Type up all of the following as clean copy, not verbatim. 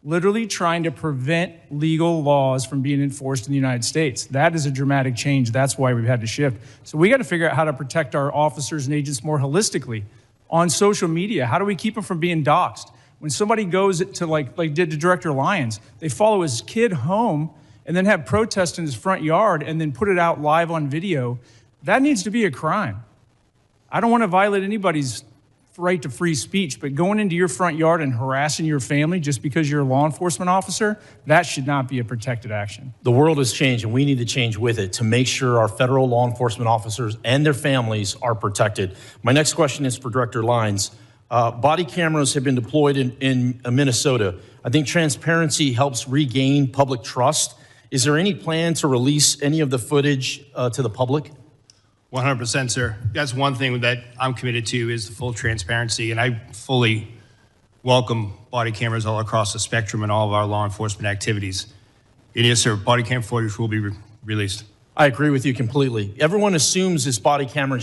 literally trying to prevent legal laws from being enforced in the United States. That is a dramatic change. That's why we've had to shift. So we got to figure out how to protect our officers and agents more holistically. On social media, how do we keep them from being doxxed? When somebody goes to like did to Director Lyons, they follow his kid home and then have protests in his front yard and then put it out live on video. That needs to be a crime. I don't want to violate anybody's right to free speech, but going into your front yard and harassing your family just because you're a law enforcement officer, that should not be a protected action. The world has changed, and we need to change with it to make sure our federal law enforcement officers and their families are protected. My next question is for Director Lyons. Body cameras have been deployed in Minnesota. I think transparency helps regain public trust. Is there any plan to release any of the footage to the public? 100%, sir. That's one thing that I'm committed to is the full transparency, and I fully welcome body cameras all across the spectrum in all of our law enforcement activities. And yes, sir, body cam footage will be released. I agree with you completely. Everyone assumes this body camera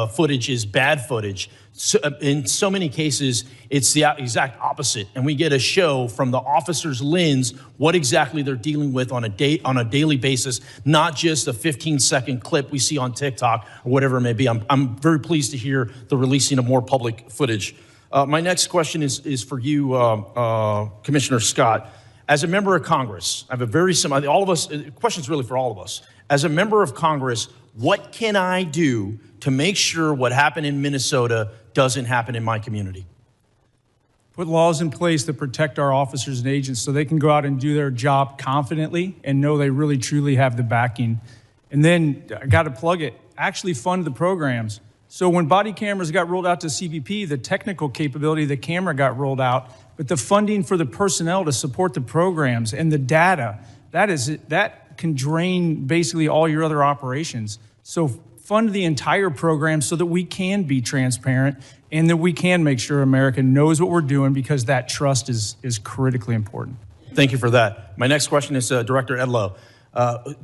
footage is bad footage. So, in so many cases, it's the exact opposite. And we get a show from the officer's lens what exactly they're dealing with on a daily basis, not just a 15-second clip we see on TikTok or whatever it may be. I'm very pleased to hear the releasing of more public footage. My next question is for you, Commissioner Scott. As a member of Congress, I have a very similar, all of us, the question's really for all of us. As a member of Congress, what can I do to make sure what happened in Minnesota doesn't happen in my community? Put laws in place that protect our officers and agents so they can go out and do their job confidently and know they really truly have the backing. And then, I got to plug it, actually fund the programs. So when body cameras got rolled out to CBP, the technical capability of the camera got rolled out, but the funding for the personnel to support the programs and the data, that can drain basically all your other operations. So fund the entire program so that we can be transparent and that we can make sure America knows what we're doing, because that trust is critically important. Thank you for that. My next question is Director Edlow.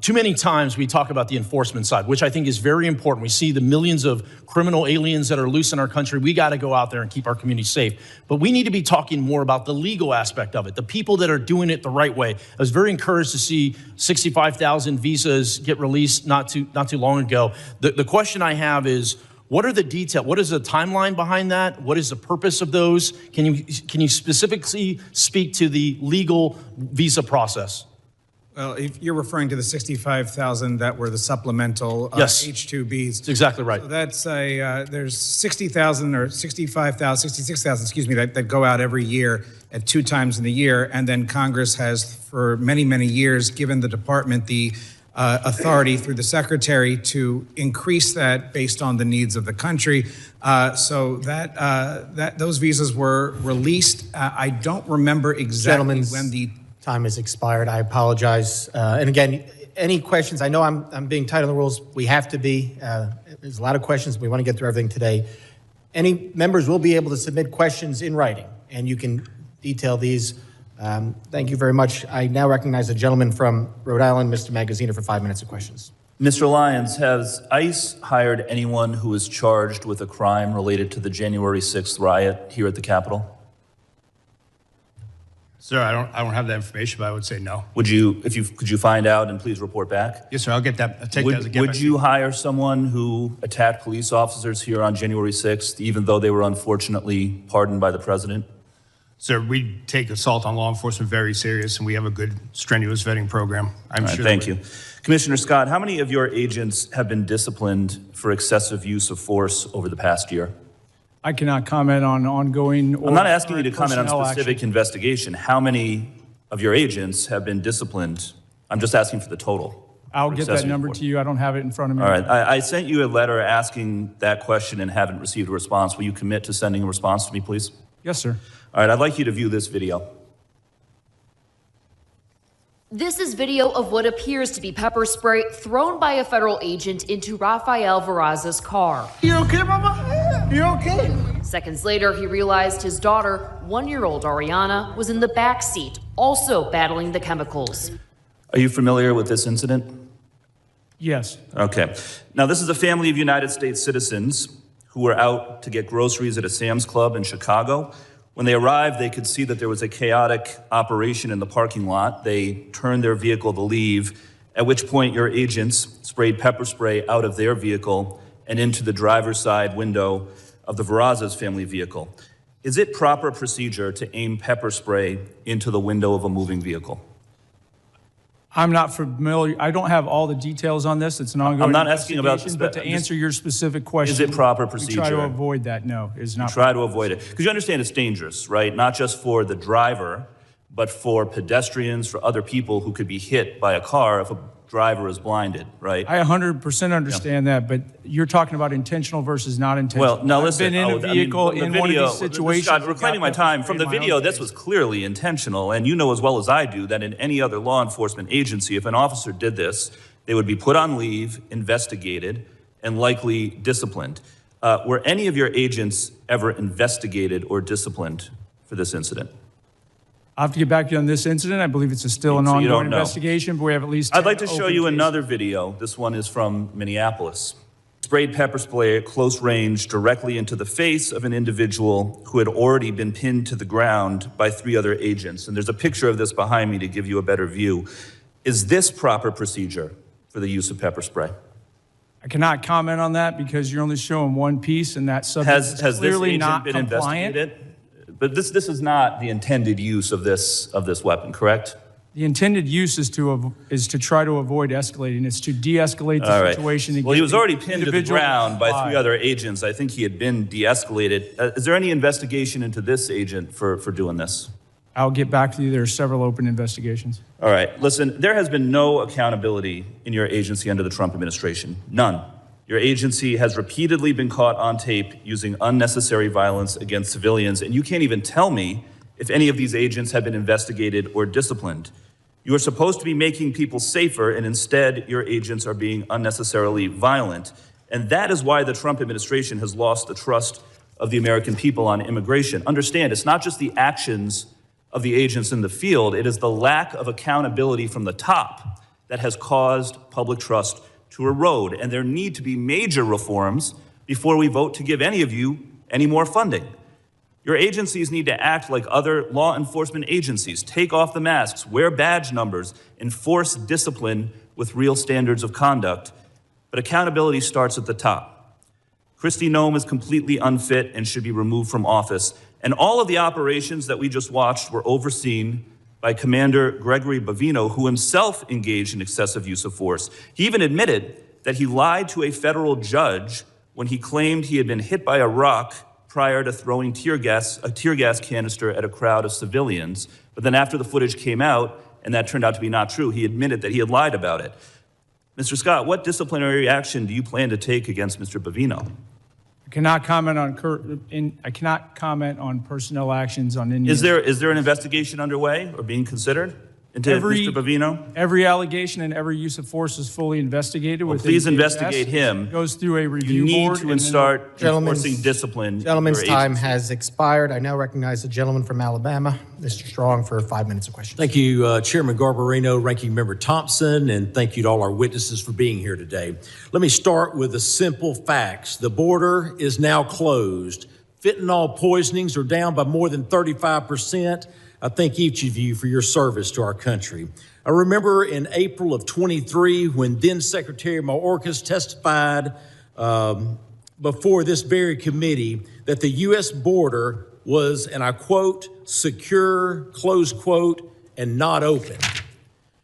Too many times we talk about the enforcement side, which I think is very important. We see the millions of criminal aliens that are loose in our country. We got to go out there and keep our community safe. But we need to be talking more about the legal aspect of it, the people that are doing it the right way. I was very encouraged to see 65,000 visas get released not too long ago. The question I have is, what are the details? What is the timeline behind that? What is the purpose of those? Can you specifically speak to the legal visa process? Well, if you're referring to the 65,000 that were the supplemental yes. H-2Bs. That's exactly right. So that's there's 60,000 or 65,000, 66,000, excuse me, that go out every year at 2 times in the year. And then Congress has, for many, many years, given the department the authority through the secretary to increase that based on the needs of the country. So those visas were released. I don't remember exactly when the time has expired. I apologize. And again, any questions? I know I'm being tight on the rules. We have to be. There's a lot of questions. We want to get through everything today. Any members will be able to submit questions in writing, and you can detail these. Thank you very much. I now recognize the gentleman from Rhode Island, Mr. Magaziner, for 5 minutes of questions. Mr. Lyons, has ICE hired anyone who is charged with a crime related to the January 6th riot here at the Capitol? Sir, I don't have that information, but I would say no. Would you, could you find out and please report back? Yes, sir, I'll get that. I'll take that as a given. Would you hire someone who attacked police officers here on January 6th, even though they were unfortunately pardoned by the president? Sir, we take assault on law enforcement very serious, and we have a good, strenuous vetting program. I'm sure. Thank you. Commissioner Scott, how many of your agents have been disciplined for excessive use of force over the past year? I cannot comment on ongoing. I'm not asking you to comment on specific investigation. How many of your agents have been disciplined? I'm just asking for the total. I'll get that number to you. I don't have it in front of me. All right. I sent you a letter asking that question and haven't received a response. Will you commit to sending a response to me, please? Yes, sir. All right. I'd like you to view this video. This is video of what appears to be pepper spray thrown by a federal agent into Rafael Veraza's car. You okay, Mama? You okay? Seconds later, he realized his daughter, 1-year-old Ariana, was in the back seat, also battling the chemicals. Are you familiar with this incident? Yes. Okay. Now, this is a family of United States citizens who were out to get groceries at a Sam's Club in Chicago When they arrived, they could see that there was a chaotic operation in the parking lot. They turned their vehicle to leave, at which point your agents sprayed pepper spray out of their vehicle and into the driver's side window of the Verrazas family vehicle. Is it proper procedure to aim pepper spray into the window of a moving vehicle? I'm not familiar. I don't have all the details on this. It's an ongoing I'm not asking about investigation, but to answer your specific question, Is it proper we procedure? try to avoid that. No, it's not. Try to avoid it. Because you understand it's dangerous, right? Not just for the driver, but for pedestrians, for other people who could be hit by a car if a driver is blinded, right? I 100% understand that, but you're talking about intentional versus not intentional. Well, now listen. I've been in a vehicle in one of these situations. Scott, reclaiming my time. From the video, this was clearly intentional, and you know as well as I do that in any other law enforcement agency, if an officer did this, they would be put on leave, investigated, and likely disciplined. Were any of your agents ever investigated or disciplined for this incident? I'll have to get back to you on this incident. I believe it's still an So you ongoing don't know. investigation, but we have at least I'd like to 10 show open you cases. another video. This one is from Minneapolis. Sprayed pepper spray at close range directly into the face of an individual who had already been pinned to the ground by 3 other agents. And there's a picture of this behind me to give you a better view. Is this proper procedure for the use of pepper spray? I cannot comment on that because you're only showing one piece, and that subject Has is this clearly agent not been compliant. investigated? But this is not the intended use of this weapon, correct? The intended use is to try to avoid escalating. It's to de-escalate the All right. situation. Well, he was already pinned to the individual ground by 3 comply. other agents. I think he had been de-escalated. Is there any investigation into this agent for doing this? I'll get back to you. There are several open investigations. All right, listen, there has been no accountability in your agency under the Trump administration. None. Your agency has repeatedly been caught on tape using unnecessary violence against civilians, and you can't even tell me if any of these agents have been investigated or disciplined. You are supposed to be making people safer, and instead your agents are being unnecessarily violent. And that is why the Trump administration has lost the trust of the American people on immigration. Understand, it's not just the actions of the agents in the field, it is the lack of accountability from the top that has caused public trust to erode. And there need to be major reforms before we vote to give any of you any more funding. Your agencies need to act like other law enforcement agencies. Take off the masks, wear badge numbers, enforce discipline with real standards of conduct. But accountability starts at the top. Kristi Noem is completely unfit and should be removed from office. And all of the operations that we just watched were overseen by Commander Gregory Bavino, who himself engaged in excessive use of force. He even admitted that he lied to a federal judge when he claimed he had been hit by a rock prior to throwing a tear gas canister at a crowd of civilians. But then after the footage came out, and that turned out to be not true, he admitted that he had lied about it. Mr. Scott, what disciplinary action do you plan to take against Mr. Bavino? I cannot comment on personnel actions on any. Is there an investigation underway or being considered into Mr. Bavino? Every allegation and every use of force is fully investigated. Well, within please DHS. investigate him. It goes through a review You need board. to and then start Gentlemen's- enforcing discipline. Gentleman's in your time agency. has expired. I now recognize the gentleman from Alabama, Mr. Strong, for 5 minutes of questions. Thank you, Chairman Garbarino, Ranking Member Thompson, and thank you to all our witnesses for being here today. Let me start with the simple facts. The border is now closed. Fentanyl poisonings are down by more than 35%. I thank each of you for your service to our country. I remember in April of 23 when then Secretary Mayorkas testified before this very committee that the U.S. border was, and I quote, secure, close quote, and not open.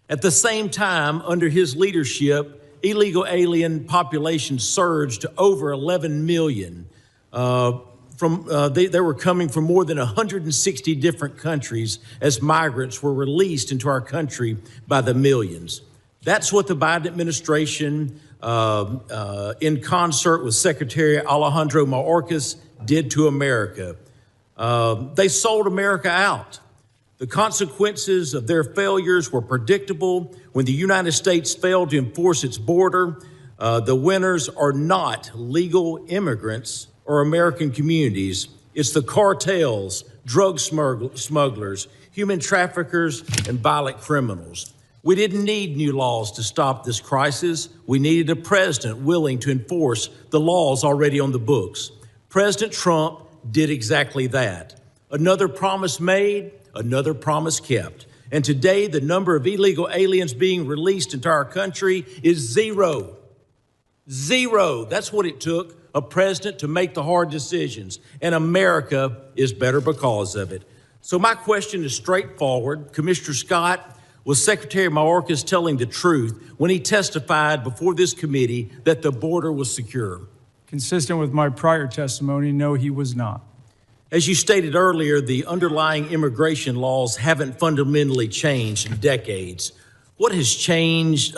At the same time, under his leadership, illegal alien population surged to over 11 million. They were coming from more than 160 different countries as migrants were released into our country by the millions. That's what the Biden administration, in concert with Secretary Alejandro Mayorkas, did to America. They sold America out. The consequences of their failures were predictable. When the United States failed to enforce its border, the winners are not legal immigrants or American communities. It's the cartels, drug smugglers, human traffickers, and violent criminals. We didn't need new laws to stop this crisis. We needed a president willing to enforce the laws already on the books. President Trump did exactly that. Another promise made, another promise kept. And today, the number of illegal aliens being released into our country is zero. Zero. That's what it took a president to make the hard decisions. And America is better because of it. So my question is straightforward. Commissioner Scott, was Secretary Mayorkas telling the truth when he testified before this committee that the border was secure? Consistent with my prior testimony, no, he was not. As you stated earlier, the underlying immigration laws haven't fundamentally changed in decades. What has changed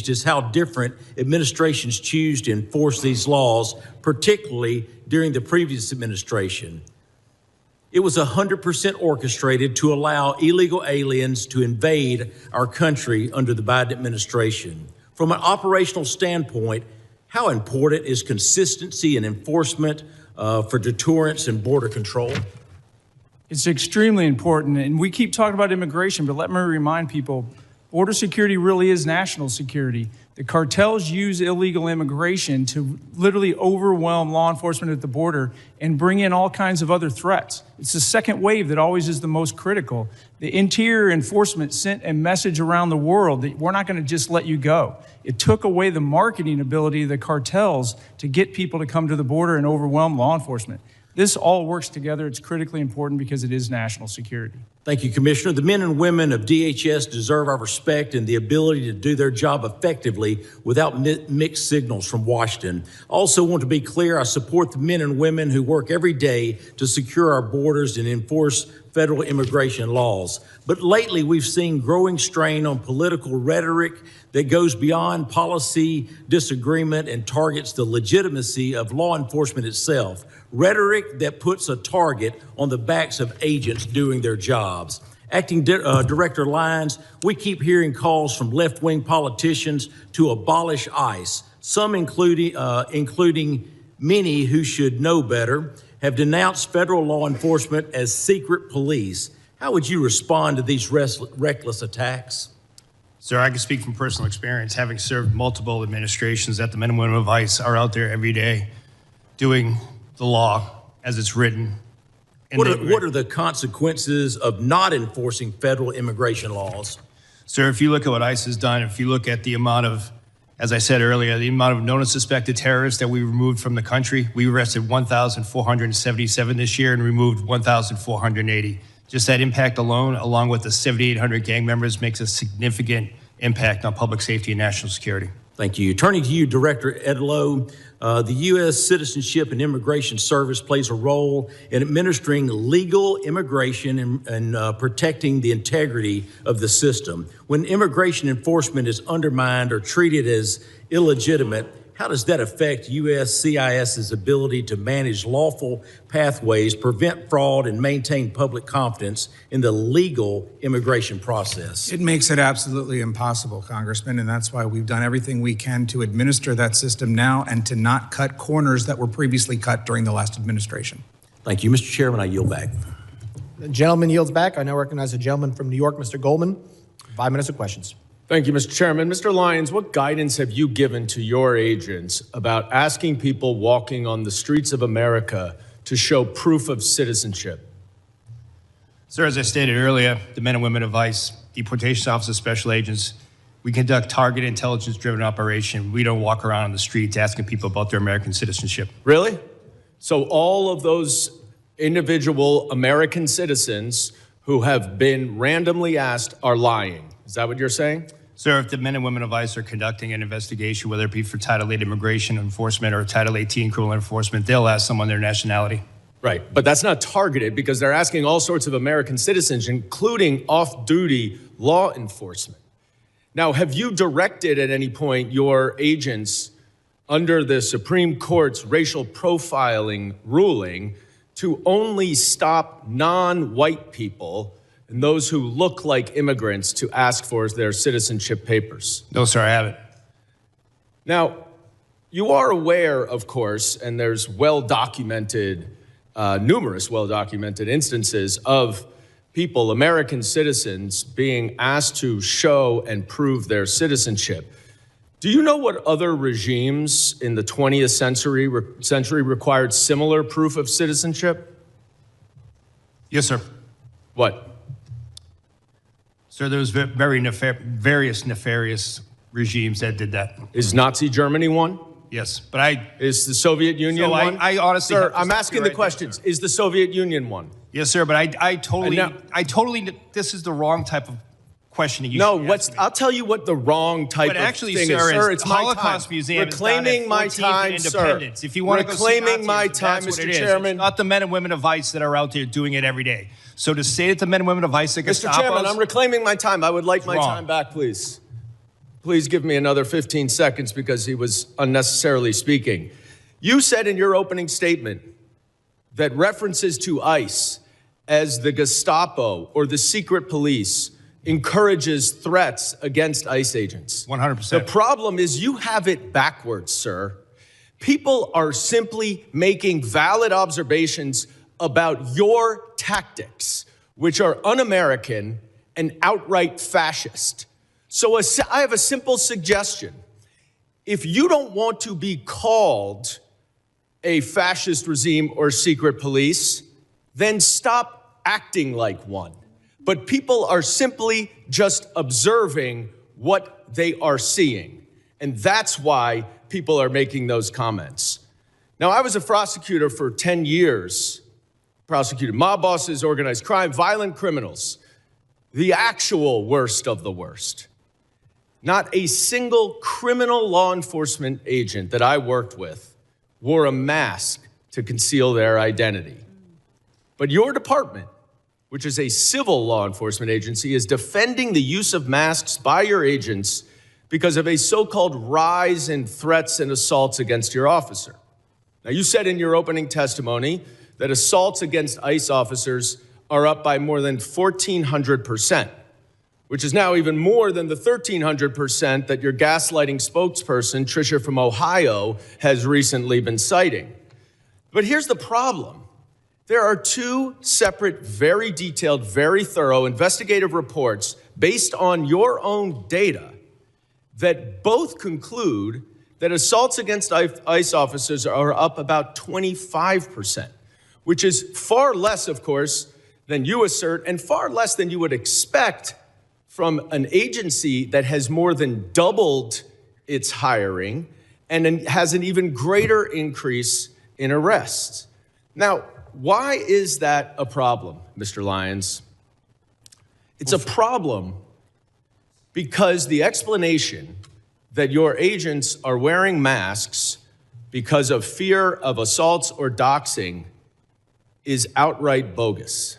is how different administrations choose to enforce these laws, particularly during the previous administration. It was 100% orchestrated to allow illegal aliens to invade our country under the Biden administration. From an operational standpoint, how important is consistency and enforcement for deterrence and border control? It's extremely important, and we keep talking about immigration, but let me remind people, border security really is national security. The cartels use illegal immigration to literally overwhelm law enforcement at the border and bring in all kinds of other threats. It's the second wave that always is the most critical. The Interior Enforcement sent a message around the world that we're not going to just let you go. It took away the marketing ability of the cartels to get people to come to the border and overwhelm law enforcement. This all works together. It's critically important because it is national security. Thank you, Commissioner. The men and women of DHS deserve our respect and the ability to do their job effectively without mixed signals from Washington. I also want to be clear, I support the men and women who work every day to secure our borders and enforce federal immigration laws. But lately, we've seen growing strain on political rhetoric that goes beyond policy disagreement and targets the legitimacy of law enforcement itself. Rhetoric that puts a target on the backs of agents doing their jobs. Acting Director Lyons, we keep hearing calls from left-wing politicians to abolish ICE. Some, including many who should know better, have denounced federal law enforcement as secret police. How would you respond to these reckless attacks? Sir, I can speak from personal experience, having served multiple administrations, that the men and women of ICE are out there every day doing the law as it's written. What are the consequences of not enforcing federal immigration laws? Sir, if you look at what ICE has done, if you look at the amount of, as I said earlier, the amount of known and suspected terrorists that we removed from the country, we arrested 1,477 this year and removed 1,480. Just that impact alone, along with the 7,800 gang members, makes a significant impact on public safety and national security. Thank you. Turning to you, Director Edlow, the U.S. Citizenship and Immigration Service plays a role in administering legal immigration and protecting the integrity of the system. When immigration enforcement is undermined or treated as illegitimate, how does that affect USCIS's ability to manage lawful pathways, prevent fraud, and maintain public confidence in the legal immigration process? It makes it absolutely impossible, Congressman, and that's why we've done everything we can to administer that system now and to not cut corners that were previously cut during the last administration. Thank you. Mr. Chairman, I yield back. The gentleman yields back. I now recognize the gentleman from New York, Mr. Goldman. 5 minutes of questions. Thank you, Mr. Chairman. Mr. Lyons, what guidance have you given to your agents about asking people walking on the streets of America to show proof of citizenship? Sir, as I stated earlier, the men and women of ICE, deportation officers, special agents, we conduct targeted intelligence-driven operation. We don't walk around on the streets asking people about their American citizenship. Really? So all of those individual American citizens who have been randomly asked are lying. Is that what you're saying? Sir, if the men and women of ICE are conducting an investigation, whether it be for Title VIII immigration enforcement or Title 18 criminal enforcement, they'll ask someone their nationality. Right, but that's not targeted because they're asking all sorts of American citizens, including off-duty law enforcement. Now, have you directed at any point your agents under the Supreme Court's racial profiling ruling to only stop non-white people and those who look like immigrants to ask for their citizenship papers? No, sir, I haven't. Now, you are aware, of course, and there's numerous well-documented instances of people, American citizens, being asked to show and prove their citizenship. Do you know what other regimes in the 20th century required similar proof of citizenship? Yes, sir. What? Sir, there was various nefarious regimes that did that. Is Nazi Germany one? Yes, but Is the Soviet Union So one? I honestly Sir, have to I'm stop asking you the right there, questions. sir. Is the Soviet Union one? Yes, sir, but I totally, now- this is the wrong type of questioning you No, should what's? ask me. I'll tell you what the wrong type But of actually, thing sir, is. Sir, is it's the my Holocaust time. Museum is down at Reclaiming my 14th time, and sir. Independence. If you want to go see Reclaiming my Nazism, time, that's what Mr. it is. Chairman. It's not the men and women of ICE that are out there doing it every day. So to say that the men and women of ICE that can Mr. stop Chairman, us, I'm reclaiming my time. I would like my wrong. time back, please. Please give me another 15 seconds because he was unnecessarily speaking. You said in your opening statement that references to ICE as the Gestapo or the secret police encourages threats against ICE agents. 100%. The problem is you have it backwards, sir. People are simply making valid observations about your tactics, which are un-American and outright fascist. So I have a simple suggestion. If you don't want to be called a fascist regime or secret police, then stop acting like one. But people are simply just observing what they are seeing. And that's why people are making those comments. Now, I was a prosecutor for 10 years, prosecuted mob bosses, organized crime, violent criminals, the actual worst of the worst. Not a single criminal law enforcement agent that I worked with wore a mask to conceal their identity. But your department, which is a civil law enforcement agency, is defending the use of masks by your agents because of a so-called rise in threats and assaults against your officer. Now, you said in your opening testimony that assaults against ICE officers are up by more than 1,400%, which is now even more than the 1,300% that your gaslighting spokesperson, Tricia from Ohio, has recently been citing. But here's the problem. There are two separate, very detailed, very thorough investigative reports based on your own data that both conclude that assaults against ICE officers are up about 25%, which is far less, of course, than you assert and far less than you would expect from an agency that has more than doubled its hiring and has an even greater increase in arrests. Now, why is that a problem, Mr. Lyons? It's a problem because the explanation that your agents are wearing masks because of fear of assaults or doxing is outright bogus.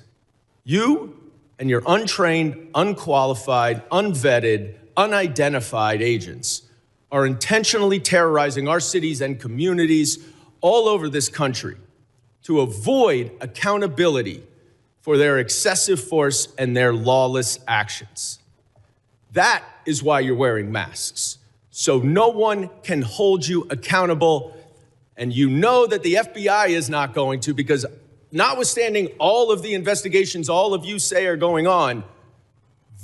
You and your untrained, unqualified, unvetted, unidentified agents are intentionally terrorizing our cities and communities all over this country to avoid accountability for their excessive force and their lawless actions. That is why you're wearing masks, so no one can hold you accountable, and you know that the FBI is not going to, because notwithstanding all of the investigations all of you say are going on,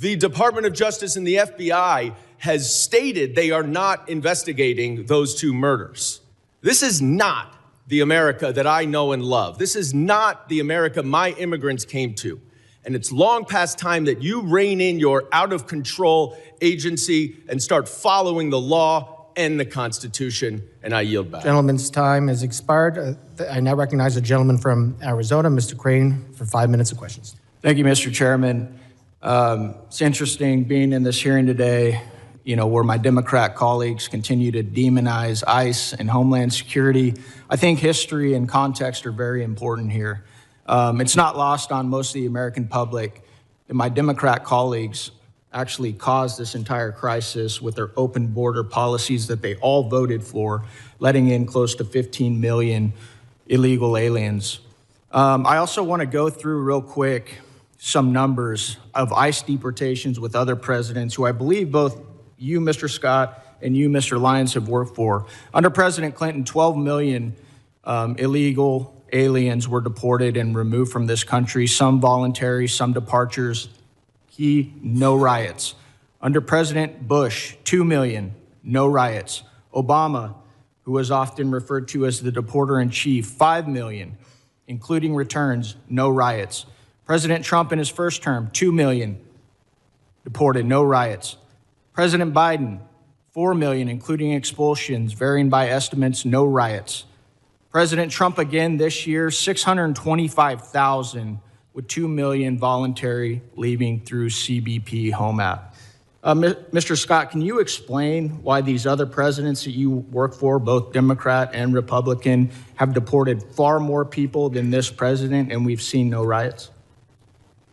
the Department of Justice and the FBI has stated they are not investigating those two murders. This is not the America that I know and love. This is not the America my immigrants came to. And it's long past time that you rein in your out-of-control agency and start following the law and the Constitution, and I yield back. Gentleman's time has expired. I now recognize the gentleman from Arizona, Mr. Crane, for 5 minutes of questions. Thank you, Mr. Chairman. It's interesting being in this hearing today, where my Democrat colleagues continue to demonize ICE and Homeland Security. I think history and context are very important here. It's not lost on most of the American public that my Democrat colleagues actually caused this entire crisis with their open border policies that they all voted for, letting in close to 15 million illegal aliens. I also want to go through real quick some numbers of ICE deportations with other presidents who I believe both you, Mr. Scott, and you, Mr. Lyons, have worked for. Under President Clinton, 12 million illegal aliens were deported and removed from this country, some voluntary, some departures. Key, no riots. Under President Bush, 2 million, no riots. Obama, who was often referred to as the deporter-in-chief, 5 million, including returns, no riots. President Trump in his first term, 2 million deported, no riots. President Biden, 4 million, including expulsions, varying by estimates, no riots. President Trump again this year, 625,000 with 2 million voluntary leaving through CBP Home app. Mr. Scott, can you explain why these other presidents that you work for, both Democrat and Republican, have deported far more people than this president and we've seen no riots?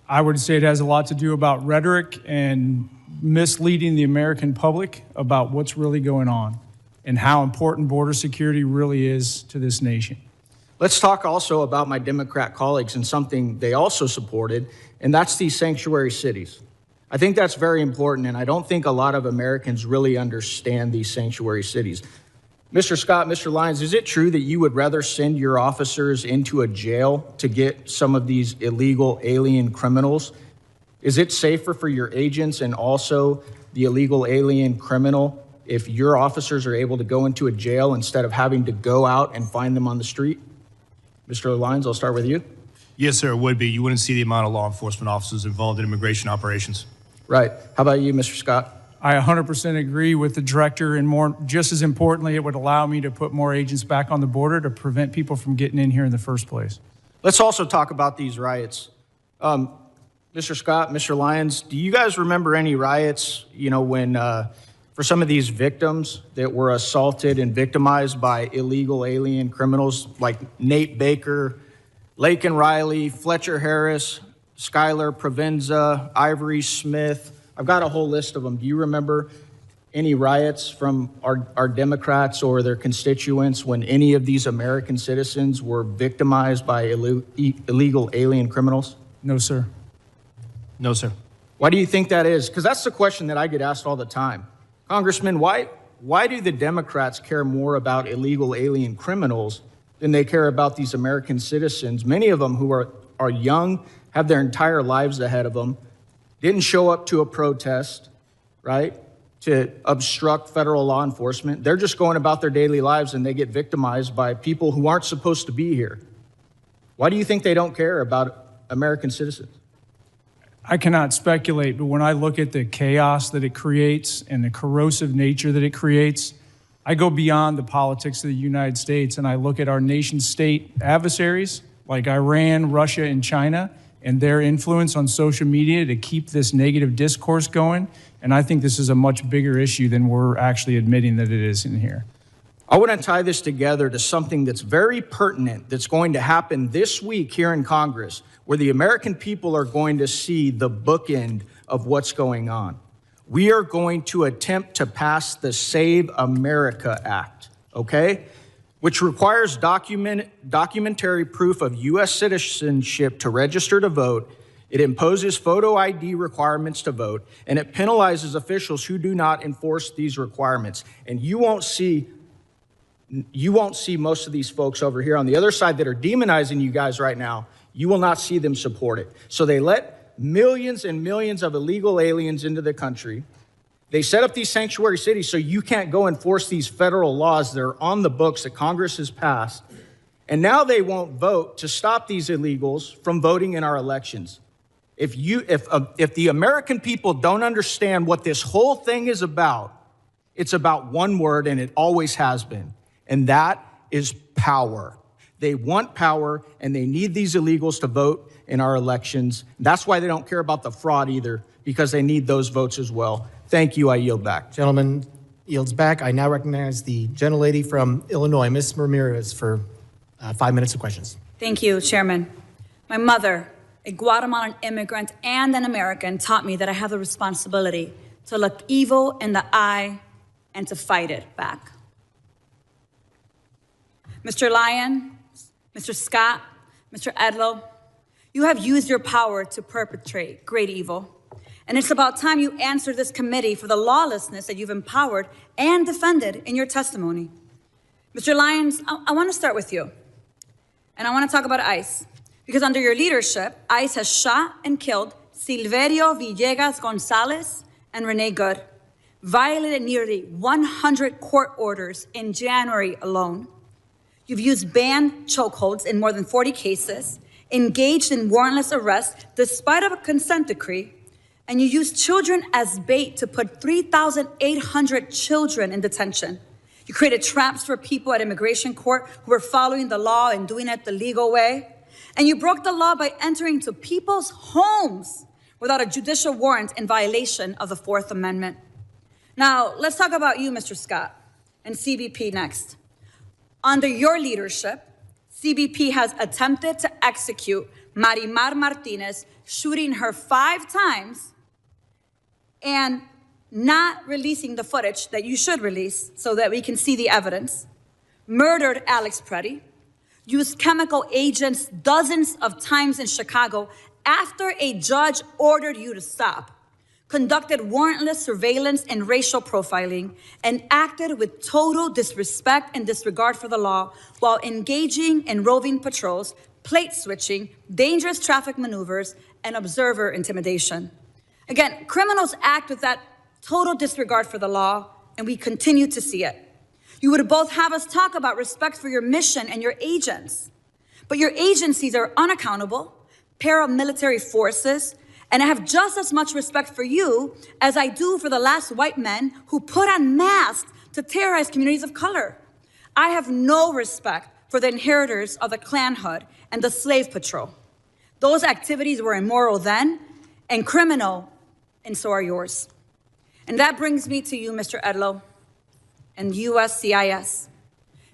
I would say it has a lot to do about rhetoric and misleading the American public about what's really going on and how important border security really is to this nation. Let's talk also about my Democrat colleagues and something they also supported, and that's these sanctuary cities. I think that's very important, and I don't think a lot of Americans really understand these sanctuary cities. Mr. Scott, Mr. Lyons, is it true that you would rather send your officers into a jail to get some of these illegal alien criminals? Is it safer for your agents and also the illegal alien criminal if your officers are able to go into a jail instead of having to go out and find them on the street? Mr. Lyons, I'll start with you. Yes, sir, it would be. You wouldn't see the amount of law enforcement officers involved in immigration operations. Right. How about you, Mr. Scott? I 100% agree with the director, and more, just as importantly, it would allow me to put more agents back on the border to prevent people from getting in here in the first place. Let's also talk about these riots. Mr. Scott, Mr. Lyons, do you guys remember any riots, when for some of these victims that were assaulted and victimized by illegal alien criminals like Nate Baker, Laken Riley, Fletcher Harris, Skylar Provenza, Ivory Smith? I've got a whole list of them. Do you remember any riots from our Democrats or their constituents when any of these American citizens were victimized by illegal alien criminals? No, sir. No, sir. Why do you think that is? Because that's the question that I get asked all the time. Congressman, why do the Democrats care more about illegal alien criminals than they care about these American citizens, many of them who are young, have their entire lives ahead of them, didn't show up to a protest, right, to obstruct federal law enforcement. They're just going about their daily lives and they get victimized by people who aren't supposed to be here. Why do you think they don't care about American citizens? I cannot speculate, but when I look at the chaos that it creates and the corrosive nature that it creates, I go beyond the politics of the United States and I look at our nation-state adversaries like Iran, Russia, and China and their influence on social media to keep this negative discourse going. And I think this is a much bigger issue than we're actually admitting that it is in here. I want to tie this together to something that's very pertinent that's going to happen this week here in Congress, where the American people are going to see the bookend of what's going on. We are going to attempt to pass the Save America Act, okay? Which requires documentary proof of U.S. citizenship to register to vote. It imposes photo ID requirements to vote, and it penalizes officials who do not enforce these requirements. And you won't see most of these folks over here on the other side that are demonizing you guys right now. You will not see them support it. So they let millions and millions of illegal aliens into the country. They set up these sanctuary cities so you can't go enforce these federal laws that are on the books that Congress has passed. And now they won't vote to stop these illegals from voting in our elections. If the American people don't understand what this whole thing is about, it's about one word, and it always has been, and that is power. They want power, and they need these illegals to vote in our elections. That's why they don't care about the fraud either, because they need those votes as well. Thank you. I yield back. Gentleman yields back. I now recognize the gentlelady from Illinois, Ms. Ramirez, for 5 minutes of questions. Thank you, Chairman. My mother, a Guatemalan immigrant and an American, taught me that I have the responsibility to look evil in the eye and to fight it back. Mr. Lyon, Mr. Scott, Mr. Edlow, you have used your power to perpetrate great evil. And it's about time you answer this committee for the lawlessness that you've empowered and defended in your testimony. Mr. Lyons, I want to start with you. And I want to talk about ICE. Because under your leadership, ICE has shot and killed Silverio Villegas Gonzalez and Renee Good, violated nearly 100 court orders in January alone. You've used banned chokeholds in more than 40 cases, engaged in warrantless arrest despite of a consent decree, and you used children as bait to put 3,800 children in detention. You created traps for people at immigration court who were following the law and doing it the legal way. And you broke the law by entering into people's homes without a judicial warrant in violation of the Fourth Amendment. Now, let's talk about you, Mr. Scott, and CBP next. Under your leadership, CBP has attempted to execute Marimar Martinez, shooting her 5 times and not releasing the footage that you should release so that we can see the evidence, murdered Alex Preddy, used chemical agents dozens of times in Chicago after a judge ordered you to stop, conducted warrantless surveillance and racial profiling, and acted with total disrespect and disregard for the law while engaging in roving patrols, plate switching, dangerous traffic maneuvers, and observer intimidation. Again, criminals act with that total disregard for the law, and we continue to see it. You would both have us talk about respect for your mission and your agents, but your agencies are unaccountable, paramilitary forces, and I have just as much respect for you as I do for the last white men who put on masks to terrorize communities of color. I have no respect for the inheritors of the Klan Hood and the Slave Patrol. Those activities were immoral then and criminal, and so are yours. And that brings me to you, Mr. Edlow, and USCIS.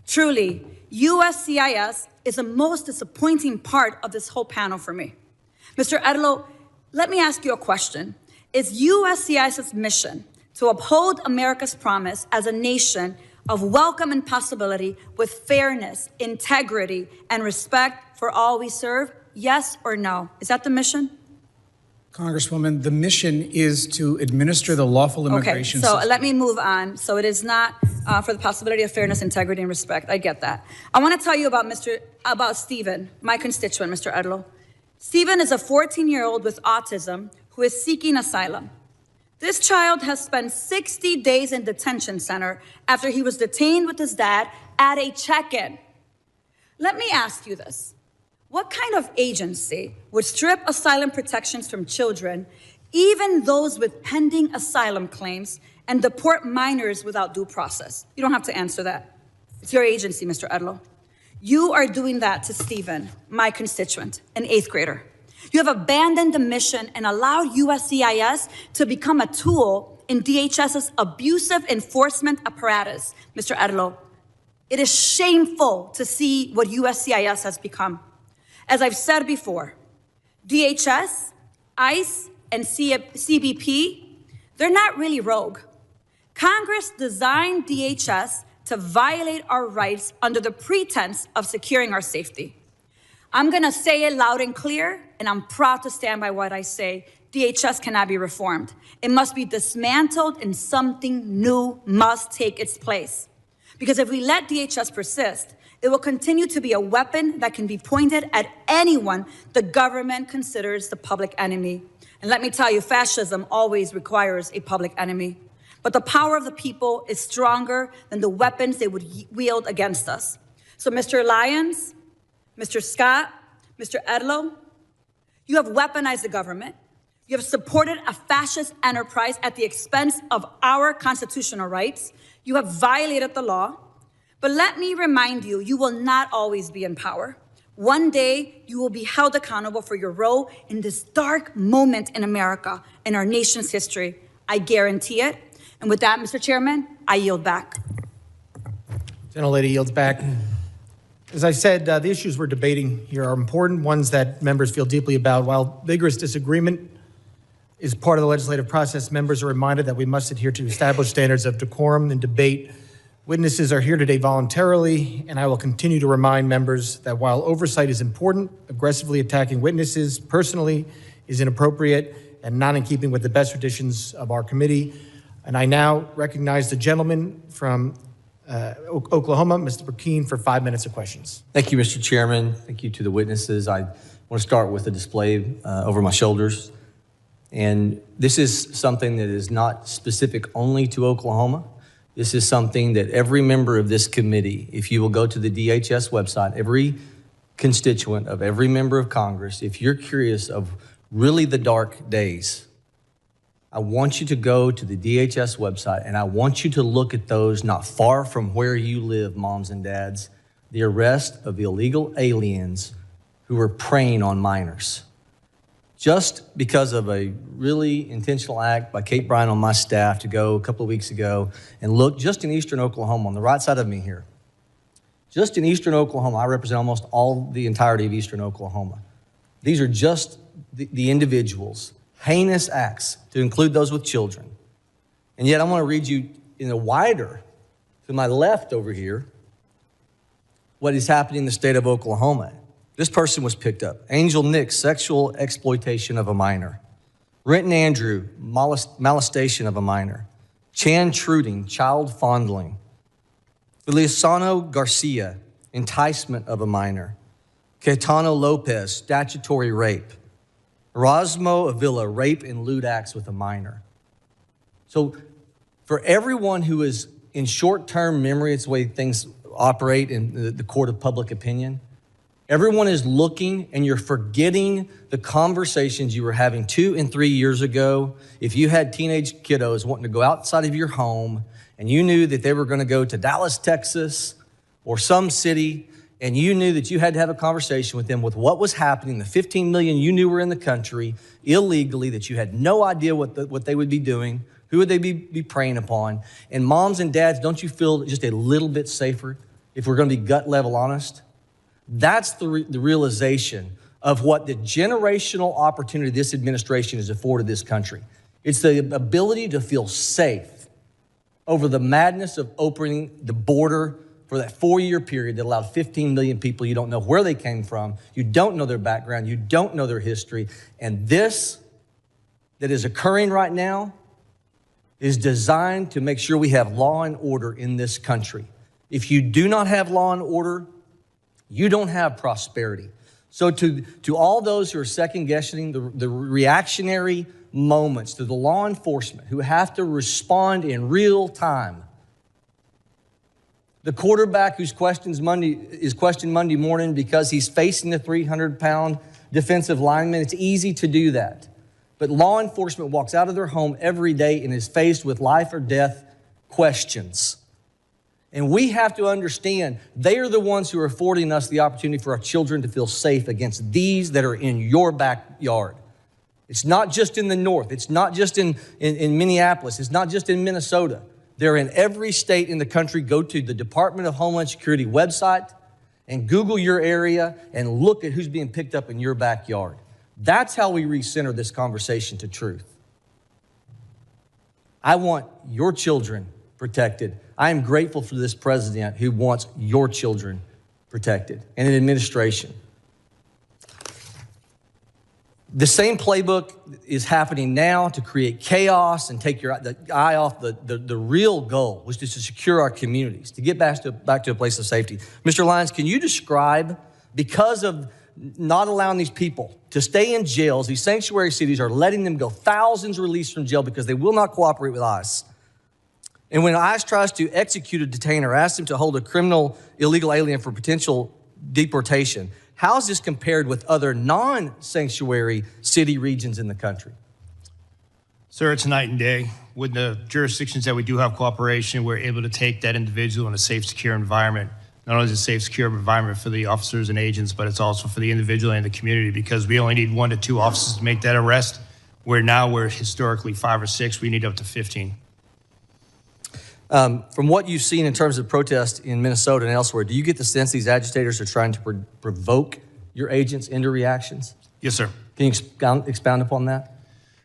Truly, USCIS is the most disappointing part of this whole panel for me. Mr. Edlow, let me ask you a question. Is USCIS's mission to uphold America's promise as a nation of welcome and possibility with fairness, integrity, and respect for all we serve? Yes or no? Is that the mission? Congresswoman, the mission is to administer the lawful immigration system. Okay, so let me move on. So it is not for the possibility of fairness, integrity, and respect. I get that. I want to tell you about Stephen, my constituent, Mr. Edlow. Stephen is a 14-year-old with autism who is seeking asylum. This child has spent 60 days in detention center after he was detained with his dad at a check-in. Let me ask you this. What kind of agency would strip asylum protections from children, even those with pending asylum claims, and deport minors without due process? You don't have to answer that. It's your agency, Mr. Edlow. You are doing that to Stephen, my constituent, an 8th grader. You have abandoned the mission and allowed USCIS to become a tool in DHS's abusive enforcement apparatus, Mr. Edlow. It is shameful to see what USCIS has become. As I've said before, DHS, ICE, and CBP, they're not really rogue. Congress designed DHS to violate our rights under the pretense of securing our safety. I'm gonna say it loud and clear, and I'm proud to stand by what I say. DHS cannot be reformed. It must be dismantled and something new must take its place. Because if we let DHS persist, it will continue to be a weapon that can be pointed at anyone the government considers the public enemy. And let me tell you, fascism always requires a public enemy. But the power of the people is stronger than the weapons they would wield against us. So Mr. Lyons, Mr. Scott, Mr. Edlow, you have weaponized the government. You have supported a fascist enterprise at the expense of our constitutional rights. You have violated the law. But let me remind you, you will not always be in power. One day, you will be held accountable for your role in this dark moment in America, in our nation's history. I guarantee it. And with that, Mr. Chairman, I yield back. Gentlelady yields back. As I said, the issues we're debating here are important, ones that members feel deeply about. While vigorous disagreement is part of the legislative process, members are reminded that we must adhere to established standards of decorum and debate. Witnesses are here today voluntarily, and I will continue to remind members that while oversight is important, aggressively attacking witnesses personally is inappropriate and not in keeping with the best traditions of our committee. And I now recognize the gentleman from Oklahoma, Mr. Burkeen, for 5 minutes of questions. Thank you, Mr. Chairman. Thank you to the witnesses. I want to start with the display over my shoulders. And this is something that is not specific only to Oklahoma. This is something that every member of this committee, if you will go to the DHS website, every constituent of every member of Congress, if you're curious of really the dark days, I want you to go to the DHS website and I want you to look at those not far from where you live, moms and dads, the arrest of illegal aliens who were preying on minors. Just because of a really intentional act by Kate Bryan on my staff to go a couple of weeks ago and look just in eastern Oklahoma, on the right side of me here. Just in eastern Oklahoma, I represent almost the entirety of eastern Oklahoma. These are just the individuals, heinous acts, to include those with children. And yet I want to read you in a wider, to my left over here, what is happening in the state of Oklahoma. This person was picked up. Angel Nick, sexual exploitation of a minor. Renton Andrew, molestation of a minor. Chan Truding, child fondling. Feliciano Garcia, enticement of a minor. Caetano Lopez, statutory rape. Erasmo Avila, rape and lewd acts with a minor. So for everyone who is in short-term memory, it's the way things operate in the court of public opinion. Everyone is looking and you're forgetting the conversations you were having 2 and 3 years ago. If you had teenage kiddos wanting to go outside of your home and you knew that they were going to go to Dallas, Texas, or some city, and you knew that you had to have a conversation with them with what was happening, the 15 million you knew were in the country illegally, that you had no idea what they would be doing, who would they be preying upon. And moms and dads, don't you feel just a little bit safer if we're going to be gut level honest? That's the realization of what the generational opportunity this administration has afforded this country. It's the ability to feel safe over the madness of opening the border for that 4-year period that allowed 15 million people. You don't know where they came from. You don't know their background. You don't know their history. And this that is occurring right now is designed to make sure we have law and order in this country. If you do not have law and order, you don't have prosperity. So to all those who are second-guessing the reactionary moments, to the law enforcement who have to respond in real time, the quarterback who's questioned Monday morning because he's facing a 300-pound defensive lineman, it's easy to do that. But law enforcement walks out of their home every day and is faced with life or death questions. And we have to understand they are the ones who are affording us the opportunity for our children to feel safe against these that are in your backyard. It's not just in the north. It's not just in Minneapolis. It's not just in Minnesota. They're in every state in the country. Go to the Department of Homeland Security website and Google your area and look at who's being picked up in your backyard. That's how we recenter this conversation to truth. I want your children protected. I am grateful for this president who wants your children protected and an administration. The same playbook is happening now to create chaos and take your eye off the real goal, which is to secure our communities, to get back to a place of safety. Mr. Lyons, can you describe, because of not allowing these people to stay in jails, these sanctuary cities are letting them go, thousands released from jail because they will not cooperate with ICE. And when ICE tries to execute a detainer, ask them to hold a criminal illegal alien for potential deportation, how is this compared with other non-sanctuary city regions in the country? Sir, it's night and day. With the jurisdictions that we do have cooperation, we're able to take that individual in a safe, secure environment. Not only is it a safe, secure environment for the officers and agents, but it's also for the individual and the community, because we only need 1 to 2 officers to make that arrest, where now we're historically 5 or 6, we need up to 15. From what you've seen in terms of protests in Minnesota and elsewhere, do you get the sense these agitators are trying to provoke your agents into reactions? Yes, sir. Can you expound upon that?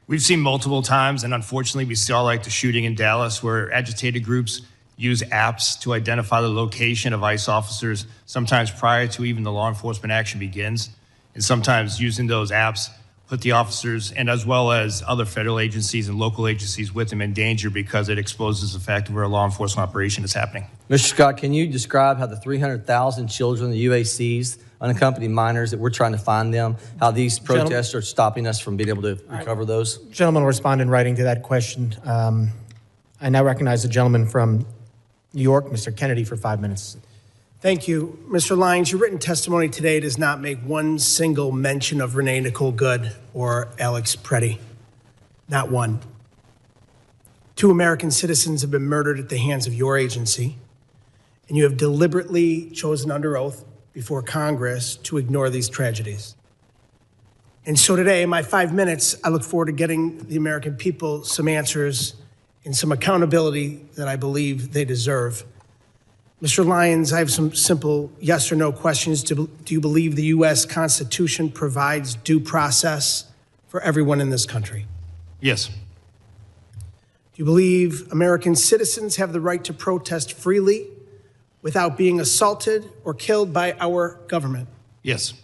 We've seen multiple times, and unfortunately, we saw like the shooting in Dallas, where agitated groups use apps to identify the location of ICE officers, sometimes prior to even the law enforcement action begins, and sometimes using those apps put the officers and as well as other federal agencies and local agencies with them in danger because it exposes the fact of where a law enforcement operation is happening. Mr. Scott, can you describe how the 300,000 children, the UACs, unaccompanied minors, that we're trying to find them, how these protests are stopping us from being able to recover those? Gentleman will respond in writing to that question. I now recognize the gentleman from New York, Mr. Kennedy, for 5 minutes. Thank you. Mr. Lyons, your written testimony today does not make one single mention of Renee Nicole Good or Alex Preddy. Not one. 2 American citizens have been murdered at the hands of your agency, and you have deliberately chosen under oath before Congress to ignore these tragedies. And so today, in my 5 minutes, I look forward to getting the American people some answers and some accountability that I believe they deserve. Mr. Lyons, I have some simple yes or no questions. Do you believe the U.S. Constitution provides due process for everyone in this country? Yes. Do you believe American citizens have the right to protest freely without being assaulted or killed by our government? Yes. Do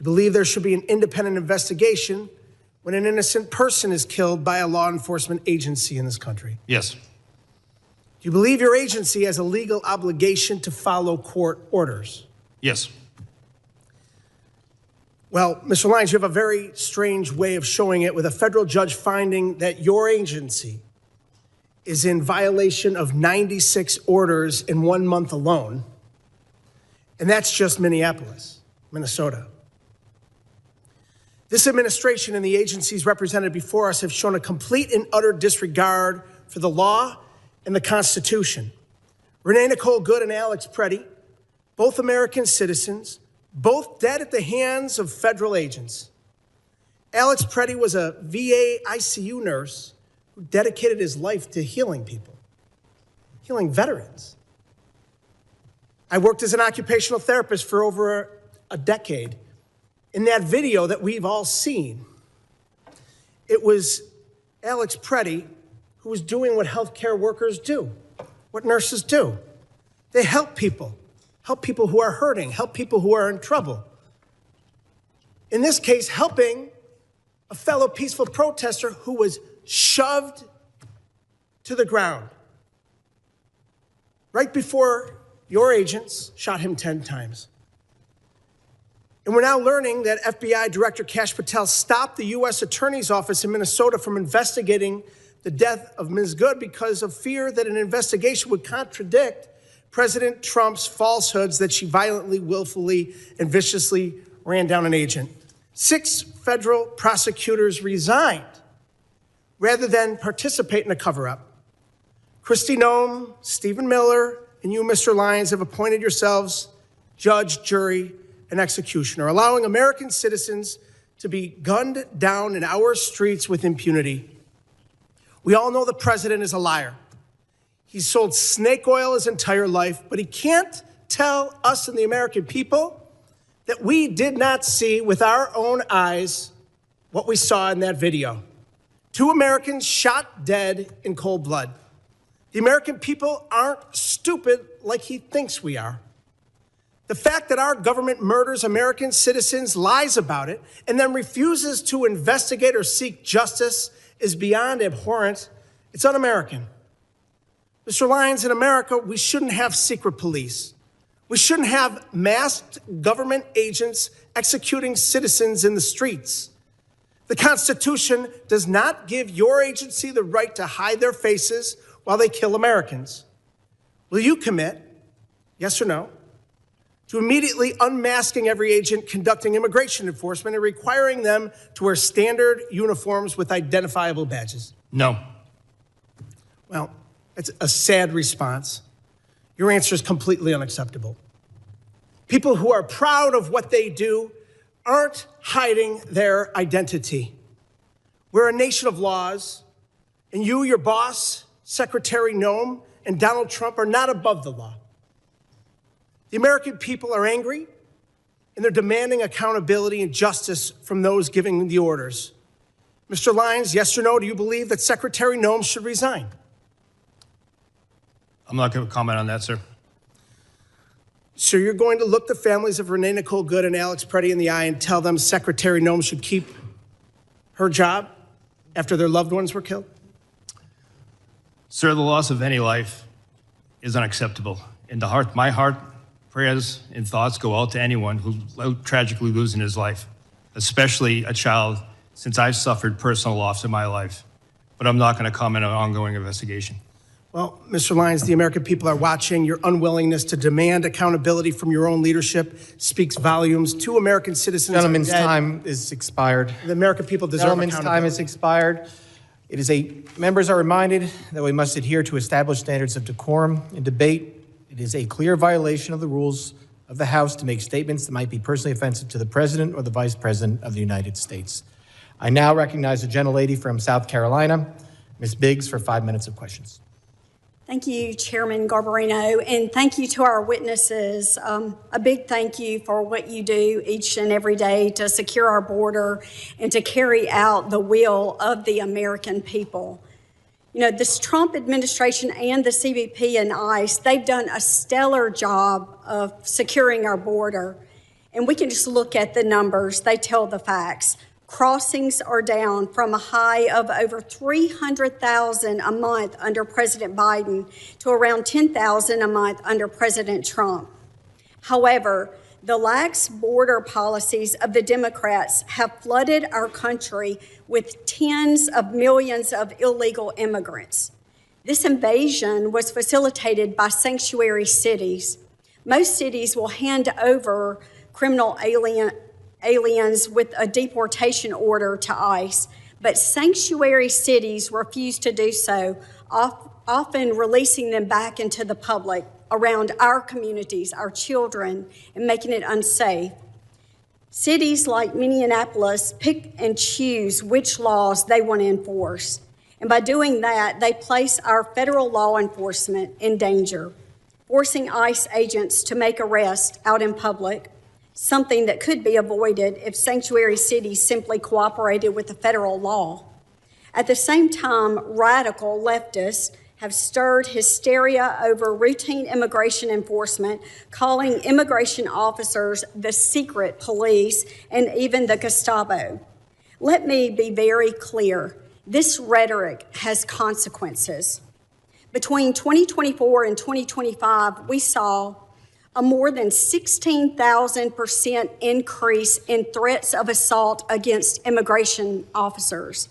you believe there should be an independent investigation when an innocent person is killed by a law enforcement agency in this country? Yes. Do you believe your agency has a legal obligation to follow court orders? Yes. Well, Mr. Lyons, you have a very strange way of showing it with a federal judge finding that your agency is in violation of 96 orders in 1 month alone. And that's just Minneapolis, Minnesota. This administration and the agencies represented before us have shown a complete and utter disregard for the law and the Constitution. Renee Nicole Good and Alex Preddy, both American citizens, both dead at the hands of federal agents. Alex Preddy was a VA ICU nurse who dedicated his life to healing people, healing veterans. I worked as an occupational therapist for over a decade. In that video that we've all seen, it was Alex Preddy who was doing what healthcare workers do, what nurses do. They help people who are hurting, help people who are in trouble. In this case, helping a fellow peaceful protester who was shoved to the ground right before your agents shot him 10 times. And we're now learning that FBI Director Kash Patel stopped the U.S. Attorney's Office in Minnesota from investigating the death of Ms. Good because of fear that an investigation would contradict President Trump's falsehoods that she violently, willfully, and viciously ran down an agent. 6 federal prosecutors resigned rather than participate in a cover-up. Kristi Noem, Stephen Miller, and you, Mr. Lyons, have appointed yourselves judge, jury, and executioner, allowing American citizens to be gunned down in our streets with impunity. We all know the president is a liar. He's sold snake oil his entire life, but he can't tell us and the American people that we did not see with our own eyes what we saw in that video. 2 Americans shot dead in cold blood. The American people aren't stupid like he thinks we are. The fact that our government murders American citizens, lies about it, and then refuses to investigate or seek justice is beyond abhorrent. It's un-American. Mr. Lyons, in America, we shouldn't have secret police. We shouldn't have masked government agents executing citizens in the streets. The Constitution does not give your agency the right to hide their faces while they kill Americans. Will you commit, yes or no, to immediately unmasking every agent conducting immigration enforcement and requiring them to wear standard uniforms with identifiable badges? No. Well, it's a sad response. Your answer is completely unacceptable. People who are proud of what they do aren't hiding their identity. We're a nation of laws, and you, your boss, Secretary Noem, and Donald Trump are not above the law. The American people are angry, and they're demanding accountability and justice from those giving the orders. Mr. Lyons, yes or no, do you believe that Secretary Noem should resign? I'm not going to comment on that, sir. So you're going to look the families of Renee Nicole Good and Alex Preddy in the eye and tell them Secretary Noem should keep her job after their loved ones were killed? Sir, the loss of any life is unacceptable. In the heart, my heart, prayers and thoughts go out to anyone who tragically losing his life, especially a child, since I've suffered personal loss in my life. But I'm not going to comment on an ongoing investigation. Well, Mr. Lyons, the American people are watching. Your unwillingness to demand accountability from your own leadership speaks volumes. 2 American citizens Gentleman's are dead. time is expired. The American people deserve Gentleman's accountability. time is expired. Members are reminded that we must adhere to established standards of decorum in debate. It is a clear violation of the rules of the House to make statements that might be personally offensive to the President or the Vice President of the United States. I now recognize the gentlelady from South Carolina, Ms. Biggs, for 5 minutes of questions. Thank you, Chairman Garbarino, and thank you to our witnesses. A big thank you for what you do each and every day to secure our border and to carry out the will of the American people. You know, this Trump administration and the CBP and ICE, they've done a stellar job of securing our border. And we can just look at the numbers. They tell the facts. Crossings are down from a high of over 300,000 a month under President Biden to around 10,000 a month under President Trump. However, the lax border policies of the Democrats have flooded our country with tens of millions of illegal immigrants. This invasion was facilitated by sanctuary cities. Most cities will hand over criminal aliens with a deportation order to ICE, but sanctuary cities refuse to do so, often releasing them back into the public around our communities, our children, and making it unsafe. Cities like Minneapolis pick and choose which laws they want to enforce. And by doing that, they place our federal law enforcement in danger, forcing ICE agents to make arrests out in public, something that could be avoided if sanctuary cities simply cooperated with the federal law. At the same time, radical leftists have stirred hysteria over routine immigration enforcement, calling immigration officers the secret police and even the Gestapo. Let me be very clear. This rhetoric has consequences. Between 2024 and 2025, we saw a more than 16,000% increase in threats of assault against immigration officers,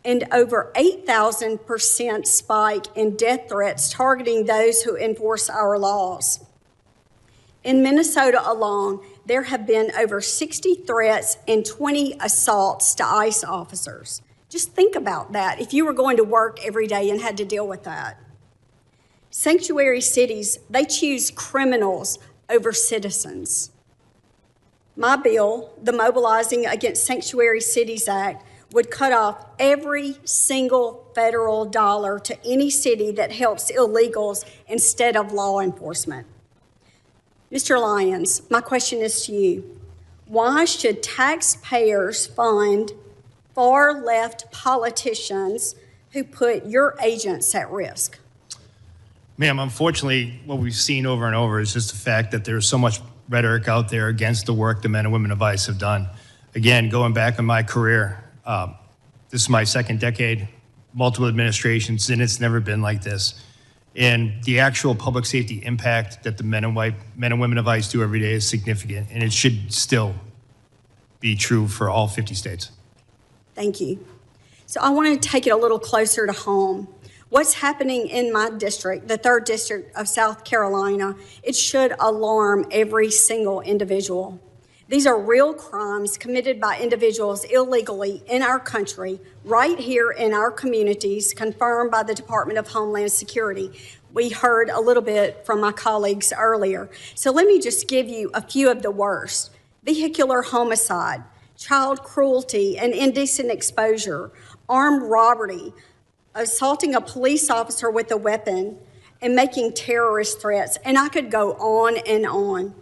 and over 8,000% spike in death threats targeting those who enforce our laws. In Minnesota alone, there have been over 60 threats and 20 assaults to ICE officers. Just think about that if you were going to work every day and had to deal with that. Sanctuary cities, they choose criminals over citizens. My bill, the Mobilizing Against Sanctuary Cities Act, would cut off every single federal dollar to any city that helps illegals instead of law enforcement. Mr. Lyons, my question is to you. Why should taxpayers fund far left politicians who put your agents at risk? Ma'am, unfortunately, what we've seen over and over is just the fact that there's so much rhetoric out there against the work the men and women of ICE have done. Again, going back in my career, this is my second decade, multiple administrations, and it's never been like this. And the actual public safety impact that the men and women of ICE do every day is significant, and it should still be true for all 50 states. Thank you. So I want to take it a little closer to home. What's happening in my district, the 3rd District of South Carolina, it should alarm every single individual. These are real crimes committed by individuals illegally in our country, right here in our communities, confirmed by the Department of Homeland Security. We heard a little bit from my colleagues earlier. So let me just give you a few of the worst. Vehicular homicide, child cruelty and indecent exposure, armed robbery, assaulting a police officer with a weapon, and making terrorist threats. And I could go on and on.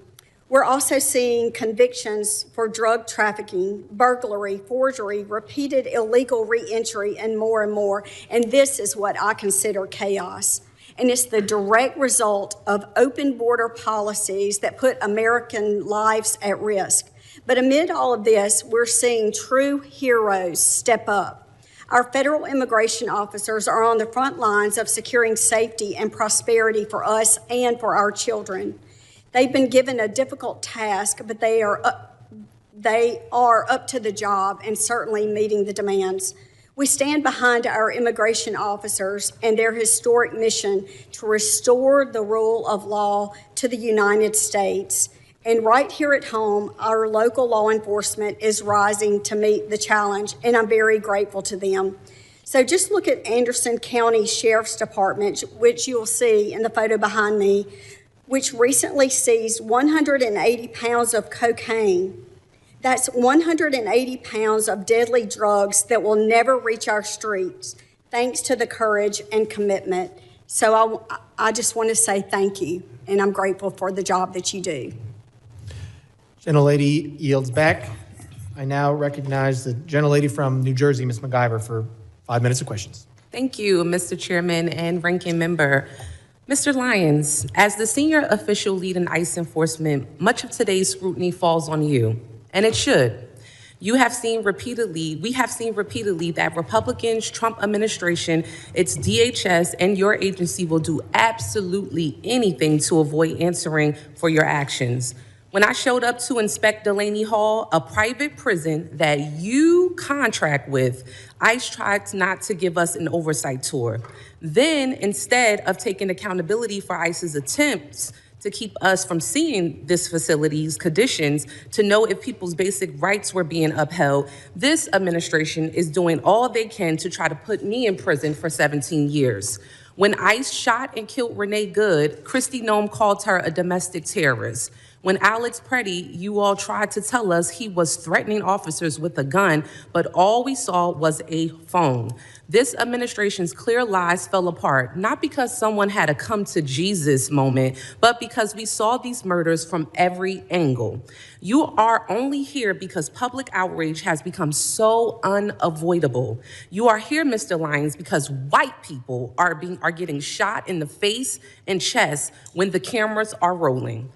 We're also seeing convictions for drug trafficking, burglary, forgery, repeated illegal reentry, and more. And this is what I consider chaos. And it's the direct result of open border policies that put American lives at risk. But amid all of this, we're seeing true heroes step up. Our federal immigration officers are on the front lines of securing safety and prosperity for us and for our children. They've been given a difficult task, but they are up to the job and certainly meeting the demands. We stand behind our immigration officers and their historic mission to restore the rule of law to the United States. And right here at home, our local law enforcement is rising to meet the challenge, and I'm very grateful to them. So just look at Anderson County Sheriff's Department, which you'll see in the photo behind me, which recently seized 180 pounds of cocaine. That's 180 pounds of deadly drugs that will never reach our streets, thanks to the courage and commitment. So I just want to say thank you, and I'm grateful for the job that you do. Gentlelady yields back. I now recognize the gentlelady from New Jersey, Ms. MacGyver, for 5 minutes of questions. Thank you, Mr. Chairman and Ranking Member. Mr. Lyons, as the senior official lead in ICE enforcement, much of today's scrutiny falls on you, and it should. We have seen repeatedly that Republicans, Trump administration, its DHS, and your agency will do absolutely anything to avoid answering for your actions. When I showed up to inspect Delaney Hall, a private prison that you contract with, ICE tried not to give us an oversight tour. Then, instead of taking accountability for ICE's attempts to keep us from seeing this facility's conditions to know if people's basic rights were being upheld, this administration is doing all they can to try to put me in prison for 17 years. When ICE shot and killed Renee Good, Kristi Noem called her a domestic terrorist. When Alex Preddy, you all tried to tell us he was threatening officers with a gun, but all we saw was a phone. This administration's clear lies fell apart, not because someone had a come to Jesus moment, but because we saw these murders from every angle. You are only here because public outrage has become so unavoidable. You are here, Mr. Lyons, because white people are getting shot in the face and chest when the cameras are rolling.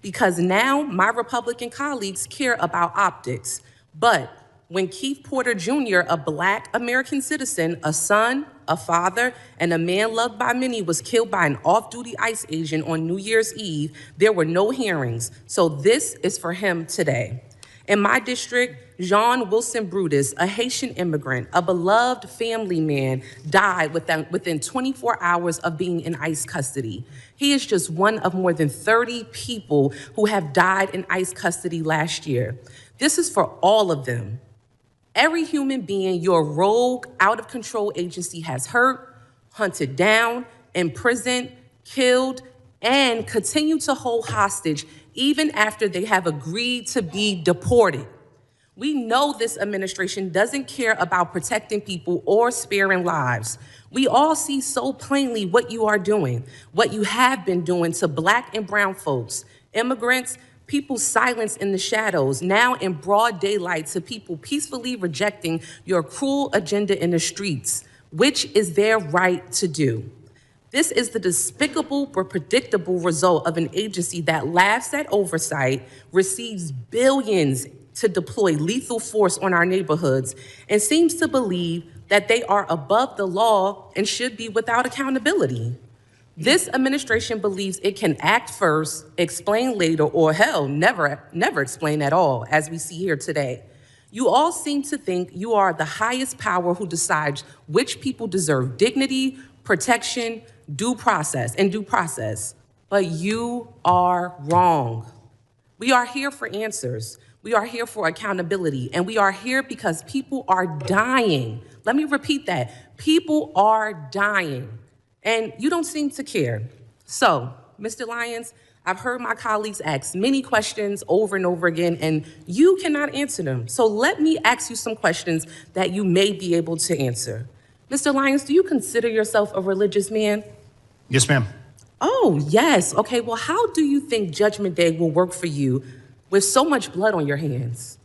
Because now my Republican colleagues care about optics. But when Keith Porter Jr., a Black American citizen, a son, a father, and a man loved by many was killed by an off-duty ICE agent on New Year's Eve, there were no hearings. So this is for him today. In my district, Jean Wilson Brutus, a Haitian immigrant, a beloved family man, died within 24 hours of being in ICE custody. He is just one of more than 30 people who have died in ICE custody last year. This is for all of them. Every human being your rogue, out-of-control agency has hurt, hunted down, imprisoned, killed, and continue to hold hostage even after they have agreed to be deported. We know this administration doesn't care about protecting people or sparing lives. We all see so plainly what you are doing, what you have been doing to Black and brown folks, immigrants, people silenced in the shadows, now in broad daylight to people peacefully rejecting your cruel agenda in the streets, which is their right to do. This is the despicable but predictable result of an agency that laughs at oversight, receives billions to deploy lethal force on our neighborhoods, and seems to believe that they are above the law and should be without accountability. This administration believes it can act first, explain later, or hell, never explain at all, as we see here today. You all seem to think you are the highest power who decides which people deserve dignity, protection, due process, but you are wrong. We are here for answers. We are here for accountability, and we are here because people are dying. Let me repeat that. People are dying, and you don't seem to care. So, Mr. Lyons, I've heard my colleagues ask many questions over and over again, and you cannot answer them. So let me ask you some questions that you may be able to answer. Mr. Lyons, do you consider yourself a religious man? Yes, ma'am. Oh, yes. Okay, well, how do you think Judgment Day will work for you with so much blood on your hands?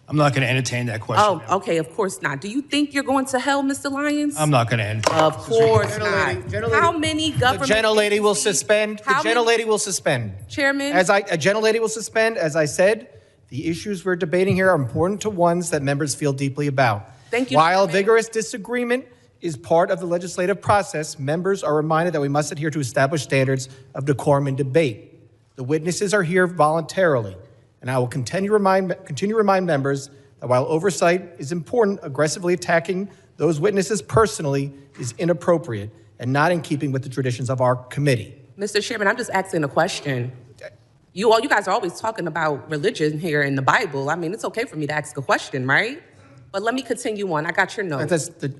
I'm not going to entertain that question. Oh, okay, of course not. Do you think you're going to hell, Mr. Lyons? I'm not going to entertain. Of course not. How many government... The gentlelady will suspend. The gentlelady will suspend. Chairman? A gentlelady will suspend. As I said, the issues we're debating here are important to ones that members feel deeply about. Thank you, While Chairman. vigorous disagreement is part of the legislative process, members are reminded that we must adhere to established standards of decorum and debate. The witnesses are here voluntarily, and I will continue to remind members that while oversight is important, aggressively attacking those witnesses personally is inappropriate and not in keeping with the traditions of our committee. Mr. Chairman, I'm just asking a question. You guys are always talking about religion here in the Bible. I mean, it's okay for me to ask a question, right? But let me continue on. I got your note.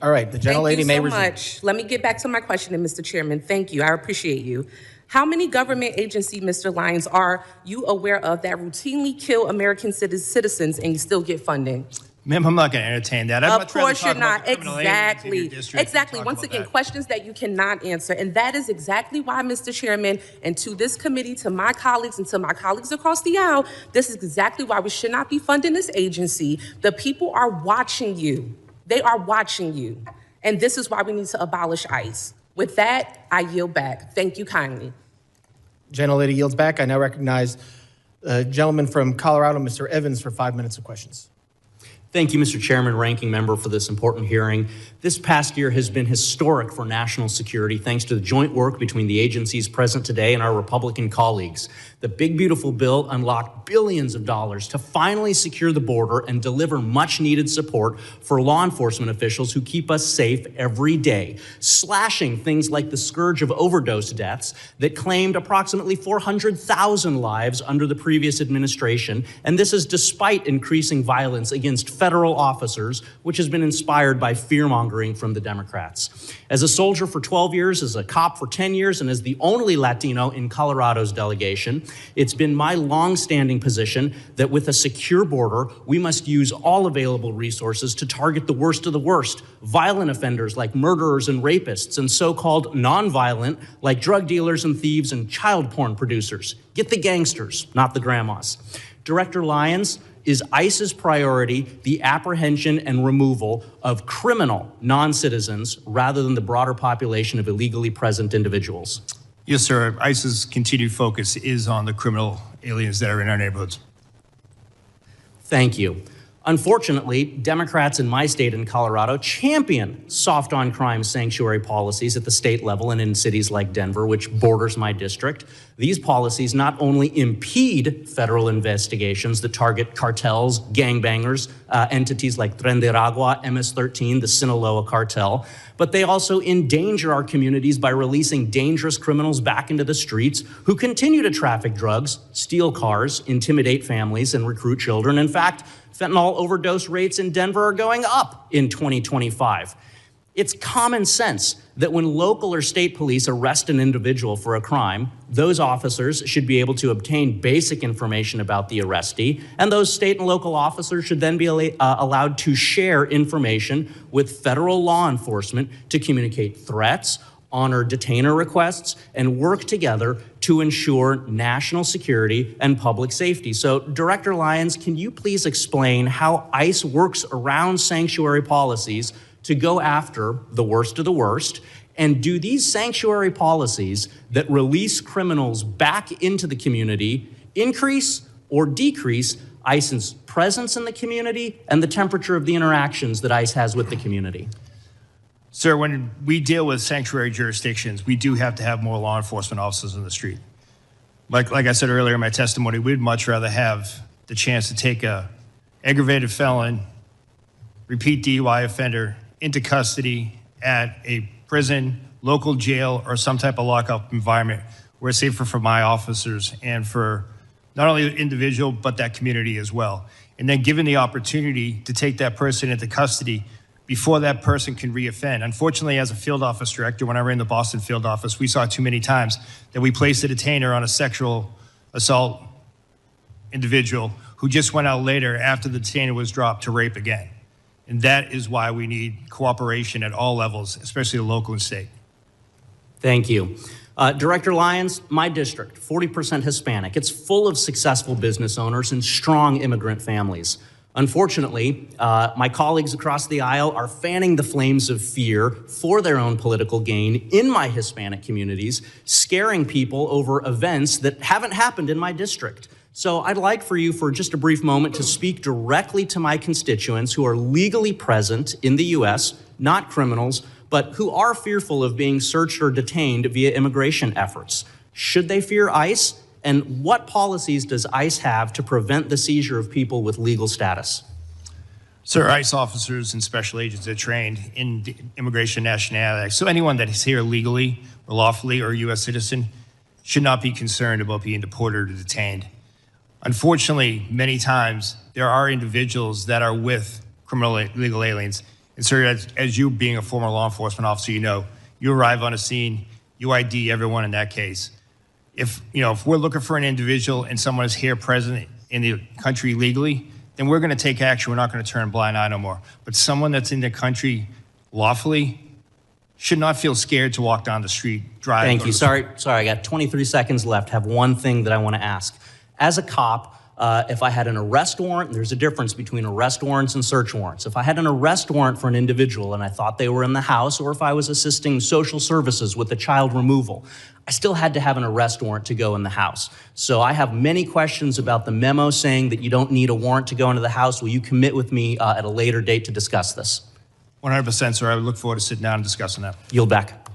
All right, the gentlelady may resume. Thank you so much. Let me get back to my question, Mr. Chairman. Thank you. I appreciate you. How many government agencies, Mr. Lyons, are you aware of that routinely kill American citizens and you still get funding? Ma'am, I'm not going to entertain that. Of course you're not. Exactly. Once again, questions that you cannot answer. And that is exactly why, Mr. Chairman, and to this committee, to my colleagues, and to my colleagues across the aisle, this is exactly why we should not be funding this agency. The people are watching you. They are watching you. And this is why we need to abolish ICE. With that, I yield back. Thank you kindly. Gentlelady yields back. I now recognize the gentleman from Colorado, Mr. Evans, for 5 minutes of questions. Thank you, Mr. Chairman, Ranking Member, for this important hearing. This past year has been historic for national security thanks to the joint work between the agencies present today and our Republican colleagues. The big, beautiful bill unlocked billions of dollars to finally secure the border and deliver much-needed support for law enforcement officials who keep us safe every day, slashing things like the scourge of overdose deaths that claimed approximately 400,000 lives under the previous administration. And this is despite increasing violence against federal officers, which has been inspired by fear-mongering from the Democrats. As a soldier for 12 years, as a cop for 10 years, and as the only Latino in Colorado's delegation, it's been my long-standing position that with a secure border, we must use all available resources to target the worst of the worst, violent offenders like murderers and rapists, and so-called non-violent like drug dealers and thieves and child porn producers. Get the gangsters, not the grandmas. Director Lyons, is ICE's priority the apprehension and removal of criminal non-citizens rather than the broader population of illegally present individuals? Yes, sir. ICE's continued focus is on the criminal aliens that are in our neighborhoods. Thank you. Unfortunately, Democrats in my state in Colorado champion soft on crime sanctuary policies at the state level and in cities like Denver, which borders my district. These policies not only impede federal investigations that target cartels, gangbangers, entities like Tren de Aragua, MS-13, the Sinaloa cartel, but they also endanger our communities by releasing dangerous criminals back into the streets who continue to traffic drugs, steal cars, intimidate families, and recruit children. In fact, fentanyl overdose rates in Denver are going up in 2025. It's common sense that when local or state police arrest an individual for a crime, those officers should be able to obtain basic information about the arrestee, and those state and local officers should then be allowed to share information with federal law enforcement to communicate threats, honor detainer requests, and work together to ensure national security and public safety. So, Director Lyons, can you please explain how ICE works around sanctuary policies to go after the worst of the worst? And do these sanctuary policies that release criminals back into the community increase or decrease ICE's presence in the community and the temperature of the interactions that ICE has with the community? Sir, when we deal with sanctuary jurisdictions, we do have to have more law enforcement officers in the street. Like I said earlier in my testimony, we'd much rather have the chance to take a aggravated felon, repeat DUI offender into custody at a prison, local jail, or some type of lockup environment where it's safer for my officers and for not only the individual, but that community as well. And then given the opportunity to take that person into custody before that person can reoffend. Unfortunately, as a field office director, when I ran the Boston field office, we saw too many times that we placed a detainer on a sexual assault individual who just went out later after the detainer was dropped to rape again. And that is why we need cooperation at all levels, especially the local and state. Thank you. Director Lyons, my district, 40% Hispanic. It's full of successful business owners and strong immigrant families. Unfortunately, my colleagues across the aisle are fanning the flames of fear for their own political gain in my Hispanic communities, scaring people over events that haven't happened in my district. So I'd like for you for just a brief moment to speak directly to my constituents who are legally present in the U.S., not criminals, but who are fearful of being searched or detained via immigration efforts. Should they fear ICE? And what policies does ICE have to prevent the seizure of people with legal status? Sir, ICE officers and special agents are trained in the Immigration and Nationality Act. So anyone that is here legally or lawfully or a U.S. citizen should not be concerned about being deported or detained. Unfortunately, many times there are individuals that are with criminal illegal aliens. And sir, as you being a former law enforcement officer, you know, you arrive on a scene, you ID everyone in that case. If we're looking for an individual and someone is here present in the country legally, then we're going to take action. We're not going to turn a blind eye no more. But someone that's in the country lawfully should not feel scared to walk down the street, drive. Thank you. Sorry, I got 23 seconds left. Have one thing that I want to ask. As a cop, if I had an arrest warrant, there's a difference between arrest warrants and search warrants. If I had an arrest warrant for an individual and I thought they were in the house, or if I was assisting social services with a child removal, I still had to have an arrest warrant to go in the house. So I have many questions about the memo saying that you don't need a warrant to go into the house. Will you commit with me at a later date to discuss this? 100%, sir. I would look forward to sitting down and discussing that. Yield back.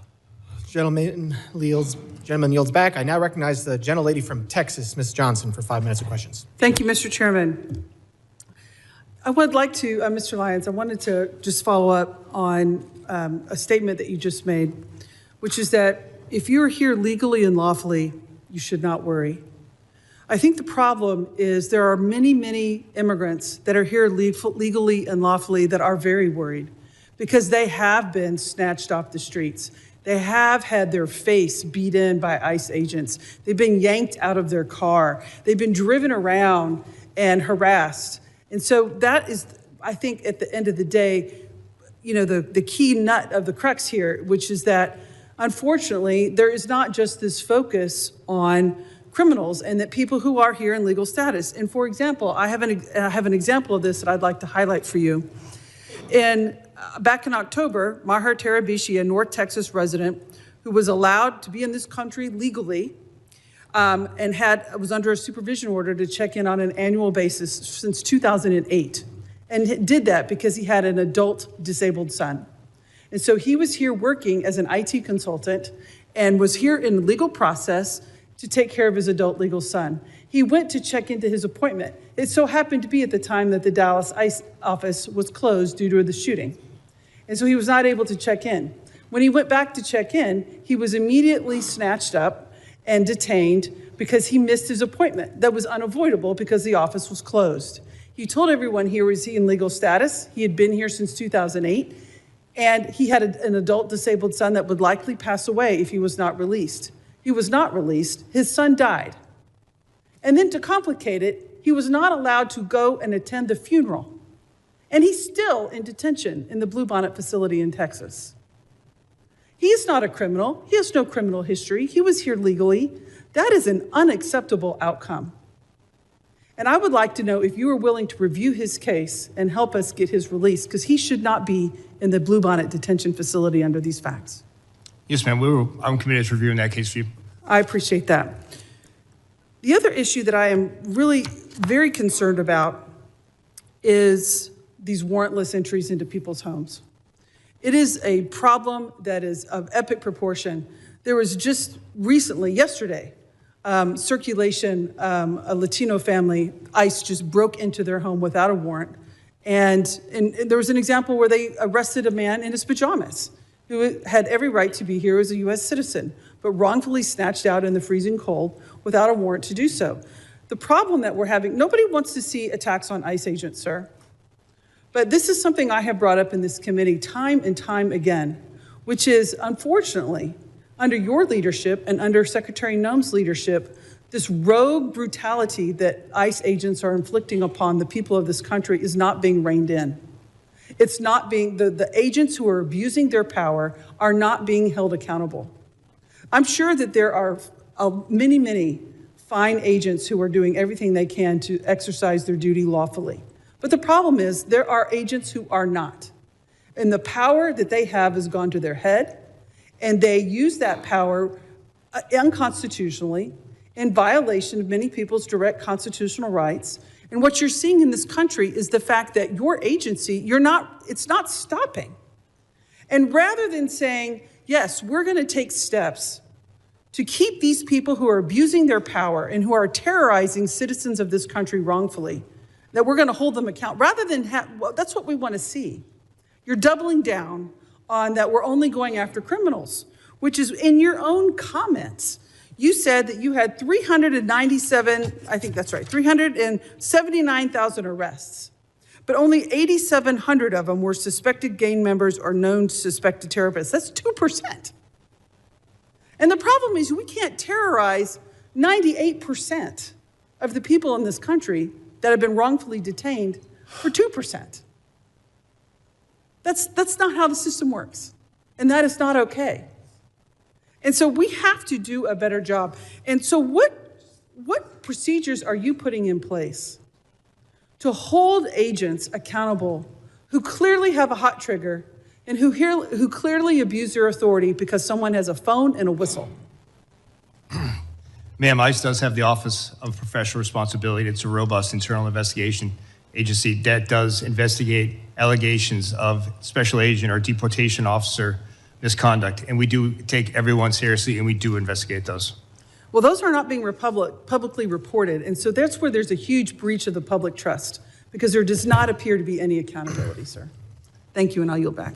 Gentleman yields back. I now recognize the gentlelady from Texas, Ms. Johnson, for 5 minutes of questions. Thank you, Mr. Chairman. I would like to, Mr. Lyons, I wanted to just follow up on a statement that you just made, which is that if you're here legally and lawfully, you should not worry. I think the problem is there are many, many immigrants that are here legally and lawfully that are very worried because they have been snatched off the streets. They have had their face beat in by ICE agents. They've been yanked out of their car. They've been driven around and harassed. And so that is, I think, at the end of the day, the key nut of the crux here, which is that, unfortunately, there is not just this focus on criminals and that people who are here in legal status. And for example, I have an example of this that I'd like to highlight for you. Back in October, Maher Tarabishi, a North Texas resident who was allowed to be in this country legally and was under a supervision order to check in on an annual basis since 2008. And did that because he had an adult disabled son. And so he was here working as an IT consultant and was here in the legal process to take care of his adult legal son. He went to check into his appointment. It so happened to be at the time that the Dallas ICE office was closed due to the shooting. And so he was not able to check in. When he went back to check in, he was immediately snatched up and detained because he missed his appointment. That was unavoidable because the office was closed. He told everyone he was in legal status. He had been here since 2008. And he had an adult disabled son that would likely pass away if he was not released. He was not released. His son died. And then to complicate it, he was not allowed to go and attend the funeral. And he's still in detention in the Bluebonnet facility in Texas. He is not a criminal. He has no criminal history. He was here legally. That is an unacceptable outcome. And I would like to know if you are willing to review his case and help us get his release, because he should not be in the Bluebonnet detention facility under these facts. Yes, ma'am. I'm committed to reviewing that case for you. I appreciate that. The other issue that I am really very concerned about is these warrantless entries into people's homes. It is a problem that is of epic proportion. There was just recently, yesterday, circulation, a Latino family, ICE just broke into their home without a warrant. And there was an example where they arrested a man in his pajamas who had every right to be here as a U.S. citizen, but wrongfully snatched out in the freezing cold without a warrant to do so. The problem that we're having, nobody wants to see attacks on ICE agents, sir. But this is something I have brought up in this committee time and time again, which is, unfortunately, under your leadership and under Secretary Noem's leadership, this rogue brutality that ICE agents are inflicting upon the people of this country is not being reined in. It's not being, the agents who are abusing their power are not being held accountable. I'm sure that there are many, many fine agents who are doing everything they can to exercise their duty lawfully. But the problem is there are agents who are not. And the power that they have has gone to their head, and they use that power unconstitutionally in violation of many people's direct constitutional rights. And what you're seeing in this country is the fact that your agency, it's not stopping. And rather than saying, yes, we're going to take steps to keep these people who are abusing their power and who are terrorizing citizens of this country wrongfully that we're going to hold them accountable, rather than well, that's what we want to see. You're doubling down on that we're only going after criminals, which is in your own comments. You said that you had 397, I think that's right, 379,000 arrests, but only 8,700 of them were suspected gang members or known suspected terrorists. That's 2%. And the problem is we can't terrorize 98% of the people in this country that have been wrongfully detained for 2%. That's not how the system works. And that is not okay. And so we have to do a better job. And so what procedures are you putting in place to hold agents accountable who clearly have a hot trigger and who clearly abuse their authority because someone has a phone and a whistle? Ma'am, ICE does have the Office of Professional Responsibility. It's a robust internal investigation agency that does investigate allegations of special agent or deportation officer misconduct. And we do take everyone seriously, and we do investigate those. Well, those are not being publicly reported. And so that's where there's a huge breach of the public trust, because there does not appear to be any accountability, sir. Thank you, and I'll yield back.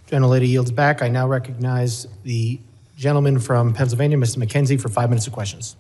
Gentlelady yields back. I now recognize the gentleman from Pennsylvania, Mr. McKenzie, for 5 minutes of questions.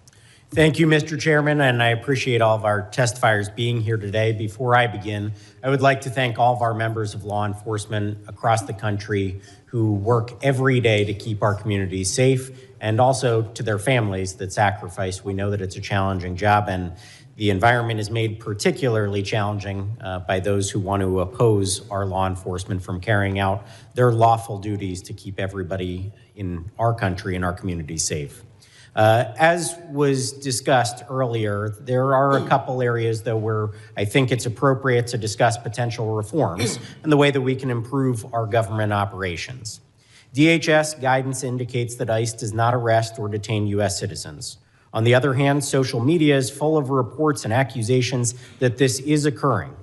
Thank you, Mr. Chairman, and I appreciate all of our testifiers being here today. Before I begin, I would like to thank all of our members of law enforcement across the country who work every day to keep our communities safe, and also to their families that sacrifice. We know that it's a challenging job, and the environment is made particularly challenging by those who want to oppose our law enforcement from carrying out their lawful duties to keep everybody in our country and our communities safe. As was discussed earlier, there are a couple areas, though, where I think it's appropriate to discuss potential reforms and the way that we can improve our government operations. DHS guidance indicates that ICE does not arrest or detain U.S. citizens. On the other hand, social media is full of reports and accusations that this is occurring.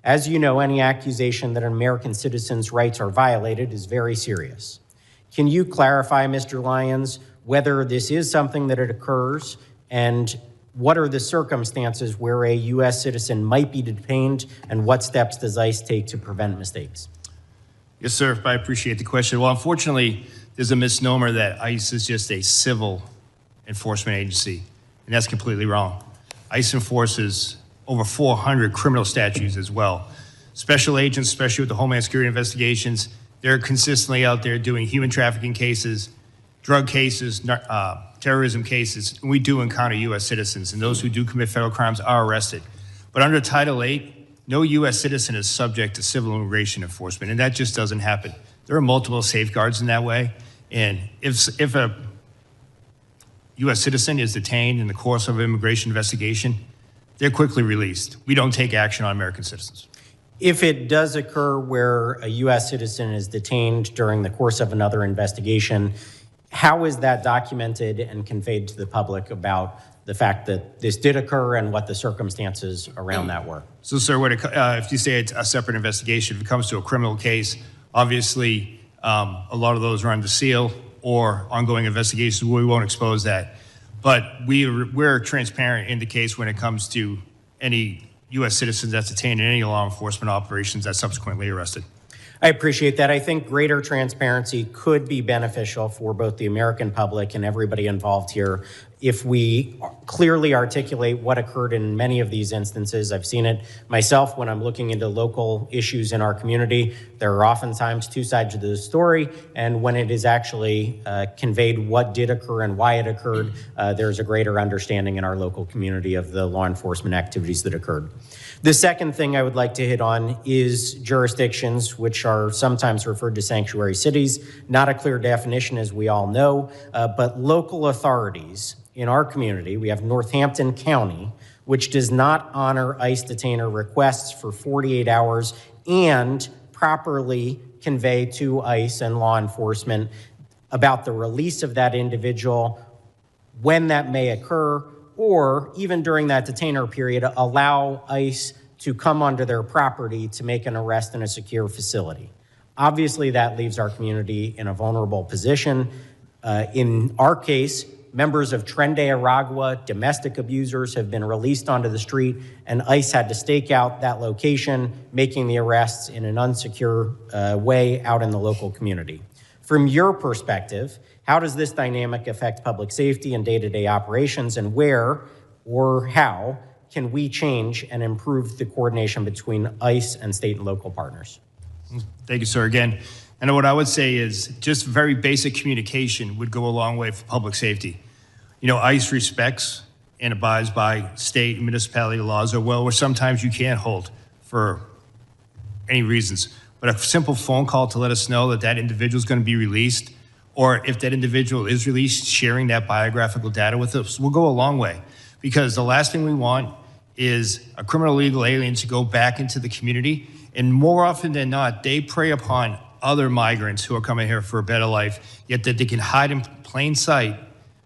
As you know, any accusation that an American citizen's rights are violated is very serious. Can you clarify, Mr. Lyons, whether this is something that it occurs, and what are the circumstances where a U.S. citizen might be detained, and what steps does ICE take to prevent mistakes? Yes, sir. I appreciate the question. Well, unfortunately, there's a misnomer that ICE is just a civil enforcement agency, and that's completely wrong. ICE enforces over 400 criminal statutes as well. Special agents, especially with the Homeland Security investigations, they're consistently out there doing human trafficking cases, drug cases, terrorism cases. And we do encounter U.S. citizens, and those who do commit federal crimes are arrested. But under Title VIII, no U.S. citizen is subject to civil immigration enforcement, and that just doesn't happen. There are multiple safeguards in that way, and if a U.S. citizen is detained in the course of an immigration investigation, they're quickly released. We don't take action on American citizens. If it does occur where a U.S. citizen is detained during the course of another investigation, how is that documented and conveyed to the public about the fact that this did occur and what the circumstances around that were? So, sir, if you say it's a separate investigation, if it comes to a criminal case, obviously a lot of those are under seal or ongoing investigations. We won't expose that. But we're transparent in the case when it comes to any U.S. citizens that's detained in any law enforcement operations that's subsequently arrested. I appreciate that. I think greater transparency could be beneficial for both the American public and everybody involved here if we clearly articulate what occurred in many of these instances. I've seen it myself when I'm looking into local issues in our community. There are oftentimes two sides to the story, and when it is actually conveyed what did occur and why it occurred, there's a greater understanding in our local community of the law enforcement activities that occurred. The second thing I would like to hit on is jurisdictions, which are sometimes referred to sanctuary cities. Not a clear definition, as we all know, but local authorities in our community. We have Northampton County, which does not honor ICE detainer requests for 48 hours and properly convey to ICE and law enforcement about the release of that individual, when that may occur, or even during that detainer period, allow ICE to come onto their property to make an arrest in a secure facility. Obviously, that leaves our community in a vulnerable position. In our case, members of Tren de Aragua, domestic abusers, have been released onto the street, and ICE had to stake out that location, making the arrests in an unsecure way out in the local community. From your perspective, how does this dynamic affect public safety and day-to-day operations, and where or how can we change and improve the coordination between ICE and state and local partners? Thank you, sir. Again, and what I would say is just very basic communication would go a long way for public safety. You know, ICE respects and abides by state and municipality laws where sometimes you can't hold for any reasons. But a simple phone call to let us know that that individual is going to be released, or if that individual is released, sharing that biographical data with us will go a long way. Because the last thing we want is a criminal illegal alien to go back into the community. And more often than not, they prey upon other migrants who are coming here for a better life, yet that they can hide in plain sight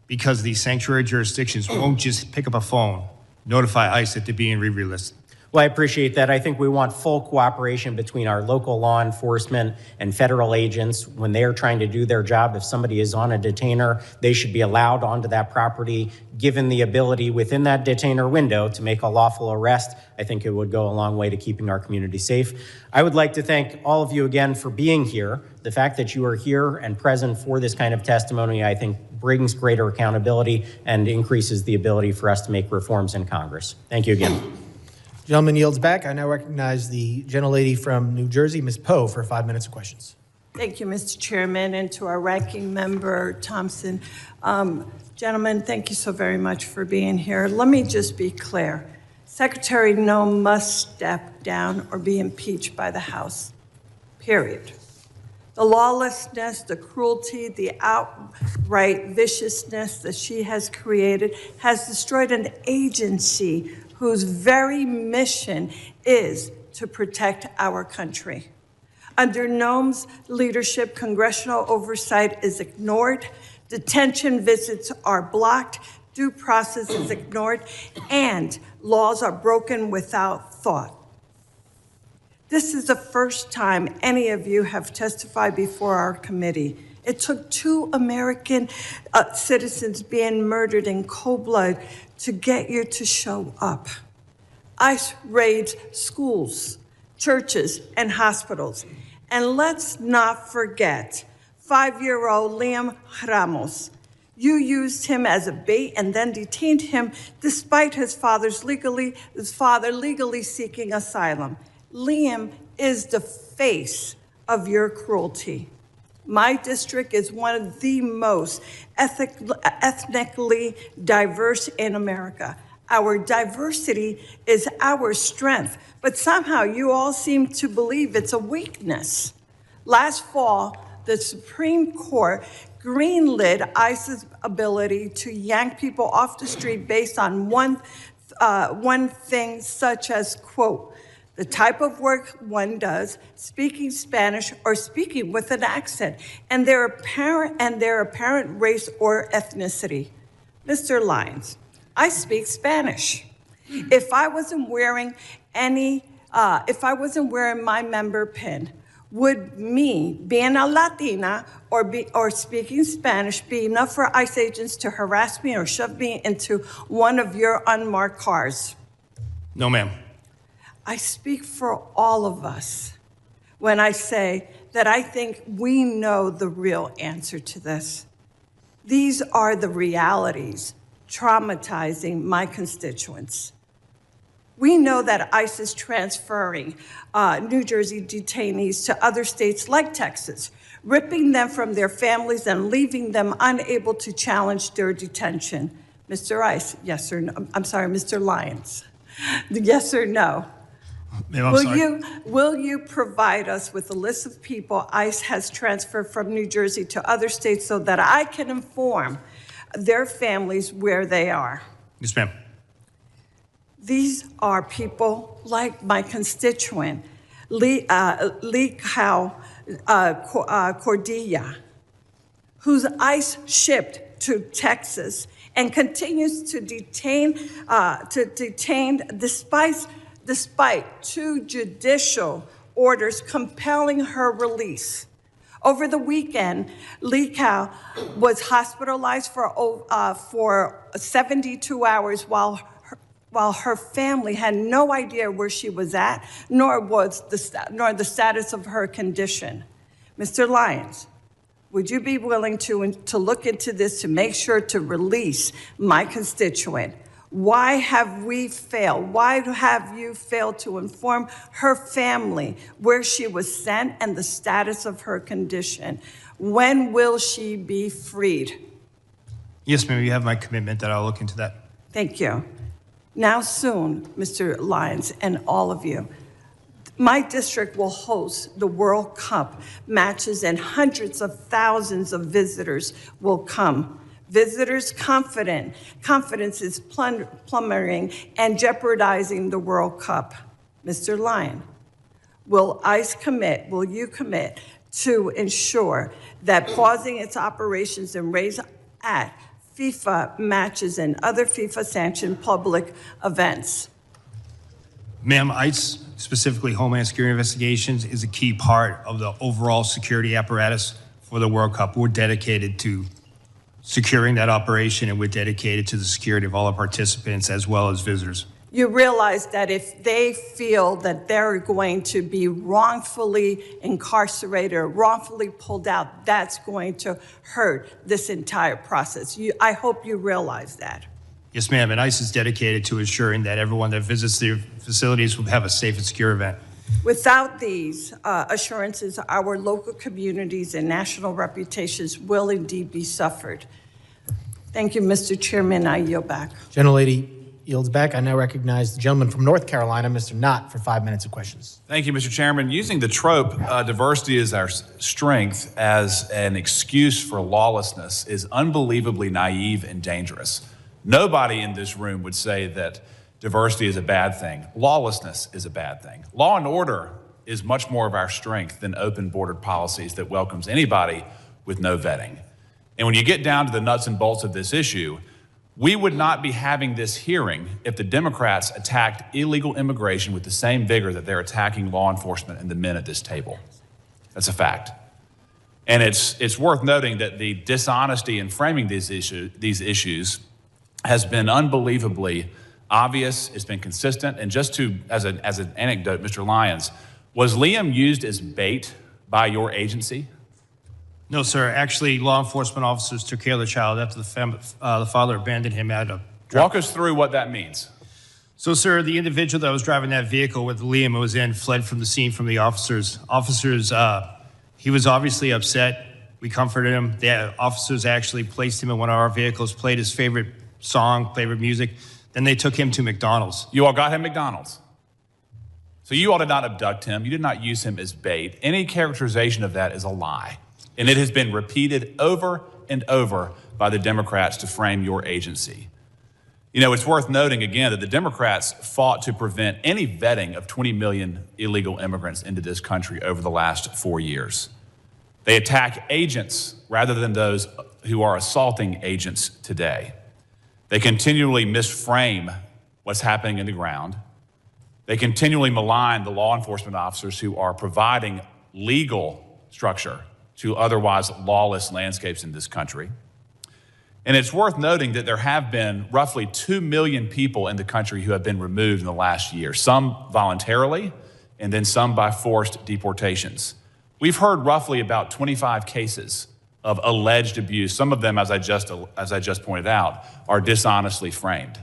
because these sanctuary jurisdictions won't just pick up a phone, notify ICE that they're being re-released. Well, I appreciate that. I think we want full cooperation between our local law enforcement and federal agents when they are trying to do their job. If somebody is on a detainer, they should be allowed onto that property, given the ability within that detainer window to make a lawful arrest. I think it would go a long way to keeping our community safe. I would like to thank all of you again for being here. The fact that you are here and present for this kind of testimony, I think, brings greater accountability and increases the ability for us to make reforms in Congress. Thank you again. Gentleman yields back. I now recognize the gentlelady from New Jersey, Ms. Poe, for 5 minutes of questions. Thank you, Mr. Chairman, and to our ranking member, Thompson. Gentlemen, thank you so very much for being here. Let me just be clear. Secretary No must step down or be impeached by the House, period. The lawlessness, the cruelty, the outright viciousness that she has created has destroyed an agency whose very mission is to protect our country. Under Noam's leadership, congressional oversight is ignored, detention visits are blocked, due process is ignored, and laws are broken without thought. This is the first time any of you have testified before our committee. It took 2 American citizens being murdered in cold blood to get you to show up. ICE raids schools, churches, and hospitals. And let's not forget 5-year-old Liam Ramos. You used him as a bait and then detained him despite his father legally seeking asylum. Liam is the face of your cruelty. My district is one of the most ethnically diverse in America. Our diversity is our strength, but somehow you all seem to believe it's a weakness. Last fall, the Supreme Court greenlit ICE's ability to yank people off the street based on one thing, such as, quote, the type of work one does, speaking Spanish or speaking with an accent, and their apparent race or ethnicity. Mr. Lyons, I speak Spanish. If I wasn't wearing my member pin, would me being a Latina or speaking Spanish be enough for ICE agents to harass me or shove me into one of your unmarked cars? No, ma'am. I speak for all of us when I say that I think we know the real answer to this. These are the realities traumatizing my constituents. We know that ICE is transferring New Jersey detainees to other states like Texas, ripping them from their families and leaving them unable to challenge their detention. Mr. ICE, yes or no? I'm sorry, Mr. Lyons. Yes or no? Will you provide us with a list of people ICE has transferred from New Jersey to other states so that I can inform their families where they are? Yes, ma'am. These are people like my constituent, Lee Cordilla, whose ICE shipped to Texas and continues to detain despite 2 judicial orders compelling her release. Over the weekend, Lee Cow was hospitalized for 72 hours while her family had no idea where she was at, nor the status of her condition. Mr. Lyons, would you be willing to look into this to make sure to release my constituent? Why have we failed? Why have you failed to inform her family where she was sent and the status of her condition? When will she be freed? Yes, ma'am, you have my commitment that I'll look into that. Thank you. Now soon, Mr. Lyons and all of you, my district will host the World Cup matches and hundreds of thousands of visitors will come. Visitors' confidence is plummeting and jeopardizing the World Cup. Mr. Lyon, will you commit to ensure that pausing its operations and raise at FIFA matches and other FIFA-sanctioned public events? Ma'am, ICE, specifically Homeland Security Investigations, is a key part of the overall security apparatus for the World Cup. We're dedicated to securing that operation, and we're dedicated to the security of all our participants as well as visitors. You realize that if they feel that they're going to be wrongfully incarcerated or wrongfully pulled out, that's going to hurt this entire process. I hope you realize that. Yes, ma'am, and ICE is dedicated to ensuring that everyone that visits their facilities will have a safe and secure event. Without these assurances, our local communities and national reputations will indeed be suffered. Thank you, Mr. Chairman. I yield back. Gentlelady yields back. I now recognize the gentleman from North Carolina, Mr. Knott, for 5 minutes of questions. Thank you, Mr. Chairman. Using the trope, diversity is our strength, as an excuse for lawlessness is unbelievably naive and dangerous. Nobody in this room would say that diversity is a bad thing. Lawlessness is a bad thing. Law and order is much more of our strength than open border policies that welcomes anybody with no vetting. And when you get down to the nuts and bolts of this issue, we would not be having this hearing if the Democrats attacked illegal immigration with the same vigor that they're attacking law enforcement and the men at this table. That's a fact. And it's worth noting that the dishonesty in framing these issues has been unbelievably obvious, it's been consistent, and just as an anecdote, Mr. Lyons, was Liam used as bait by your agency? No, sir. Actually, law enforcement officers took care of the child after the father abandoned him at a... Walk us through what that means. So, sir, the individual that was driving that vehicle with Liam was in fled from the scene from the officers. He was obviously upset. We comforted him. The officers actually placed him in one of our vehicles, played his favorite song, favorite music. Then they took him to McDonald's. You all got him McDonald's. So you all did not abduct him. You did not use him as bait. Any characterization of that is a lie. And it has been repeated over and over by the Democrats to frame your agency. You know, it's worth noting again that the Democrats fought to prevent any vetting of 20 million illegal immigrants into this country over the last 4 years. They attack agents rather than those who are assaulting agents today. They continually misframe what's happening in the ground. They continually malign the law enforcement officers who are providing legal structure to otherwise lawless landscapes in this country. And it's worth noting that there have been roughly 2 million people in the country who have been removed in the last year, some voluntarily, and then some by forced deportations. We've heard roughly about 25 cases of alleged abuse. Some of them, as I just pointed out, are dishonestly framed.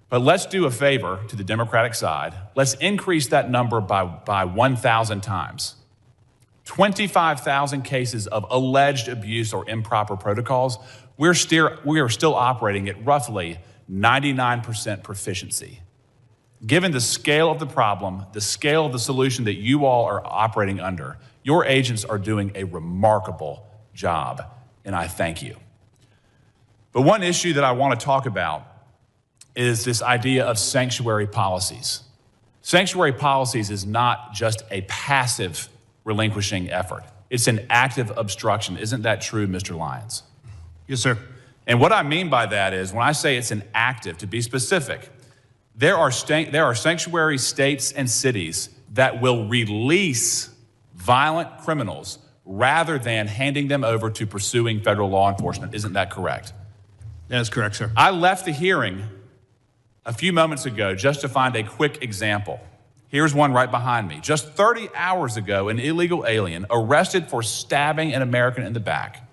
But let's do a favor to the Democratic side. Let's increase that number by 1,000 times. 25,000 cases of alleged abuse or improper protocols. We are still operating at roughly 99% proficiency. Given the scale of the problem, the scale of the solution that you all are operating under, your agents are doing a remarkable job, and I thank you. But one issue that I want to talk about is this idea of sanctuary policies. Sanctuary policies is not just a passive relinquishing effort. It's an active obstruction. Isn't that true, Mr. Lyons? Yes, sir. And what I mean by that is, when I say it's an active, to be specific, there are sanctuary states and cities that will release violent criminals rather than handing them over to pursuing federal law enforcement. Isn't that correct? That is correct, sir. I left the hearing a few moments ago just to find a quick example. Here's one right behind me. Just 30 hours ago, an illegal alien arrested for stabbing an American in the back.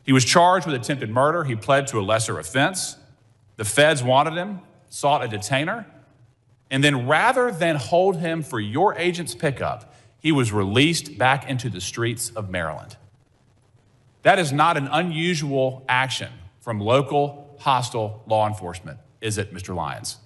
He was charged with attempted murder. He pled to a lesser offense. The feds wanted him, sought a detainer, and then rather than hold him for your agent's pickup, he was released back into the streets of Maryland. That is not an unusual action from local hostile law enforcement, is it, Mr. Lyons?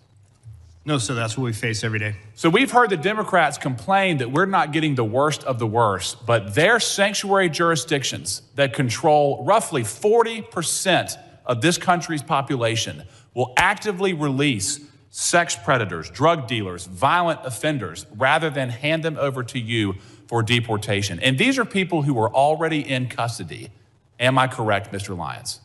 No, sir, that's what we face every day. So we've heard the Democrats complain that we're not getting the worst of the worst, but their sanctuary jurisdictions that control roughly 40% of this country's population will actively release sex predators, drug dealers, violent offenders, rather than hand them over to you for deportation. And these are people who are already in custody. Am I correct, Mr. Lyons?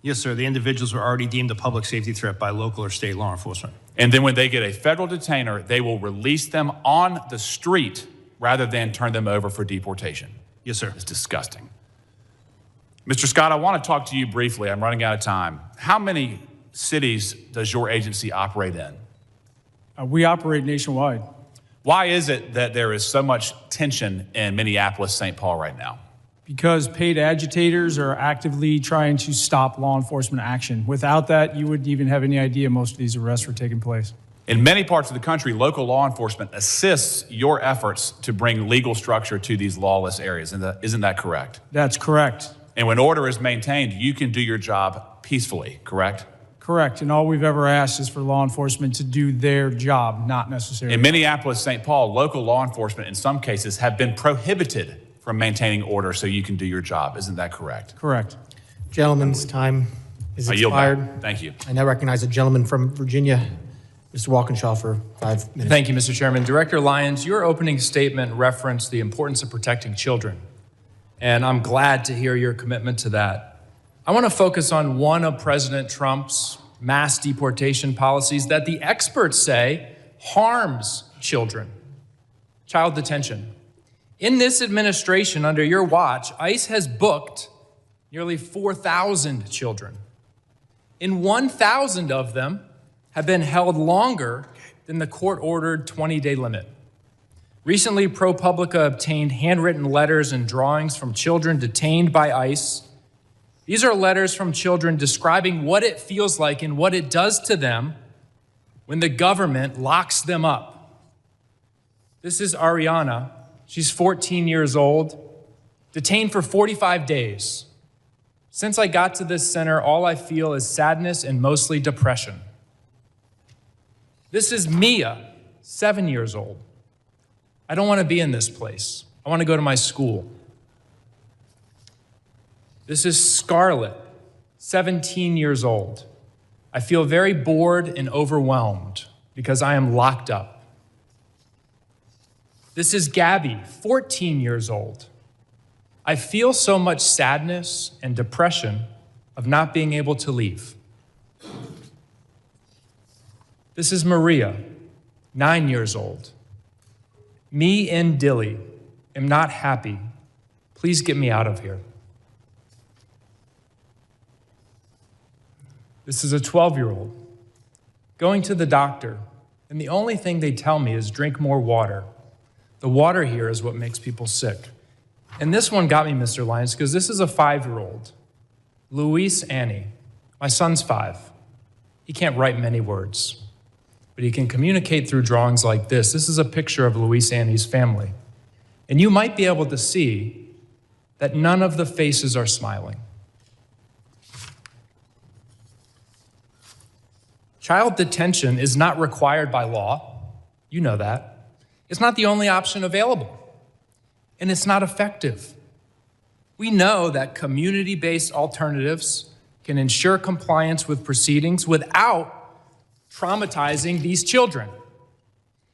Yes, sir. The individuals were already deemed a public safety threat by local or state law enforcement. And then when they get a federal detainer, they will release them on the street rather than turn them over for deportation. Yes, sir. It's disgusting. Mr. Scott, I want to talk to you briefly. I'm running out of time. How many cities does your agency operate in? We operate nationwide. Why is it that there is so much tension in Minneapolis, St. Paul right now? Because paid agitators are actively trying to stop law enforcement action. Without that, you wouldn't even have any idea most of these arrests were taking place. In many parts of the country, local law enforcement assists your efforts to bring legal structure to these lawless areas. Isn't that correct? That's correct. And when order is maintained, you can do your job peacefully, correct? Correct. And all we've ever asked is for law enforcement to do their job, not necessarily. In Minneapolis, St. Paul, local law enforcement in some cases have been prohibited from maintaining order so you can do your job. Isn't that correct? Correct. Gentleman's time is I yield back. expired. Thank you. I now recognize a gentleman from Virginia, Mr. Walkinshaw, for 5 minutes. Thank you, Mr. Chairman. Director Lyons, your opening statement referenced the importance of protecting children, and I'm glad to hear your commitment to that. I want to focus on one of President Trump's mass deportation policies that the experts say harms children: child detention. In this administration, under your watch, ICE has booked nearly 4,000 children, and 1,000 of them have been held longer than the court-ordered 20-day limit. Recently, ProPublica obtained handwritten letters and drawings from children detained by ICE. These are letters from children describing what it feels like and what it does to them when the government locks them up. This is Ariana. She's 14 years old, detained for 45 days. Since I got to this center, all I feel is sadness and mostly depression. This is Mia, 7 years old. I don't want to be in this place. I want to go to my school. This is Scarlett, 17 years old. I feel very bored and overwhelmed because I am locked up. This is Gabby, 14 years old. I feel so much sadness and depression of not being able to leave. This is Maria, 9 years old. Me and Dilly am not happy. Please get me out of here. This is a 12-year-old going to the doctor, and the only thing they tell me is drink more water. The water here is what makes people sick. And this one got me, Mr. Lyons, because this is a 5-year-old, Luis Annie. My son's 5. He can't write many words, but he can communicate through drawings like this. This is a picture of Luis Annie's family. And you might be able to see that none of the faces are smiling. Child detention is not required by law. You know that. It's not the only option available, and it's not effective. We know that community-based alternatives can ensure compliance with proceedings without traumatizing these children.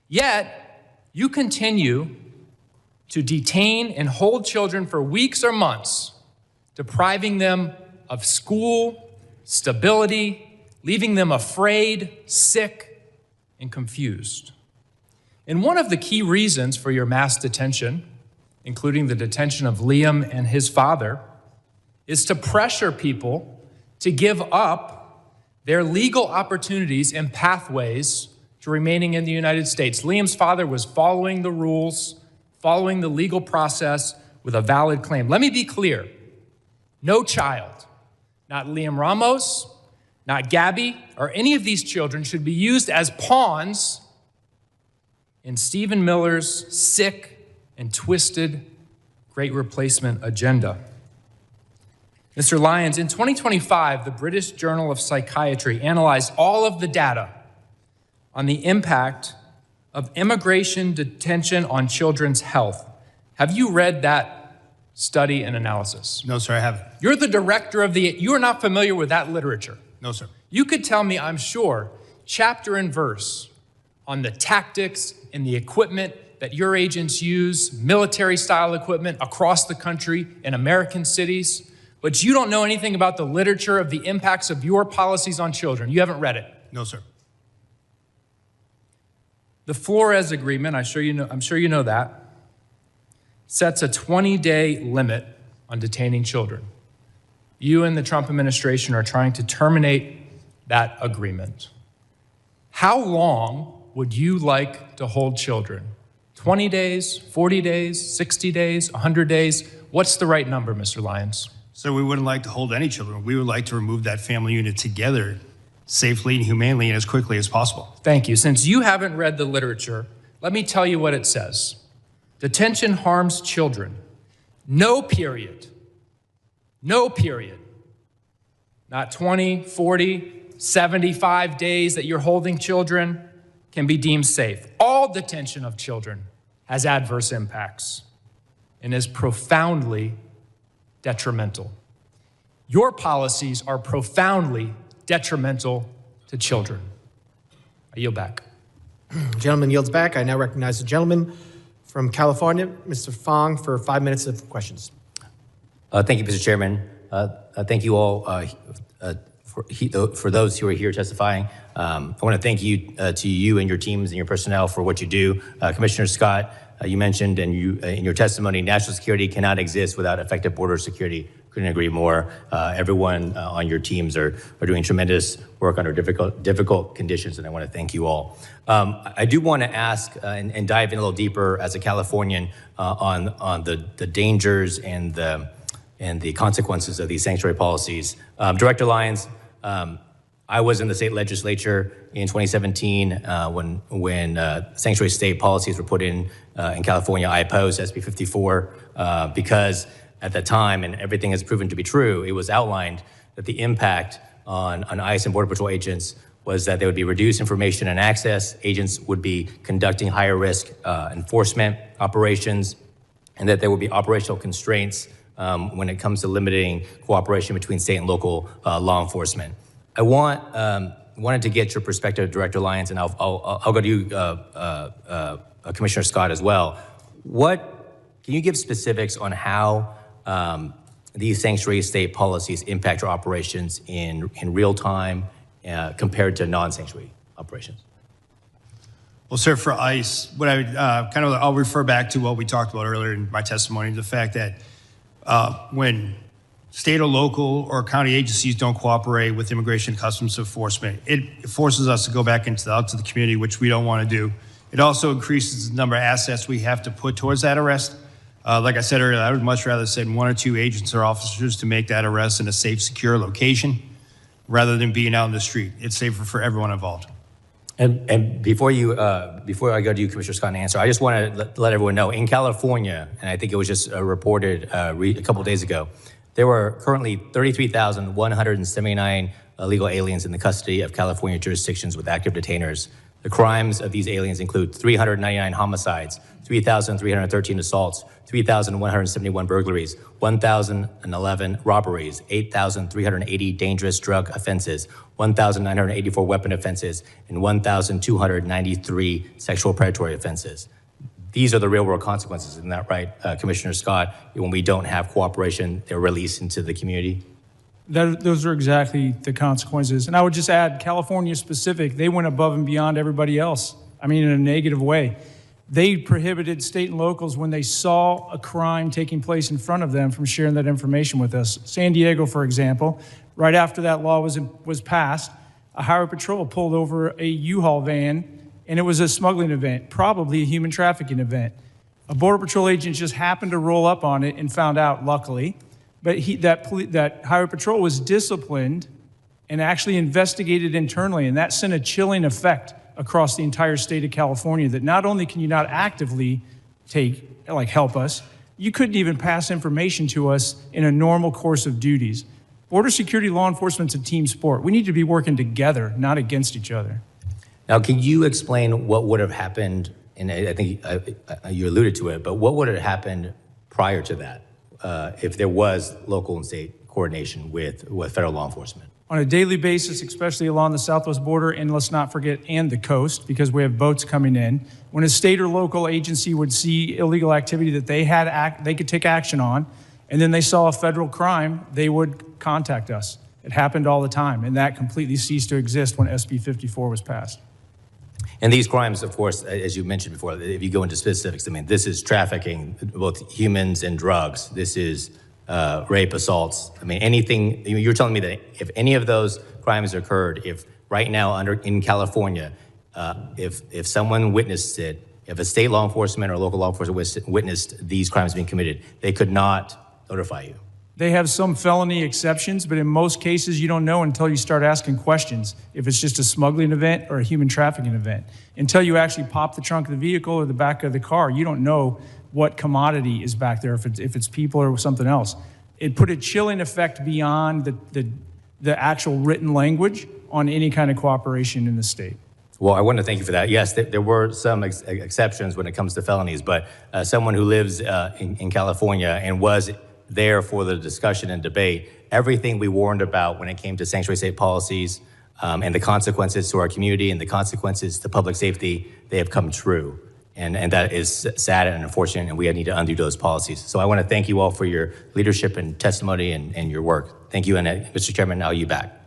Yet, you continue to detain and hold children for weeks or months, depriving them of school, stability, leaving them afraid, sick, and confused. And one of the key reasons for your mass detention including the detention of Liam and his father, is to pressure people to give up their legal opportunities and pathways to remaining in the United States. Liam's father was following the rules, following the legal process with a valid claim. Let me be clear. No child, not Liam Ramos, not Gabby, or any of these children should be used as pawns in Stephen Miller's sick and twisted Great Replacement agenda. Mr. Lyons, in 2025, the British Journal of Psychiatry analyzed all of the data on the impact of immigration detention on children's health. Have you read that study and analysis? No, sir, I haven't. You're the director of you are not familiar with that literature. No, sir. You could tell me, I'm sure, chapter and verse on the tactics and the equipment that your agents use, military-style equipment across the country in American cities, but you don't know anything about the literature of the impacts of your policies on children. You haven't read it. No, sir. The Flores Agreement, I'm sure you know that, sets a 20-day limit on detaining children. You and the Trump administration are trying to terminate that agreement. How long would you like to hold children? 20 days, 40 days, 60 days, 100 days? What's the right number, Mr. Lyons? So we wouldn't like to hold any children. We would like to remove that family unit together safely and humanely and as quickly as possible. Thank you. Since you haven't read the literature, let me tell you what it says. Detention harms children. No period. No period. Not 20, 40, 75 days that you're holding children can be deemed safe. All detention of children has adverse impacts and is profoundly detrimental. Your policies are profoundly detrimental to children. I yield back. Gentleman yields back. I now recognize the gentleman from California, Mr. Fong, for 5 minutes of questions. Thank you, Mr. Chairman. Thank you all for those who are here testifying. I want to thank you to you and your teams and your personnel for what you do. Commissioner Scott, you mentioned in your testimony, national security cannot exist without effective border security. Couldn't agree more. Everyone on your teams are doing tremendous work under difficult conditions, and I want to thank you all. I do want to ask and dive in a little deeper as a Californian on the dangers and the consequences of these sanctuary policies. Director Lyons, I was in the state legislature in 2017 when sanctuary state policies were put in California. I opposed SB 54 because at the time, and everything has proven to be true, it was outlined that the impact on ICE and Border Patrol agents was that there would be reduced information and access. Agents would be conducting higher risk enforcement operations, and that there would be operational constraints when it comes to limiting cooperation between state and local law enforcement. I wanted to get your perspective, Director Lyons, and I'll go to you, Commissioner Scott, as well. Can you give specifics on how these sanctuary state policies impact your operations in real time compared to non-sanctuary operations? Well, sir, for ICE, what I'll refer back to what we talked about earlier in my testimony, the fact that when state or local or county agencies don't cooperate with Immigration and Customs Enforcement, it forces us to go back out to the community, which we don't want to do. It also increases the number of assets we have to put towards that arrest. Like I said earlier, I would much rather send 1 or 2 agents or officers to make that arrest in a safe, secure location rather than being out in the street. It's safer for everyone involved. And before I go to you, Commissioner Scott, and answer, I just want to let everyone know, in California, and I think it was just reported a couple days ago, there were currently 33,179 illegal aliens in the custody of California jurisdictions with active detainers. The crimes of these aliens include 399 homicides, 3,313 assaults, 3,171 burglaries, 1,011 robberies, 8,380 dangerous drug offenses, 1,984 weapon offenses, and 1,293 sexual predatory offenses. These are the real world consequences, isn't that right, Commissioner Scott? When we don't have cooperation, they're released into the community? Those are exactly the consequences. And I would just add, California specific, they went above and beyond everybody else. I mean, in a negative way. They prohibited state and locals when they saw a crime taking place in front of them from sharing that information with us. San Diego, for example, right after that law was passed, a highway patrol pulled over a U-Haul van, and it was a smuggling event, probably a human trafficking event. A Border Patrol agent just happened to roll up on it and found out, luckily. But that highway patrol was disciplined and actually investigated internally, and that sent a chilling effect across the entire state of California, that not only can you not actively help us, you couldn't even pass information to us in a normal course of duties. Border security law enforcement's a team sport. We need to be working together, not against each other. Now, can you explain what would have happened, and I think you alluded to it, but what would have happened prior to that if there was local and state coordination with federal law enforcement? On a daily basis, especially along the southwest border, and let's not forget, and the coast, because we have boats coming in, when a state or local agency would see illegal activity that they could take action on, and then they saw a federal crime, they would contact us. It happened all the time, and that completely ceased to exist when SB 54 was passed. And these crimes, of course, as you mentioned before, if you go into specifics, I mean, this is trafficking, both humans and drugs. This is rape, assaults. I mean, anything. You're telling me that if any of those crimes occurred, if right now in California, if someone witnessed it, if a state law enforcement or local law enforcement witnessed these crimes being committed, they could not notify you. They have some felony exceptions, but in most cases, you don't know until you start asking questions if it's just a smuggling event or a human trafficking event. Until you actually pop the trunk of the vehicle or the back of the car, you don't know what commodity is back there, if it's people or something else. It put a chilling effect beyond the actual written language on any kind of cooperation in the state. Well, I want to thank you for that. Yes, there were some exceptions when it comes to felonies, but someone who lives in California and was there for the discussion and debate, everything we warned about when it came to sanctuary state policies and the consequences to our community and the consequences to public safety, they have come true. And that is sad and unfortunate, and we need to undo those policies. So I want to thank you all for your leadership and testimony and your work. Thank you, and Mr. Chairman, now you back.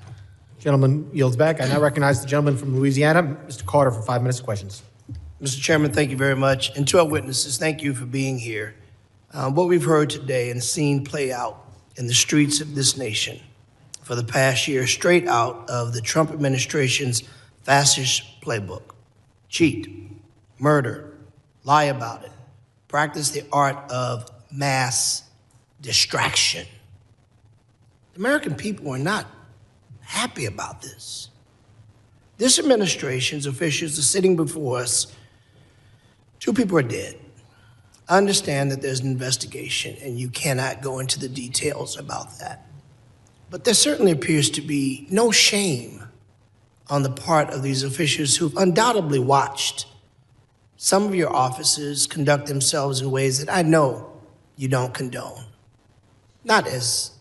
Gentleman yields back. I now recognize the gentleman from Louisiana, Mr. Carter, for 5 minutes of questions. Mr. Chairman, thank you very much. And to our witnesses, thank you for being here. What we've heard today and seen play out in the streets of this nation for the past year, straight out of the Trump administration's fascist playbook. Cheat, murder, lie about it, practice the art of mass distraction. The American people are not happy about this. This administration's officials are sitting before us. 2 people are dead. I understand that there's an investigation and you cannot go into the details about that. But there certainly appears to be no shame on the part of these officials who've undoubtedly watched some of your officers conduct themselves in ways that I know you don't condone. Not as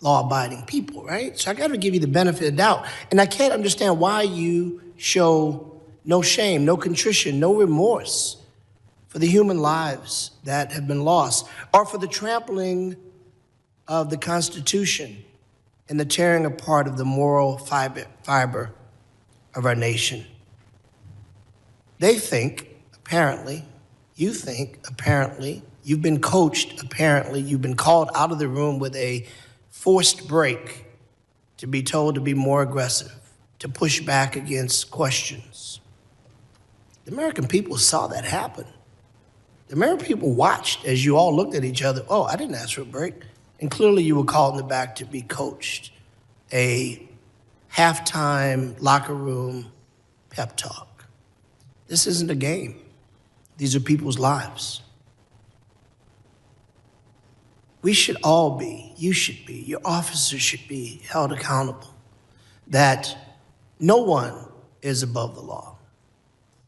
law-abiding people, right? So I got to give you the benefit of the doubt. And I can't understand why you show no shame, no contrition, no remorse for the human lives that have been lost, or for the trampling of the Constitution and the tearing apart of the moral fiber of our nation. They think, apparently, you think, apparently, you've been coached, apparently, you've been called out of the room with a forced break to be told to be more aggressive, to push back against questions. The American people saw that happen. The American people watched as you all looked at each other. Oh, I didn't ask for a break. And clearly you were called in the back to be coached. A halftime locker room pep talk. This isn't a game. These are people's lives. We should all be, you should be, your officers should be held accountable that no one is above the law.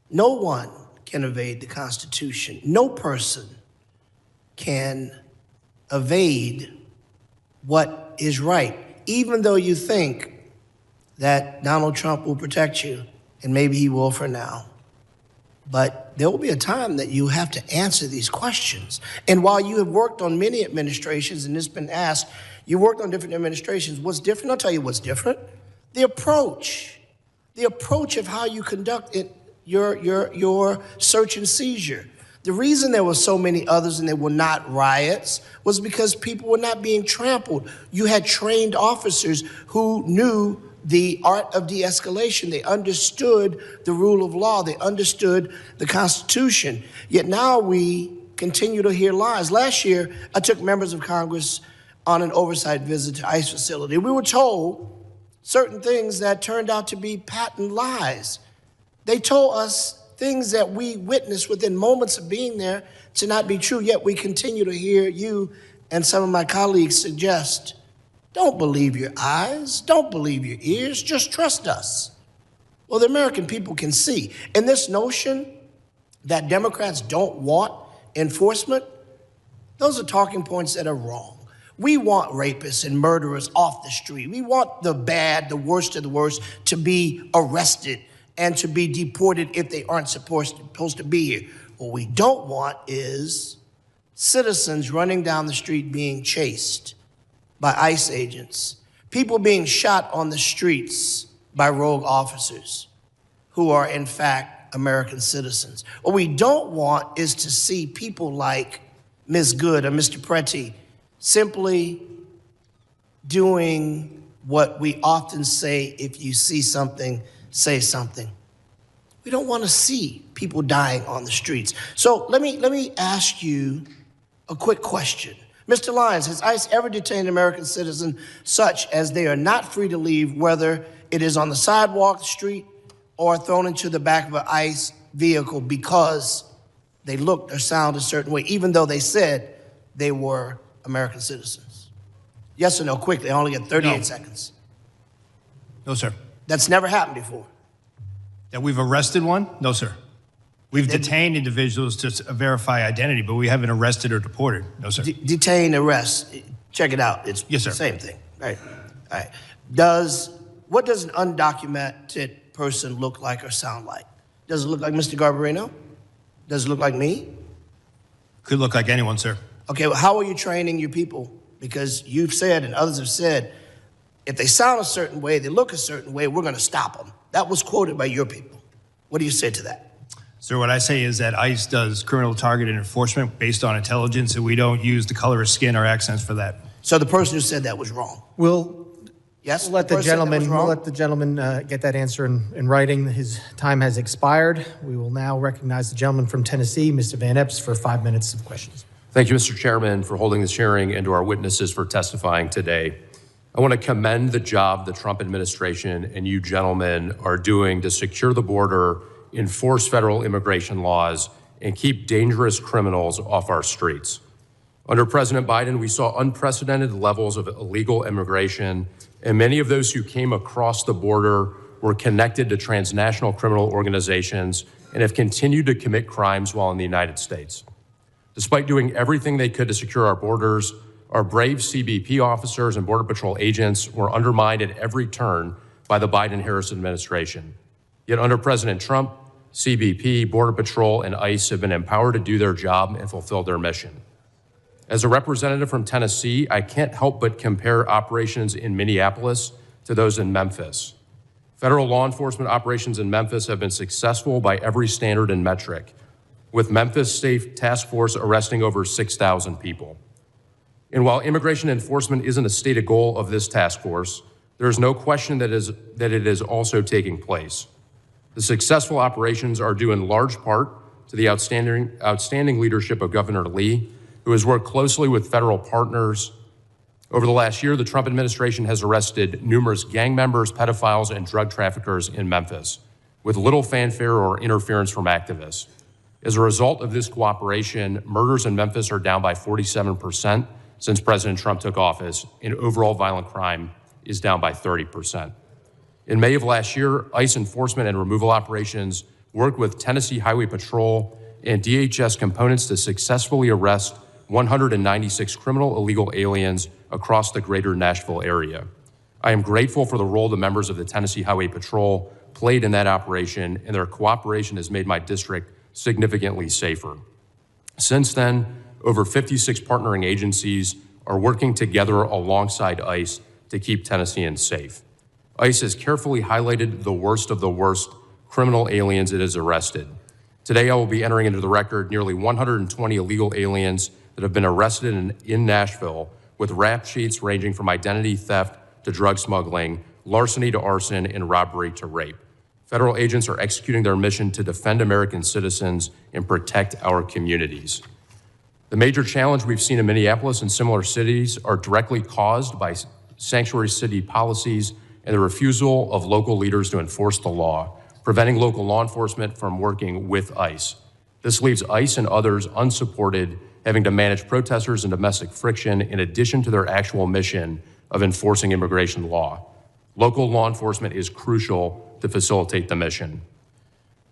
No one can evade the Constitution. No person can evade what is right, even though you think that Donald Trump will protect you, and maybe he will for now. But there will be a time that you have to answer these questions. And while you have worked on many administrations, and it's been asked, you worked on different administrations, what's different? I'll tell you what's different. The approach of how you conduct it, your search and seizure, The reason there were so many others and there were not riots was because people were not being trampled. You had trained officers who knew the art of de-escalation. They understood the rule of law. They understood the Constitution. Yet now we continue to hear lies. Last year, I took members of Congress on an oversight visit to ICE facility. We were told certain things that turned out to be patent lies. They told us things that we witnessed within moments of being there to not be true, yet we continue to hear you and some of my colleagues suggest, don't believe your eyes, don't believe your ears, just trust us. Well, the American people can see. And this notion that Democrats don't want enforcement, those are talking points that are wrong. We want rapists and murderers off the street. We want the bad, the worst of the worst, to be arrested and to be deported if they aren't supposed to be here. What we don't want is citizens running down the street being chased by ICE agents, people being shot on the streets by rogue officers who are in fact American citizens. What we don't want is to see people like Ms. Good or Mr. Preti simply doing what we often say, if you see something, say something. We don't want to see people dying on the streets. So let me ask you a quick question. Mr. Lyons, has ICE ever detained an American citizen such as they are not free to leave, whether it is on the sidewalk, the street, or thrown into the back of an ICE vehicle because they looked or sounded a certain way, even though they said they were American citizens? Yes or no, quickly, I only get 38 seconds. No, sir. That's never happened before. That we've arrested one? No, sir. We've detained individuals to verify identity, but we haven't arrested or deported. No, sir. Detain, arrest. Check it out. It's yes, sir. The same thing. Right. All right. What does an undocumented person look like or sound like? Does it look like Mr. Garbarino? Does it look like me? Could look like anyone, sir. Okay, well, how are you training your people? Because you've said and others have said, if they sound a certain way, they look a certain way, we're going to stop them. That was quoted by your people. What do you say to that? Sir, what I say is that ICE does criminal targeted enforcement based on intelligence, and we don't use the color of skin or accents for that. So the person who said that was wrong? Yes? We'll let the gentleman get that answer in writing. His time has expired. We will now recognize the gentleman from Tennessee, Mr. Van Epps, for 5 minutes of questions. Thank you, Mr. Chairman, for holding this hearing and to our witnesses for testifying today. I want to commend the job the Trump administration and you gentlemen are doing to secure the border, enforce federal immigration laws, and keep dangerous criminals off our streets. Under President Biden, we saw unprecedented levels of illegal immigration, and many of those who came across the border were connected to transnational criminal organizations and have continued to commit crimes while in the United States. Despite doing everything they could to secure our borders, our brave CBP officers and Border Patrol agents were undermined at every turn by the Biden-Harris administration. Yet under President Trump, CBP, Border Patrol, and ICE have been empowered to do their job and fulfill their mission. As a representative from Tennessee, I can't help but compare operations in Minneapolis to those in Memphis. Federal law enforcement operations in Memphis have been successful by every standard and metric, with Memphis State Task Force arresting over 6,000 people. And while immigration enforcement isn't a stated goal of this task force, there is no question that it is also taking place. The successful operations are due in large part to the outstanding leadership of Governor Lee, who has worked closely with federal partners. Over the last year, the Trump administration has arrested numerous gang members, pedophiles, and drug traffickers in Memphis, with little fanfare or interference from activists. As a result of this cooperation, murders in Memphis are down by 47% since President Trump took office, and overall violent crime is down by 30%. In May of last year, ICE enforcement and removal operations worked with Tennessee Highway Patrol and DHS components to successfully arrest 196 criminal illegal aliens across the greater Nashville area. I am grateful for the role the members of the Tennessee Highway Patrol played in that operation, and their cooperation has made my district significantly safer. Since then, over 56 partnering agencies are working together alongside ICE to keep Tennesseans safe. ICE has carefully highlighted the worst of the worst criminal aliens it has arrested. Today, I will be entering into the record nearly 120 illegal aliens that have been arrested in Nashville with rap sheets ranging from identity theft to drug smuggling, larceny to arson, and robbery to rape. Federal agents are executing their mission to defend American citizens and protect our communities. The major challenge we've seen in Minneapolis and similar cities are directly caused by sanctuary city policies and the refusal of local leaders to enforce the law, preventing local law enforcement from working with ICE. This leaves ICE and others unsupported, having to manage protesters and domestic friction in addition to their actual mission of enforcing immigration law. Local law enforcement is crucial to facilitate the mission.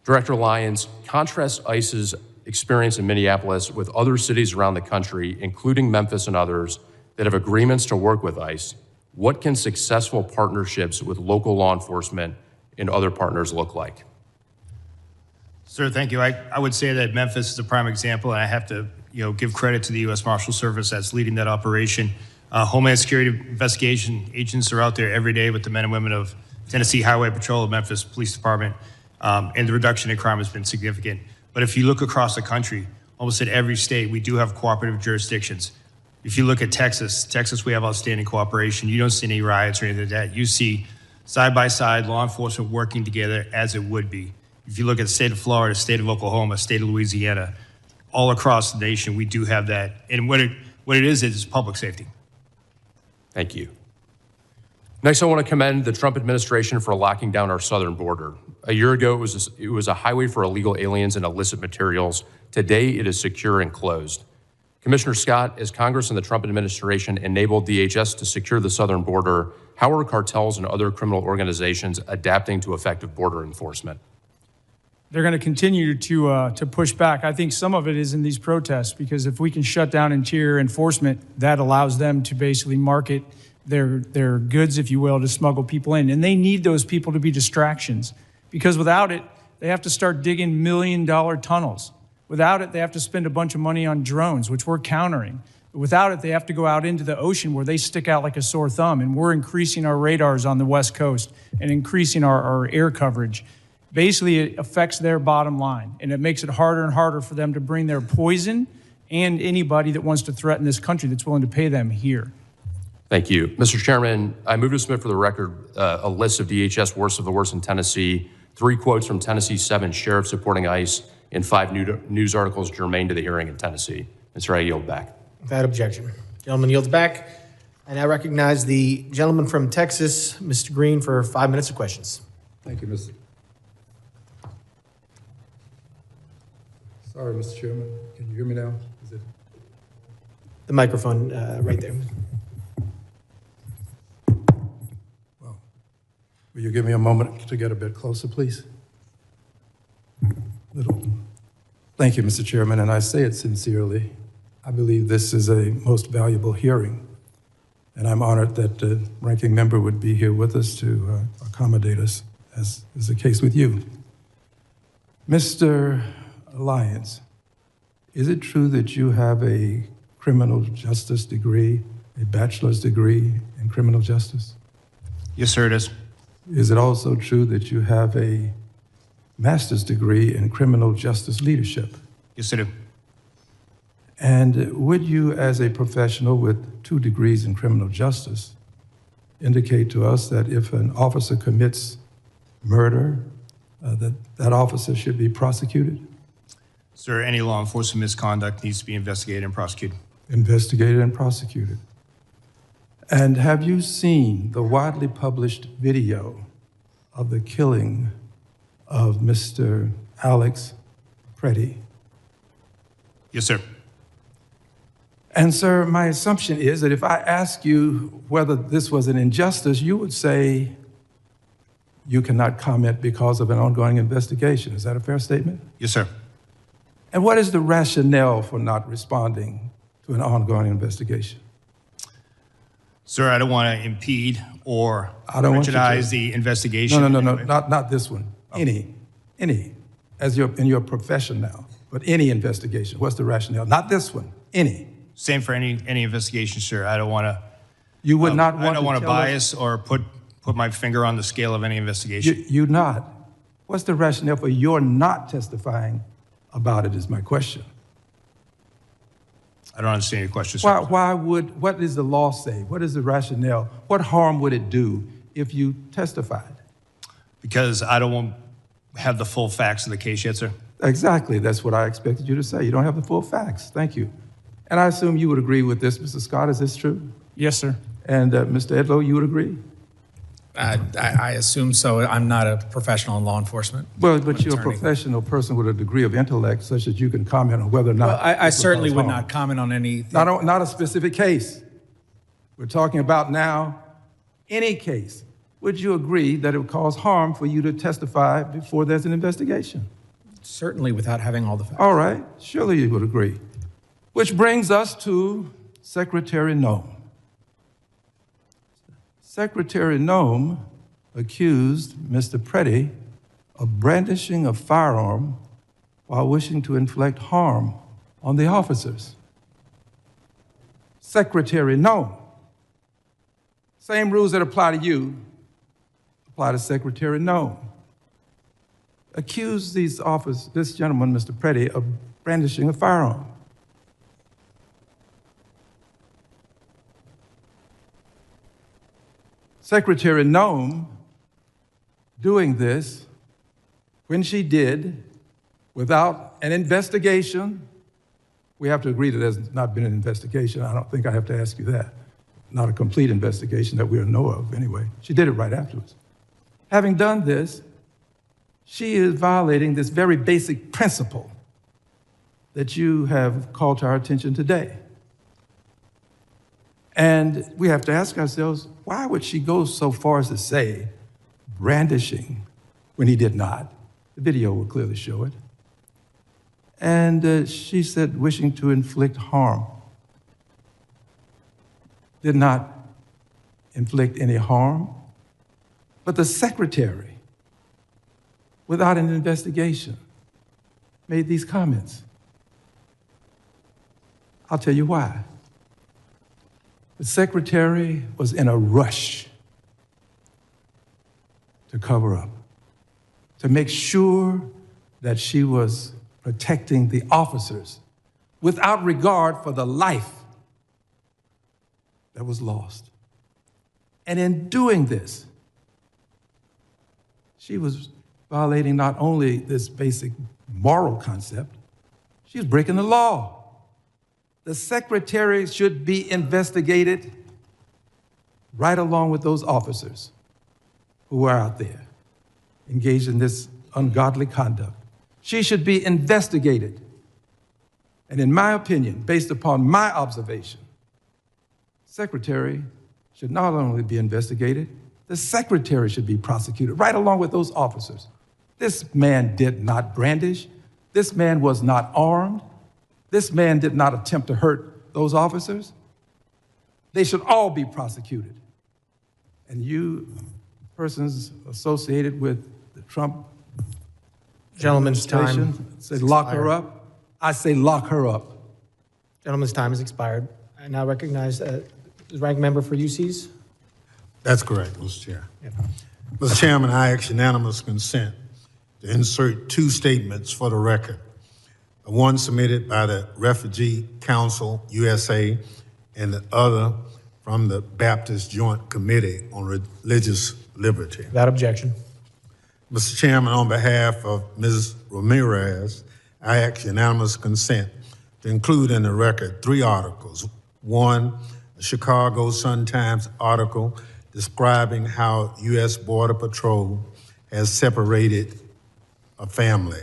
Director Lyons, contrast ICE's experience in Minneapolis with other cities around the country, including Memphis and others, that have agreements to work with ICE. What can successful partnerships with local law enforcement and other partners look like? Sir, thank you. I would say that Memphis is a prime example, and I have to give credit to the U.S. Marshal Service that's leading that operation. Homeland Security investigation agents are out there every day with the men and women of Tennessee Highway Patrol, Memphis Police Department, and the reduction in crime has been significant. But if you look across the country, almost in every state, we do have cooperative jurisdictions. If you look at Texas, we have outstanding cooperation. You don't see any riots or anything like that. You see side-by-side law enforcement working together as it would be. If you look at the state of Florida, state of Oklahoma, state of Louisiana, all across the nation, we do have that. And what it is public safety. Thank you. Next, I want to commend the Trump administration for locking down our southern border. A year ago, it was a highway for illegal aliens and illicit materials. Today, it is secure and closed. Commissioner Scott, as Congress and the Trump administration enabled DHS to secure the southern border, how are cartels and other criminal organizations adapting to effective border enforcement? They're going to continue to push back. I think some of it is in these protests, because if we can shut down interior enforcement, that allows them to basically market their goods, if you will, to smuggle people in. And they need those people to be distractions, because without it, they have to start digging million-dollar tunnels. Without it, they have to spend a bunch of money on drones, which we're countering. Without it, they have to go out into the ocean where they stick out like a sore thumb, and we're increasing our radars on the West Coast and increasing our air coverage. Basically, it affects their bottom line, and it makes it harder and harder for them to bring their poison and anybody that wants to threaten this country that's willing to pay them here. Thank you. Mr. Chairman, I move to submit for the record a list of DHS worst of the worst in Tennessee, 3 quotes from Tennessee's 7 sheriffs supporting ICE, and 5 news articles germane to the hearing in Tennessee. Mr. I yield back. Without objection. Gentleman yields back. And I recognize the gentleman from Texas, Mr. Green, for 5 minutes of questions. Thank you, Mr. Sorry, Mr. Chairman. Can you hear me now? Is it? The microphone right there. Well, will you give me a moment to get a bit closer, please? Thank you, Mr. Chairman, and I say it sincerely. I believe this is a most valuable hearing, and I'm honored that the ranking member would be here with us to accommodate us, as is the case with you. Mr. Lyons, is it true that you have a criminal justice degree, a bachelor's degree in criminal justice? Yes, sir, it is. Is it also true that you have a master's degree in criminal justice leadership? Yes, I do. And would you, as a professional with 2 degrees in criminal justice, indicate to us that if an officer commits murder, that officer should be prosecuted? Sir, any law enforcement misconduct needs to be investigated and prosecuted. Investigated and prosecuted. And have you seen the widely published video of the killing of Mr. Alex Preddy? Yes, sir. And, sir, my assumption is that if I ask you whether this was an injustice, you would say you cannot comment because of an ongoing investigation. Is that a fair statement? Yes, sir. And what is the rationale for not responding to an ongoing investigation? Sir, I don't want to impede or prejudice the investigation. No, not this one. Okay. Any, as in your profession now, but any investigation. What's the rationale? Not this one, any. Same for any investigation, sir. I don't want to. You would not want. I don't want to bias or put my finger on the scale of any investigation. You not. What's the rationale for your not testifying about it is my question. I don't understand your question, sir. What does the law say? What is the rationale? What harm would it do if you testified? Because I don't have the full facts of the case yet, sir. Exactly, that's what I expected you to say. You don't have the full facts. Thank you. And I assume you would agree with this, Mr. Scott, is this true? Yes, sir. And Mr. Edlow, you would agree? I assume so. I'm not a professional in law enforcement. Well, but you're a attorney. professional person with a degree of intellect such that you can comment on whether or not. Well, I certainly would harm. not comment on anything. Not a specific case. We're talking about now any case. Would you agree that it would cause harm for you to testify before there's an investigation? Certainly without having all the facts. All right, surely you would agree. Which brings us to Secretary Noem. Secretary Noem accused Mr. Preddy of brandishing a firearm while wishing to inflict harm on the officers. Secretary Noem. Same rules that apply to you apply to Secretary Noem. Accused this gentleman, Mr. Preddy, of brandishing a firearm. Secretary Noem doing this when she did without an investigation. We have to agree that there's not been an investigation. I don't think I have to ask you that. Not a complete investigation that we know of anyway. She did it right afterwards. Having done this, she is violating this very basic principle that you have called to our attention today. And we have to ask ourselves, why would she go so far as to say brandishing when he did not? The video will clearly show it. And she said wishing to inflict harm. Did not inflict any harm. But the secretary, without an investigation, made these comments. I'll tell you why. The secretary was in a rush to cover up, to make sure that she was protecting the officers without regard for the life that was lost. And in doing this, she was violating not only this basic moral concept, she was breaking the law. The secretary should be investigated right along with those officers who are out there engaged in this ungodly conduct. She should be investigated. And in my opinion, based upon my observation, secretary should not only be investigated, the secretary should be prosecuted right along with those officers. This man did not brandish. This man was not armed. This man did not attempt to hurt those officers. They should all be prosecuted. And you, persons associated with the Trump Gentleman's administration, time say lock her up. I say lock her up. Gentleman's time has expired. I now recognize the ranking member for UCs. That's correct, Mr. Chair. Mr. Chairman, I ask unanimous consent to insert two statements for the record. One submitted by the Refugee Council USA and the other from the Baptist Joint Committee on Religious Liberty. Without objection. Mr. Chairman, on behalf of Ms. Ramirez, I ask unanimous consent to include in the record three articles. One, a Chicago Sun-Times article describing how U.S. Border Patrol has separated a family.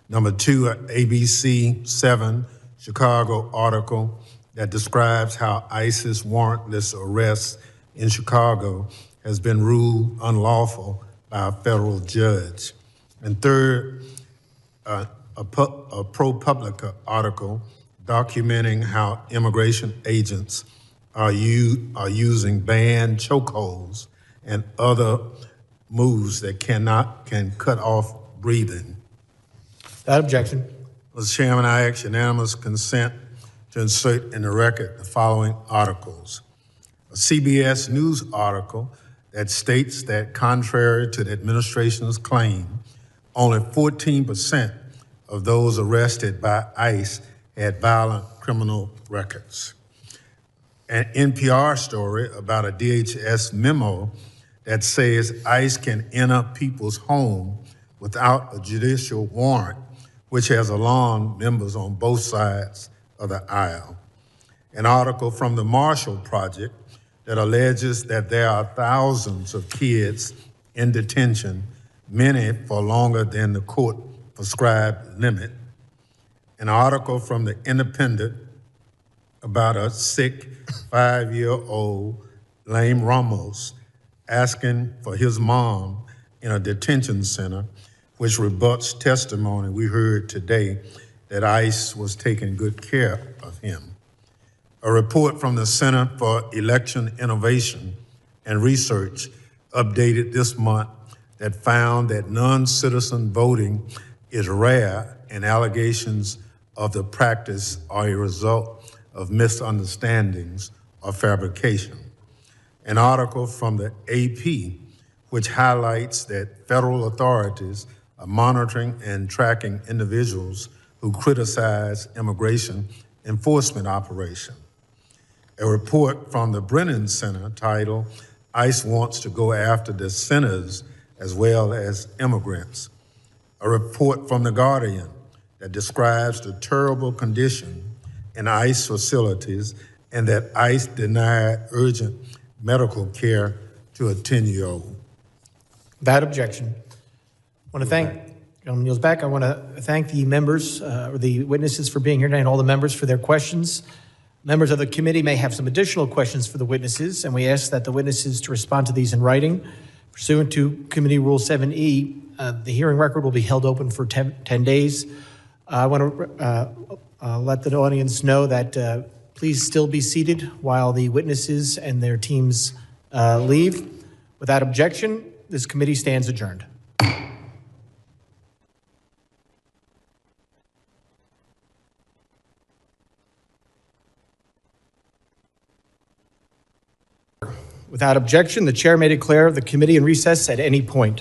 Number two, an ABC 7 Chicago article that describes how ISIS warrantless arrest in Chicago has been ruled unlawful by a federal judge. And third, a ProPublica article documenting how immigration agents are using banned chokeholds and other moves that can cut off breathing. Without objection. Mr. Chairman, I ask unanimous consent to insert in the record the following articles. A CBS News article that states that contrary to the administration's claim, only 14% of those arrested by ICE had violent criminal records. An NPR story about a DHS memo that says ICE can enter people's home without a judicial warrant, which has alarmed members on both sides of the aisle. An article from the Marshall Project that alleges that there are thousands of kids in detention, many for longer than the court prescribed limit. An article from the Independent about a sick 5-year-old, Lame Ramos, asking for his mom in a detention center, which rebuts testimony we heard today that ICE was taking good care of him. A report from the Center for Election Innovation and Research updated this month that found that non-citizen voting is rare and allegations of the practice are a result of misunderstandings or fabrication. An article from the AP, which highlights that federal authorities are monitoring and tracking individuals who criticize immigration enforcement operations. A report from the Brennan Center titled, ICE Wants to Go After the Sinners as Well as Immigrants. A report from The Guardian that describes the terrible condition in ICE facilities and that ICE denied urgent medical care to a 10-year-old. Without objection. I want to thank, Gentleman yields back. I want to thank the members, or the witnesses for being here tonight, and all the members for their questions. Members of the committee may have some additional questions for the witnesses, and we ask that the witnesses to respond to these in writing. Pursuant to Committee Rule 7E, the hearing record will be held open for 10 days. I want to let the audience know that please still be seated while the witnesses and their teams leave. Without objection, this committee stands adjourned. Without objection, the chair may declare the committee in recess at any point.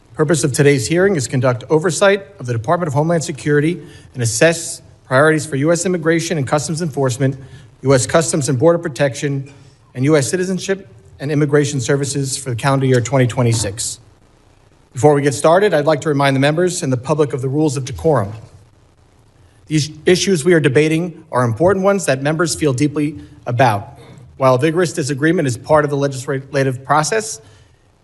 The purpose of today's hearing is to conduct oversight of the Department of Homeland Security and assess priorities for U.S. Immigration and Customs Enforcement, U.S. Customs and Border Protection, and U.S. Citizenship and Immigration Services for the calendar year 2026. Before we get started, I'd like to remind the members and the public of the rules of decorum. These issues we are debating are important ones that members feel deeply about. While vigorous disagreement is part of the legislative process,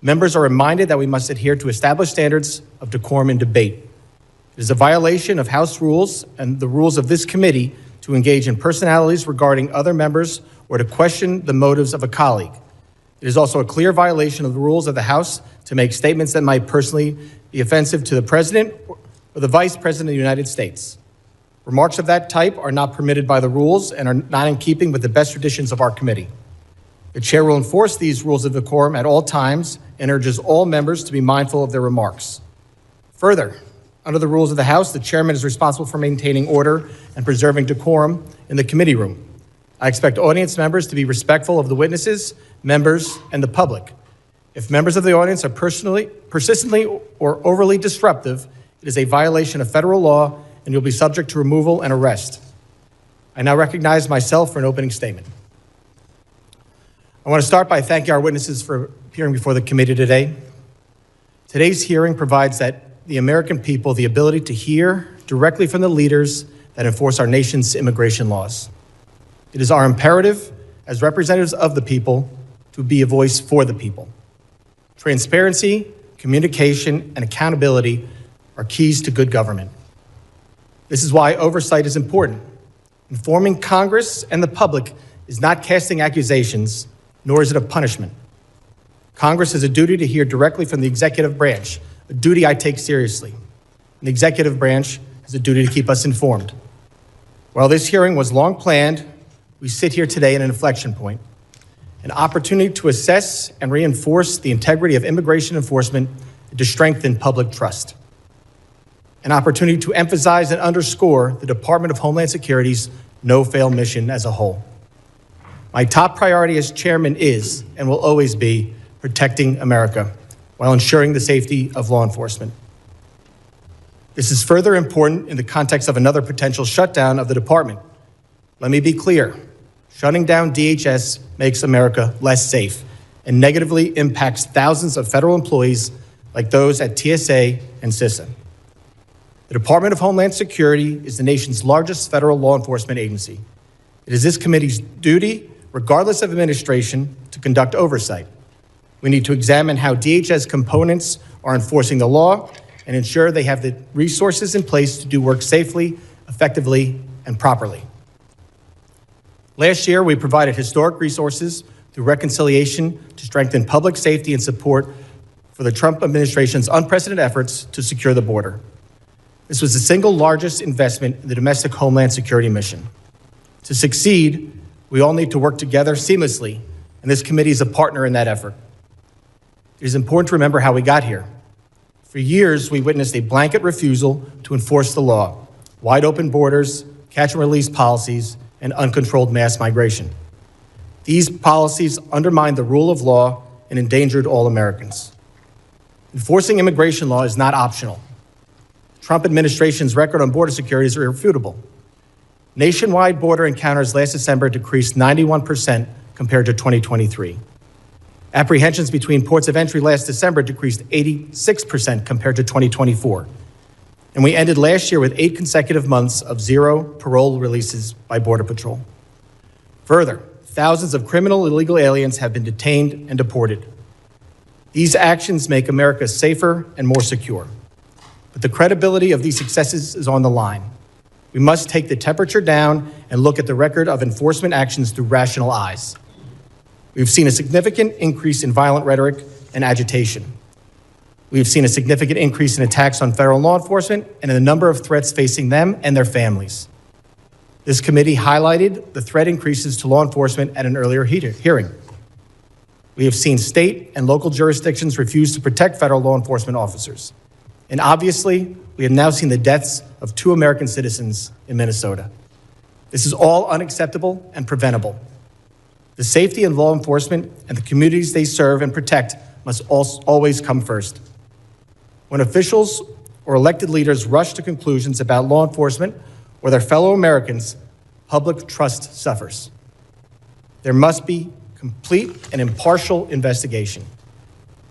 members are reminded that we must adhere to established standards of decorum in debate. It is a violation of House rules and the rules of this committee to engage in personalities regarding other members or to question the motives of a colleague. It is also a clear violation of the rules of the House to make statements that might personally be offensive to the President or the Vice President of the United States. Remarks of that type are not permitted by the rules and are not in keeping with the best traditions of our committee. The chair will enforce these rules of decorum at all times and urges all members to be mindful of their remarks. Further, under the rules of the House, the chairman is responsible for maintaining order and preserving decorum in the committee room. I expect audience members to be respectful of the witnesses, members, and the public. If members of the audience are persistently or overly disruptive, it is a violation of federal law and you'll be subject to removal and arrest. I now recognize myself for an opening statement. I want to start by thanking our witnesses for appearing before the committee today. Today's hearing provides the American people the ability to hear directly from the leaders that enforce our nation's immigration laws. It is our imperative as representatives of the people to be a voice for the people. Transparency, communication, and accountability are keys to good government. This is why oversight is important. Informing Congress and the public is not casting accusations, nor is it a punishment. Congress has a duty to hear directly from the executive branch, a duty I take seriously. And the executive branch has a duty to keep us informed. While this hearing was long planned, we sit here today at an inflection point, an opportunity to assess and reinforce the integrity of immigration enforcement and to strengthen public trust. An opportunity to emphasize and underscore the Department of Homeland Security's no-fail mission as a whole. My top priority as chairman is, and will always be, protecting America while ensuring the safety of law enforcement. This is further important in the context of another potential shutdown of the department. Let me be clear. Shutting down DHS makes America less safe and negatively impacts thousands of federal employees like those at TSA and CISA. The Department of Homeland Security is the nation's largest federal law enforcement agency. It is this committee's duty, regardless of administration, to conduct oversight. We need to examine how DHS components are enforcing the law and ensure they have the resources in place to do work safely, effectively, and properly. Last year, we provided historic resources through reconciliation to strengthen public safety and support for the Trump administration's unprecedented efforts to secure the border. This was the single largest investment in the domestic Homeland Security mission. To succeed, we all need to work together seamlessly, and this committee is a partner in that effort. It is important to remember how we got here. For years, we witnessed a blanket refusal to enforce the law, wide open borders, catch and release policies, and uncontrolled mass migration. These policies undermined the rule of law and endangered all Americans. Enforcing immigration law is not optional. The Trump administration's record on border security is irrefutable. Nationwide border encounters last December decreased 91% compared to 2023. Apprehensions between ports of entry last December decreased 86% compared to 2024. And we ended last year with 8 consecutive months of 0 parole releases by Border Patrol. Further, thousands of criminal illegal aliens have been detained and deported. These actions make America safer and more secure. But the credibility of these successes is on the line. We must take the temperature down and look at the record of enforcement actions through rational eyes. We've seen a significant increase in violent rhetoric and agitation. We've seen a significant increase in attacks on federal law enforcement and in the number of threats facing them and their families. This committee highlighted the threat increases to law enforcement at an earlier hearing. We have seen state and local jurisdictions refuse to protect federal law enforcement officers. And obviously, we have now seen the deaths of 2 American citizens in Minnesota. This is all unacceptable and preventable. The safety of law enforcement and the communities they serve and protect must always come first. When officials or elected leaders rush to conclusions about law enforcement or their fellow Americans, public trust suffers. There must be complete and impartial investigation.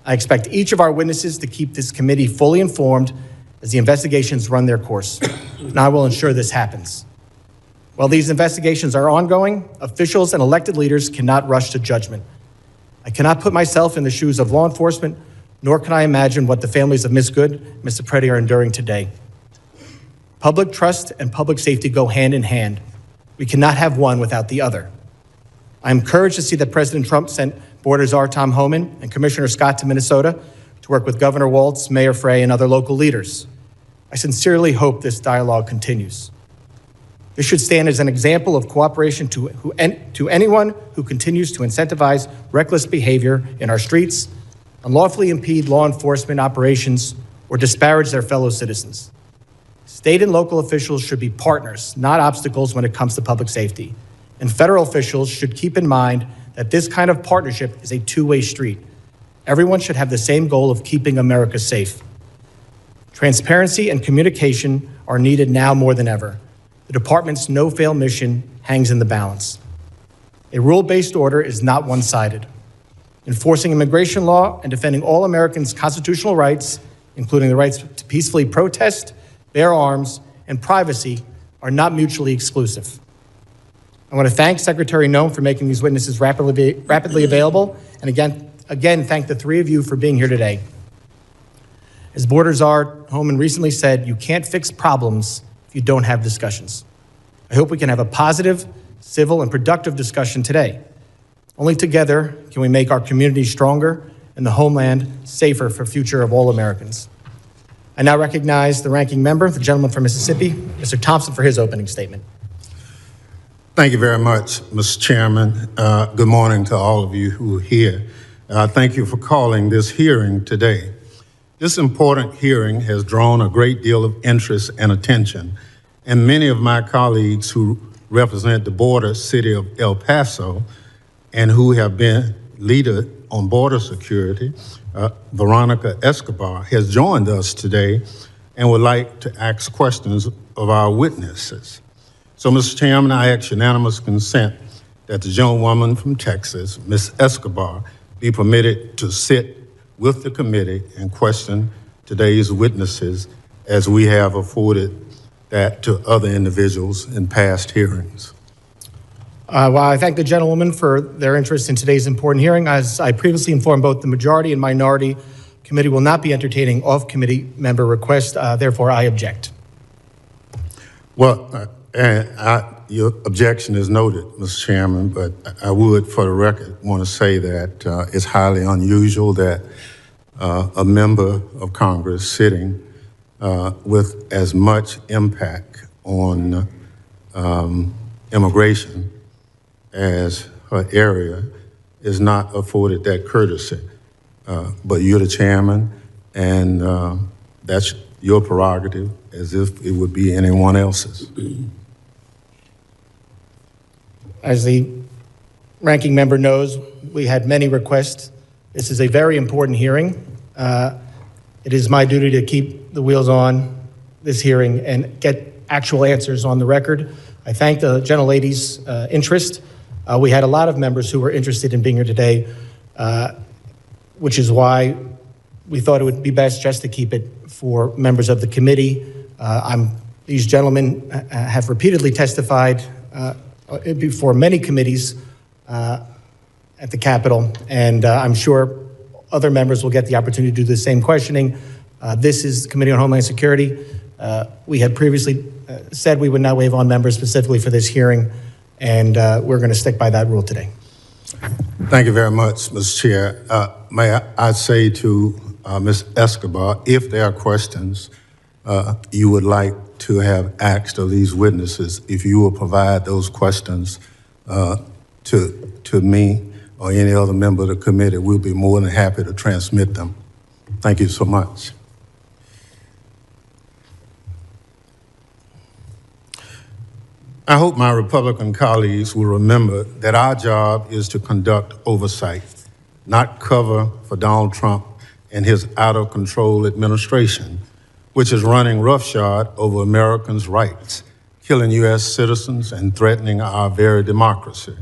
I expect each of our witnesses to keep this committee fully informed as the investigations run their course, and I will ensure this happens. While these investigations are ongoing, officials and elected leaders cannot rush to judgment. I cannot put myself in the shoes of law enforcement, nor can I imagine what the families of Ms. Good and Mr. Preddy are enduring today. Public trust and public safety go hand in hand. We cannot have one without the other. I am encouraged to see that President Trump sent Border Czar Tom Homan and Commissioner Scott to Minnesota to work with Governor Walz, Mayor Frey, and other local leaders. I sincerely hope this dialogue continues. This should stand as an example of cooperation to anyone who continues to incentivize reckless behavior in our streets, unlawfully impede law enforcement operations, or disparage their fellow citizens. State and local officials should be partners, not obstacles when it comes to public safety. And federal officials should keep in mind that this kind of partnership is a two-way street. Everyone should have the same goal of keeping America safe. Transparency and communication are needed now more than ever. The department's no-fail mission hangs in the balance. A rule-based order is not one-sided. Enforcing immigration law and defending all Americans' constitutional rights, including the rights to peacefully protest, bear arms, and privacy, are not mutually exclusive. I want to thank Secretary Noem for making these witnesses rapidly available, and again, thank the 3 of you for being here today. As Border Czar Homan recently said, you can't fix problems if you don't have discussions. I hope we can have a positive, civil, and productive discussion today. Only together can we make our communities stronger and the homeland safer for the future of all Americans. I now recognize the ranking member, the gentleman from Mississippi, Mr. Thompson, for his opening statement. Thank you very much, Mr. Chairman. Good morning to all of you who are here. Thank you for calling this hearing today. This important hearing has drawn a great deal of interest and attention, and many of my colleagues who represent the border city of El Paso and who have been leader on border security, Veronica Escobar, has joined us today and would like to ask questions of our witnesses. So, Mr. Chairman, I ask unanimous consent that the gentlewoman from Texas, Ms. Escobar, be permitted to sit with the committee and question today's witnesses as we have afforded that to other individuals in past hearings. Well, I thank the gentlewoman for their interest in today's important hearing. As I previously informed both the majority and minority, committee will not be entertaining off-committee member requests. Therefore, I object. Well, your objection is noted, Mr. Chairman, but I would, for the record, want to say that it's highly unusual that a member of Congress sitting with as much impact on immigration as her area is not afforded that courtesy. But you're the chairman, and that's your prerogative, as if it would be anyone else's. As the ranking member knows, we had many requests. This is a very important hearing. It is my duty to keep the wheels on this hearing and get actual answers on the record. I thank the gentlelady's interest. We had a lot of members who were interested in being here today, which is why we thought it would be best just to keep it for members of the committee. These gentlemen have repeatedly testified before many committees at the Capitol, and I'm sure other members will get the opportunity to do the same questioning. This is the Committee on Homeland Security. We had previously said we would not waive on members specifically for this hearing, and we're going to stick by that rule today. Thank you very much, Mr. Chair. May I say to Ms. Escobar, if there are questions you would like to have asked of these witnesses, if you will provide those questions to me or any other member of the committee, we'll be more than happy to transmit them. Thank you so much. I hope my Republican colleagues will remember that our job is to conduct oversight, not cover for Donald Trump and his out-of-control administration, which is running roughshod over Americans' rights, killing U.S. citizens and threatening our very democracy.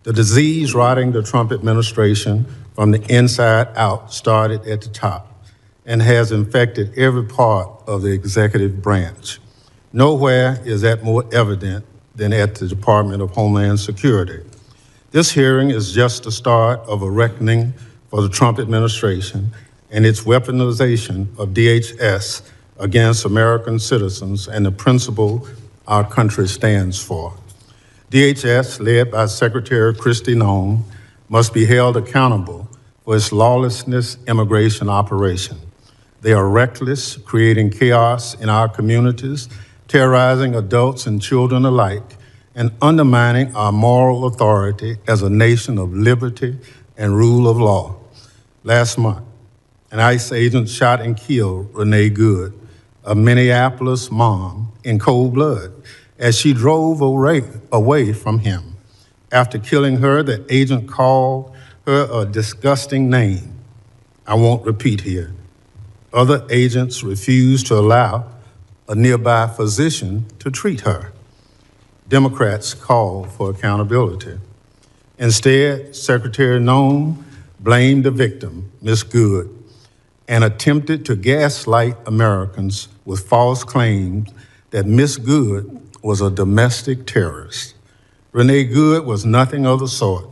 The disease rotting the Trump administration from the inside out started at the top and has infected every part of the executive branch. Nowhere is that more evident than at the Department of Homeland Security. This hearing is just the start of a reckoning for the Trump administration and its weaponization of DHS against American citizens and the principle our country stands for. DHS, led by Secretary Kristi Noem, must be held accountable for its lawlessness immigration operation. They are reckless, creating chaos in our communities, terrorizing adults and children alike, and undermining our moral authority as a nation of liberty and rule of law. Last month, an ICE agent shot and killed Renee Good, a Minneapolis mom, in cold blood as she drove away from him. After killing her, the agent called her a disgusting name. I won't repeat here. Other agents refused to allow a nearby physician to treat her. Democrats called for accountability. Instead, Secretary Noem blamed the victim, Ms. Good, and attempted to gaslight Americans with false claims that Ms. Good was a domestic terrorist. Renee Good was nothing of the sort.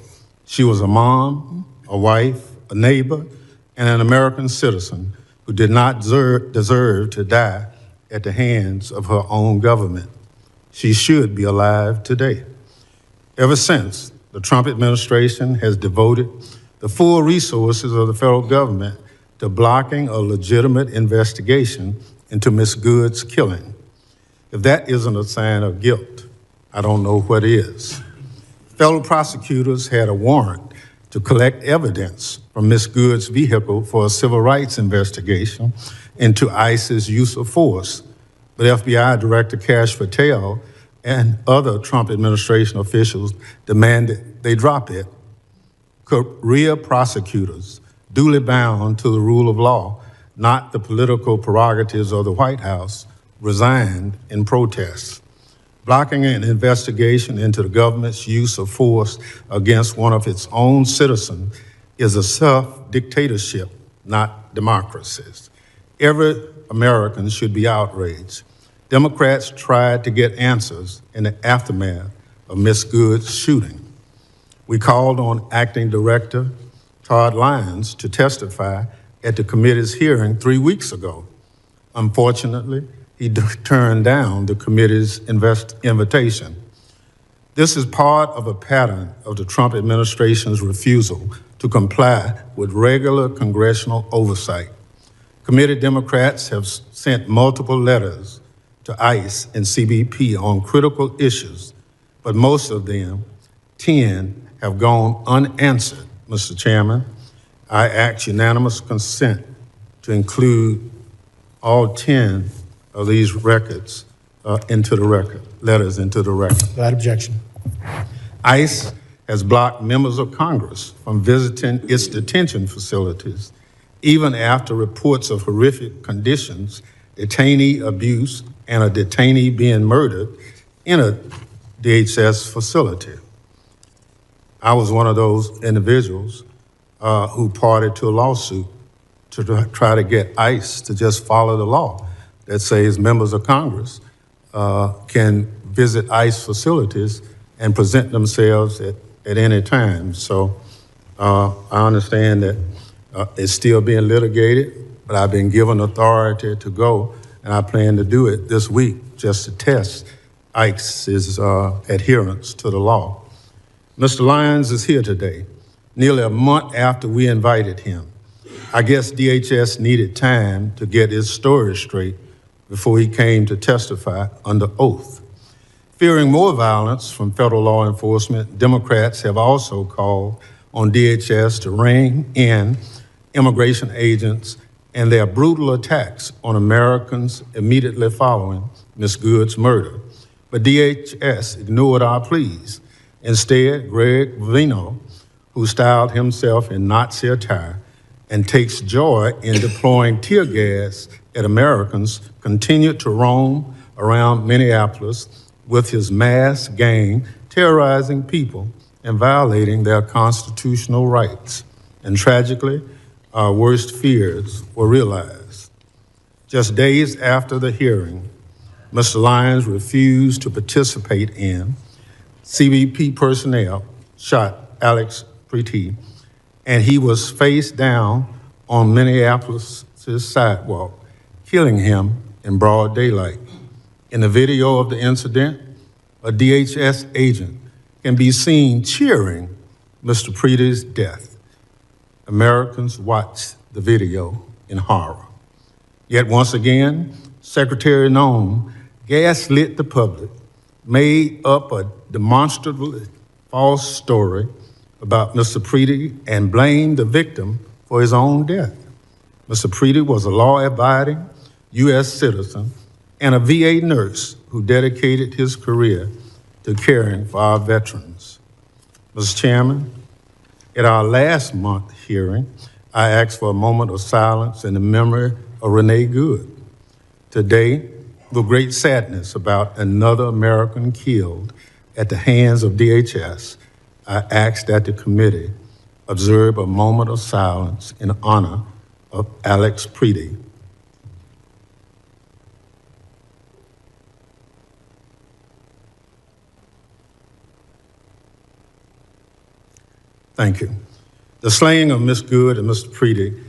She was a mom, a wife, a neighbor, and an American citizen who did not deserve to die at the hands of her own government. She should be alive today. Ever since, the Trump administration has devoted the full resources of the federal government to blocking a legitimate investigation into Ms. Good's killing. If that isn't a sign of guilt, I don't know what is. Federal prosecutors had a warrant to collect evidence from Ms. Good's vehicle for a civil rights investigation into ICE's use of force, but FBI Director Kash Patel and other Trump administration officials demanded they drop it. Career prosecutors, duly bound to the rule of law, not the political prerogatives of the White House, resigned in protest. Blocking an investigation into the government's use of force against one of its own citizens is a self-dictatorship, not democracies. Every American should be outraged. Democrats tried to get answers in the aftermath of Ms. Good's shooting. We called on Acting Director Todd Lyons to testify at the committee's hearing 3 weeks ago. Unfortunately, he turned down the committee's invitation. This is part of a pattern of the Trump administration's refusal to comply with regular congressional oversight. Committee Democrats have sent multiple letters to ICE and CBP on critical issues, but most of them, 10, have gone unanswered. Mr. Chairman, I ask unanimous consent to include all 10 of these records into the record, letters into the record. Without objection. ICE has blocked members of Congress from visiting its detention facilities, even after reports of horrific conditions, detainee abuse, and a detainee being murdered in a DHS facility. I was one of those individuals who parted to a lawsuit to try to get ICE to just follow the law that says members of Congress can visit ICE facilities and present themselves at any time. So I understand that it's still being litigated, but I've been given authority to go, and I plan to do it this week just to test ICE's adherence to the law. Mr. Lyons is here today, nearly a month after we invited him. I guess DHS needed time to get his story straight before he came to testify under oath. Fearing more violence from federal law enforcement, Democrats have also called on DHS to rein in immigration agents and their brutal attacks on Americans immediately following Ms. Good's murder. But DHS ignored our pleas. Instead, Greg Vino, who styled himself in Nazi attire and takes joy in deploying tear gas at Americans, continued to roam around Minneapolis with his masked gang, terrorizing people and violating their constitutional rights. And tragically, our worst fears were realized. Just days after the hearing, Mr. Lyons refused to participate in. CBP personnel shot Alex Preety, and he was face down on Minneapolis' sidewalk, killing him in broad daylight. In the video of the incident, a DHS agent can be seen cheering Mr. Preety's death. Americans watched the video in horror. Yet once again, Secretary Noem gaslit the public, made up a demonstrably false story about Mr. Preety and blamed the victim for his own death. Mr. Preety was a law-abiding U.S. citizen and a VA nurse who dedicated his career to caring for our veterans. Mr. Chairman, at our last month hearing, I asked for a moment of silence in the memory of Renee Good. Today, with great sadness about another American killed at the hands of DHS, I ask that the committee observe a moment of silence in honor of Alex Preety. Thank you. The slaying of Ms. Good and Mr. Preety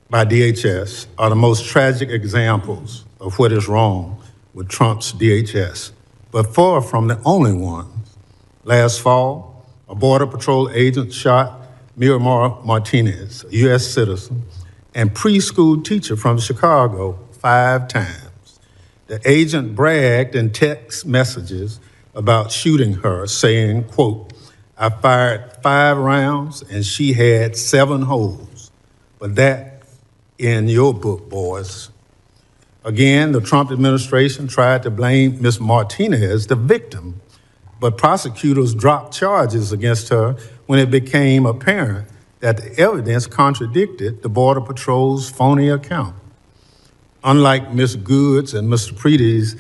by DHS are the most tragic examples of what is wrong with Trump's DHS, but far from the only ones. Last fall, a Border Patrol agent shot Miramar Martinez, a U.S. citizen, and preschool teacher from Chicago 5 times. The agent bragged in text messages about shooting her, saying, quote, "I fired 5 rounds and she had 7 holes." But that in your book, boys. Again, the Trump administration tried to blame Ms. Martinez, the victim, but prosecutors dropped charges against her when it became apparent that the evidence contradicted the Border Patrol's phony account. Unlike Ms. Goods and Mr. Preedy's,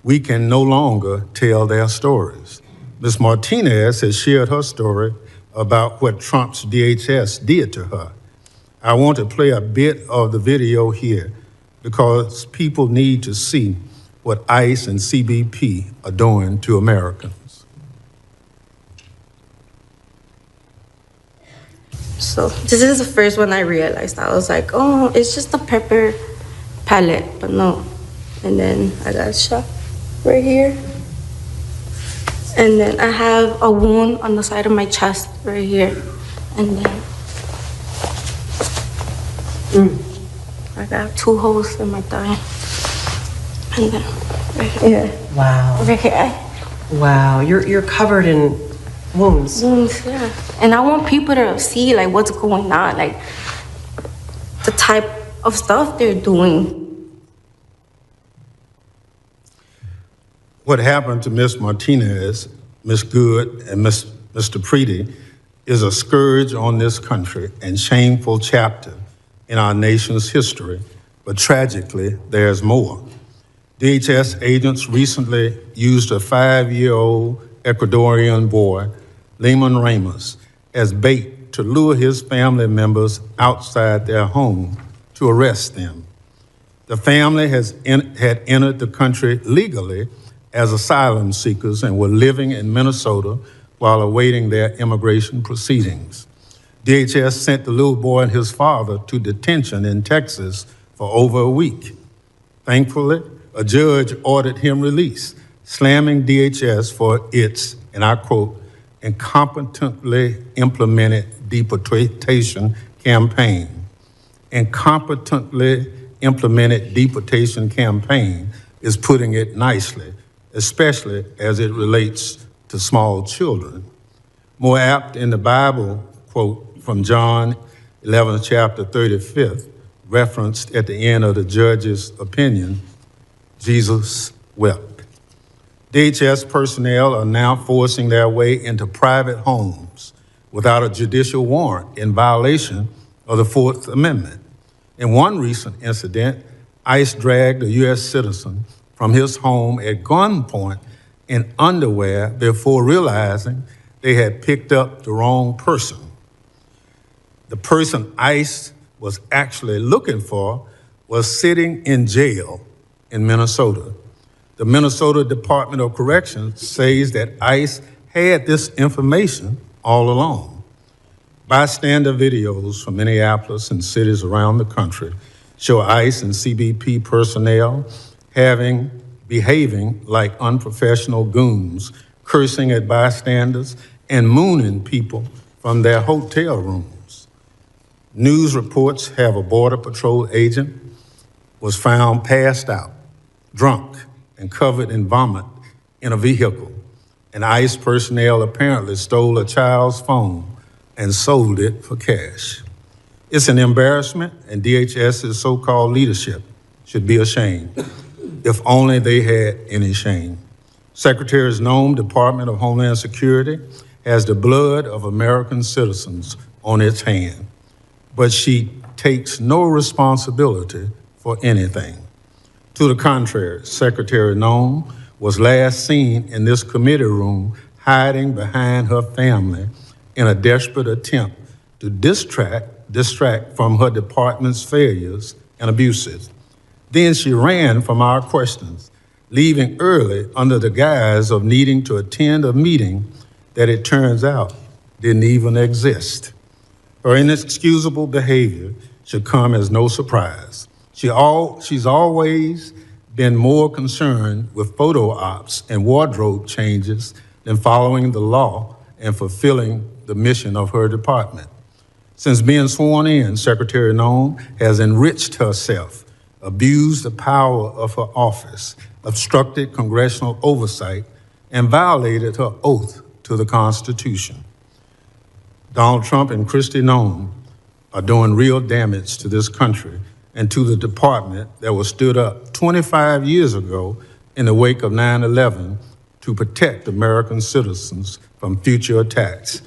we can no longer tell their stories. Ms. Martinez has shared her story about what Trump's DHS did to her. I want to play a bit of the video here because people need to see what ICE and CBP are doing to Americans. So this is the first one I realized. I was like, oh, it's just a pepper pellet, but no. And then I got shot right here. And then I have a wound on the side of my chest right here. And then I got 2 holes in my thigh. And then right here. Wow. Right here. Wow, you're covered in wounds. Wounds, yeah. And I want people to see like what's going on, like the type of stuff they're doing. What happened to Ms. Martinez, Ms. Good, and Mr. Preedy is a scourge on this country and shameful chapter in our nation's history, but tragically, there's more. DHS agents recently used a 5-year-old Ecuadorian boy, Lehman Ramos, as bait to lure his family members outside their home to arrest them. The family had entered the country legally as asylum seekers and were living in Minnesota while awaiting their immigration proceedings. DHS sent the little boy and his father to detention in Texas for over a week. Thankfully, a judge ordered him released, slamming DHS for its, and I quote, incompetently implemented deportation campaign. Incompetently implemented deportation campaign is putting it nicely, especially as it relates to small children. More apt in the Bible, quote from John 11, chapter 35th, referenced at the end of the judge's opinion, Jesus wept. DHS personnel are now forcing their way into private homes without a judicial warrant in violation of the Fourth Amendment. In one recent incident, ICE dragged a U.S. citizen from his home at gunpoint in underwear before realizing they had picked up the wrong person. The person ICE was actually looking for was sitting in jail in Minnesota. The Minnesota Department of Corrections says that ICE had this information all along. Bystander videos from Minneapolis and cities around the country show ICE and CBP personnel behaving like unprofessional goons, cursing at bystanders and mooning people from their hotel rooms. News reports have a Border Patrol agent was found passed out, drunk, and covered in vomit in a vehicle. And ICE personnel apparently stole a child's phone and sold it for cash. It's an embarrassment, and DHS's so-called leadership should be ashamed, if only they had any shame. Secretary Noem, Department of Homeland Security, has the blood of American citizens on its hand, but she takes no responsibility for anything. To the contrary, Secretary Noem was last seen in this committee room hiding behind her family in a desperate attempt to distract from her department's failures and abuses. Then she ran from our questions, leaving early under the guise of needing to attend a meeting that it turns out didn't even exist. Her inexcusable behavior should come as no surprise. She's always been more concerned with photo ops and wardrobe changes than following the law and fulfilling the mission of her department. Since being sworn in, Secretary Noem has enriched herself, abused the power of her office, obstructed congressional oversight, and violated her oath to the Constitution. Donald Trump and Kristi Noem are doing real damage to this country and to the department that was stood up 25 years ago in the wake of 9/11 to protect American citizens from future attacks.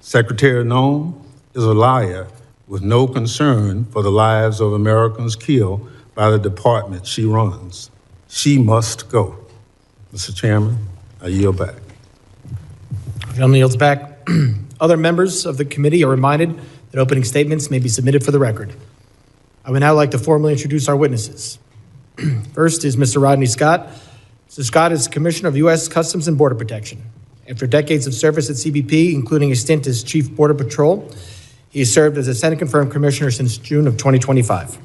Secretary Noem is a liar with no concern for the lives of Americans killed by the department she runs. She must go. Mr. Chairman, I yield back. Gentleman yields back. Other members of the committee are reminded that opening statements may be submitted for the record. I would now like to formally introduce our witnesses. First is Mr. Rodney Scott. Mr. Scott is Commissioner of U.S. Customs and Border Protection. After decades of service at CBP, including a stint as Chief Border Patrol, he has served as a Senate-confirmed commissioner since June of 2025.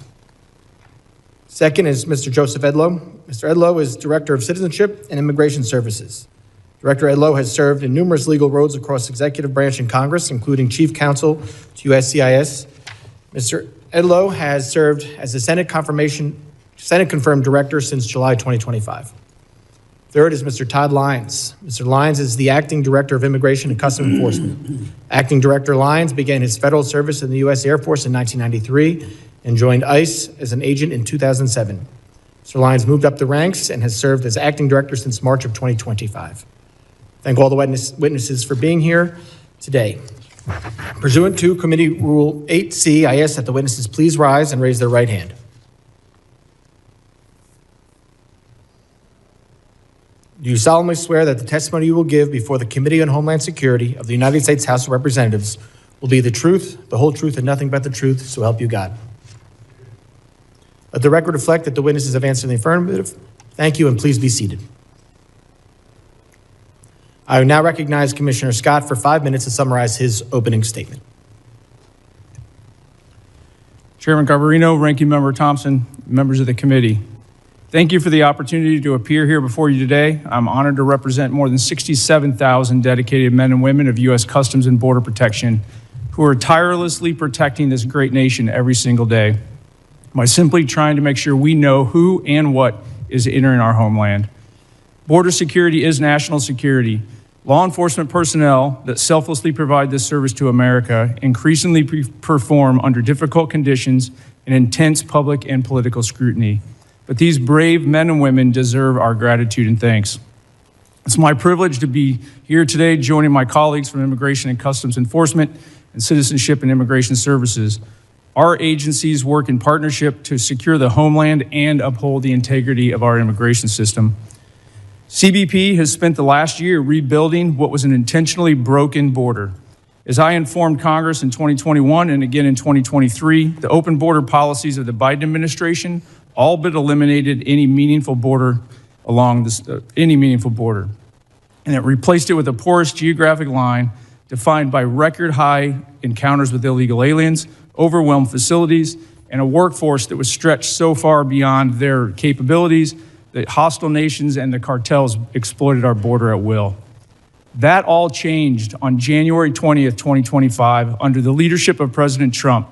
Second is Mr. Joseph Edlow. Mr. Edlow is Director of Citizenship and Immigration Services. Director Edlow has served in numerous legal roles across the executive branch in Congress, including Chief Counsel to USCIS. Mr. Edlow has served as a Senate-confirmed Director since July 2025. Third is Mr. Todd Lyons. Mr. Lyons is the Acting Director of Immigration and Customs Enforcement. Acting Director Lyons began his federal service in the U.S. Air Force in 1993 and joined ICE as an agent in 2007. Mr. Lyons moved up the ranks and has served as Acting Director since March of 2025. Thank all the witnesses for being here today. Pursuant to Committee Rule 8C, I ask that the witnesses please rise and raise their right hand. Do you solemnly swear that the testimony you will give before the Committee on Homeland Security of the United States House of Representatives will be the truth, the whole truth, and nothing but the truth, so help you God? Let the record reflect that the witnesses have answered in the affirmative. Thank you, and please be seated. I will now recognize Commissioner Scott for 5 minutes to summarize his opening statement. Chairman Garbarino, Ranking Member Thompson, members of the committee. Thank you for the opportunity to appear here before you today. I'm honored to represent more than 67,000 dedicated men and women of U.S. Customs and Border Protection who are tirelessly protecting this great nation every single day by simply trying to make sure we know who and what is entering our homeland. Border security is national security. Law enforcement personnel that selflessly provide this service to America increasingly perform under difficult conditions and intense public and political scrutiny. But these brave men and women deserve our gratitude and thanks. It's my privilege to be here today joining my colleagues from Immigration and Customs Enforcement and Citizenship and Immigration Services. Our agencies work in partnership to secure the homeland and uphold the integrity of our immigration system. CBP has spent the last year rebuilding what was an intentionally broken border. As I informed Congress in 2021 and again in 2023, the open border policies of the Biden administration all but eliminated any meaningful border. And it replaced it with a porous geographic line defined by record high encounters with illegal aliens, overwhelmed facilities, and a workforce that was stretched so far beyond their capabilities that hostile nations and the cartels exploited our border at will. That all changed on January 20th, 2025, under the leadership of President Trump.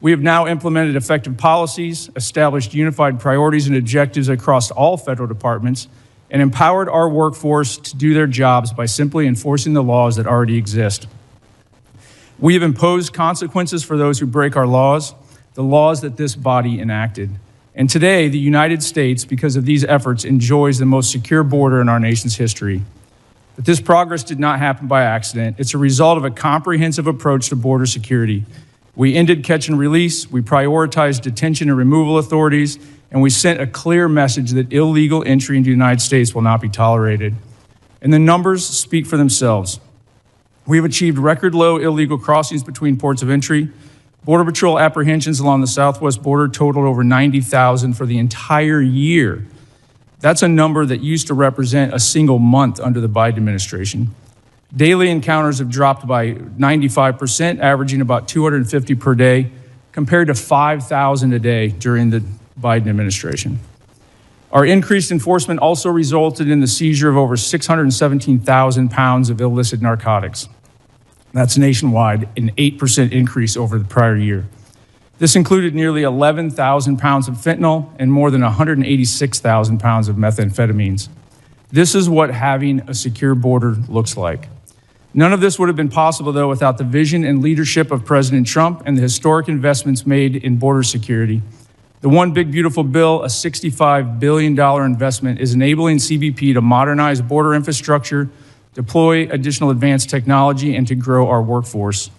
We have now implemented effective policies, established unified priorities and objectives across all federal departments, and empowered our workforce to do their jobs by simply enforcing the laws that already exist. We have imposed consequences for those who break our laws, the laws that this body enacted. And today, the United States, because of these efforts, enjoys the most secure border in our nation's history. But this progress did not happen by accident. It's a result of a comprehensive approach to border security. We ended catch and release, we prioritized detention and removal authorities, and we sent a clear message that illegal entry into the United States will not be tolerated. And the numbers speak for themselves. We have achieved record low illegal crossings between ports of entry. Border Patrol apprehensions along the southwest border totaled over 90,000 for the entire year. That's a number that used to represent a single month under the Biden administration. Daily encounters have dropped by 95%, averaging about 250 per day, compared to 5,000 a day during the Biden administration. Our increased enforcement also resulted in the seizure of over 617,000 pounds of illicit narcotics. That's nationwide, an 8% increase over the prior year. This included nearly 11,000 pounds of fentanyl and more than 186,000 pounds of methamphetamines. This is what having a secure border looks like. None of this would have been possible, though, without the vision and leadership of President Trump and the historic investments made in border security. The One Big Beautiful Bill, a $65 billion investment, is enabling CBP to modernize border infrastructure, deploy additional advanced technology, and to grow our workforce.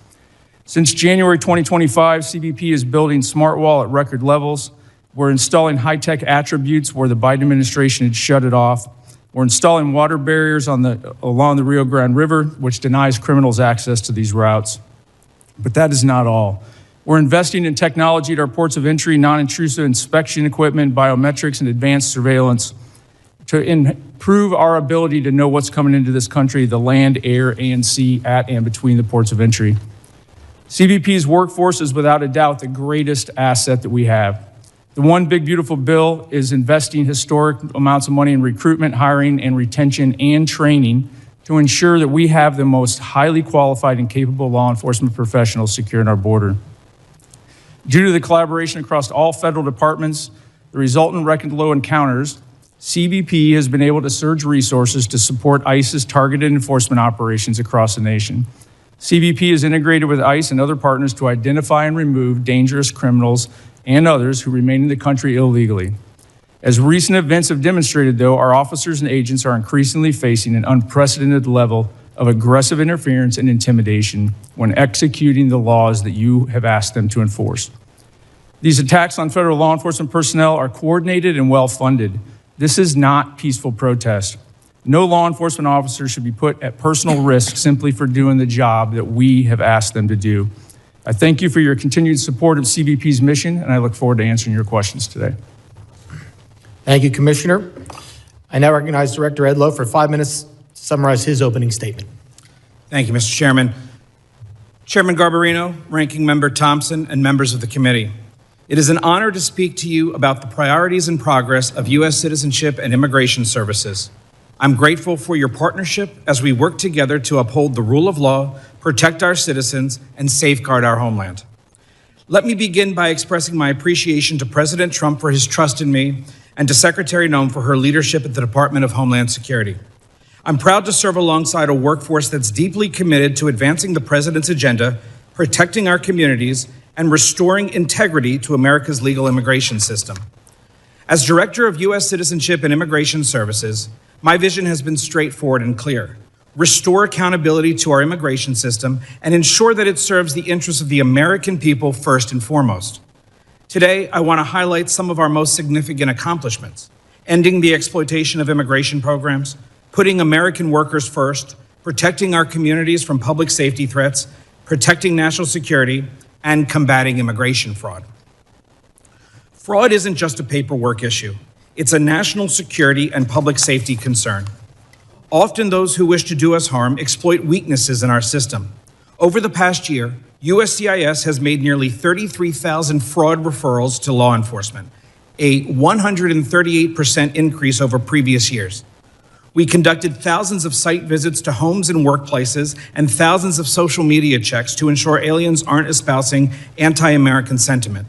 Since January 2025, CBP is building smart wall at record levels. We're installing high-tech attributes where the Biden administration had shut it off. We're installing water barriers along the Rio Grande River, which denies criminals access to these routes. But that is not all. We're investing in technology at our ports of entry, non-intrusive inspection equipment, biometrics, and advanced surveillance to improve our ability to know what's coming into this country, the land, air, and sea, at and between the ports of entry. CBP's workforce is without a doubt the greatest asset that we have. The One Big Beautiful Bill is investing historic amounts of money in recruitment, hiring, and retention and training to ensure that we have the most highly qualified and capable law enforcement professionals securing our border. Due to the collaboration across all federal departments, the resultant record low encounters, CBP has been able to surge resources to support ICE's targeted enforcement operations across the nation. CBP is integrated with ICE and other partners to identify and remove dangerous criminals and others who remain in the country illegally. As recent events have demonstrated, though, our officers and agents are increasingly facing an unprecedented level of aggressive interference and intimidation when executing the laws that you have asked them to enforce. These attacks on federal law enforcement personnel are coordinated and well-funded. This is not peaceful protest. No law enforcement officer should be put at personal risk simply for doing the job that we have asked them to do. I thank you for your continued support of CBP's mission, and I look forward to answering your questions today. Thank you, Commissioner. I now recognize Director Edlow for 5 minutes to summarize his opening statement. Thank you, Mr. Chairman. Chairman Garbarino, Ranking Member Thompson, and members of the committee. It is an honor to speak to you about the priorities and progress of U.S. Citizenship and Immigration Services. I'm grateful for your partnership as we work together to uphold the rule of law, protect our citizens, and safeguard our homeland. Let me begin by expressing my appreciation to President Trump for his trust in me and to Secretary Noem for her leadership at the Department of Homeland Security. I'm proud to serve alongside a workforce that's deeply committed to advancing the President's agenda, protecting our communities, and restoring integrity to America's legal immigration system. As Director of U.S. Citizenship and Immigration Services, my vision has been straightforward and clear. Restore accountability to our immigration system and ensure that it serves the interests of the American people first and foremost. Today, I want to highlight some of our most significant accomplishments: ending the exploitation of immigration programs, putting American workers first, protecting our communities from public safety threats, protecting national security, and combating immigration fraud. Fraud isn't just a paperwork issue. It's a national security and public safety concern. Often those who wish to do us harm exploit weaknesses in our system. Over the past year, USCIS has made nearly 33,000 fraud referrals to law enforcement, a 138% increase over previous years. We conducted thousands of site visits to homes and workplaces and thousands of social media checks to ensure aliens aren't espousing anti-American sentiment.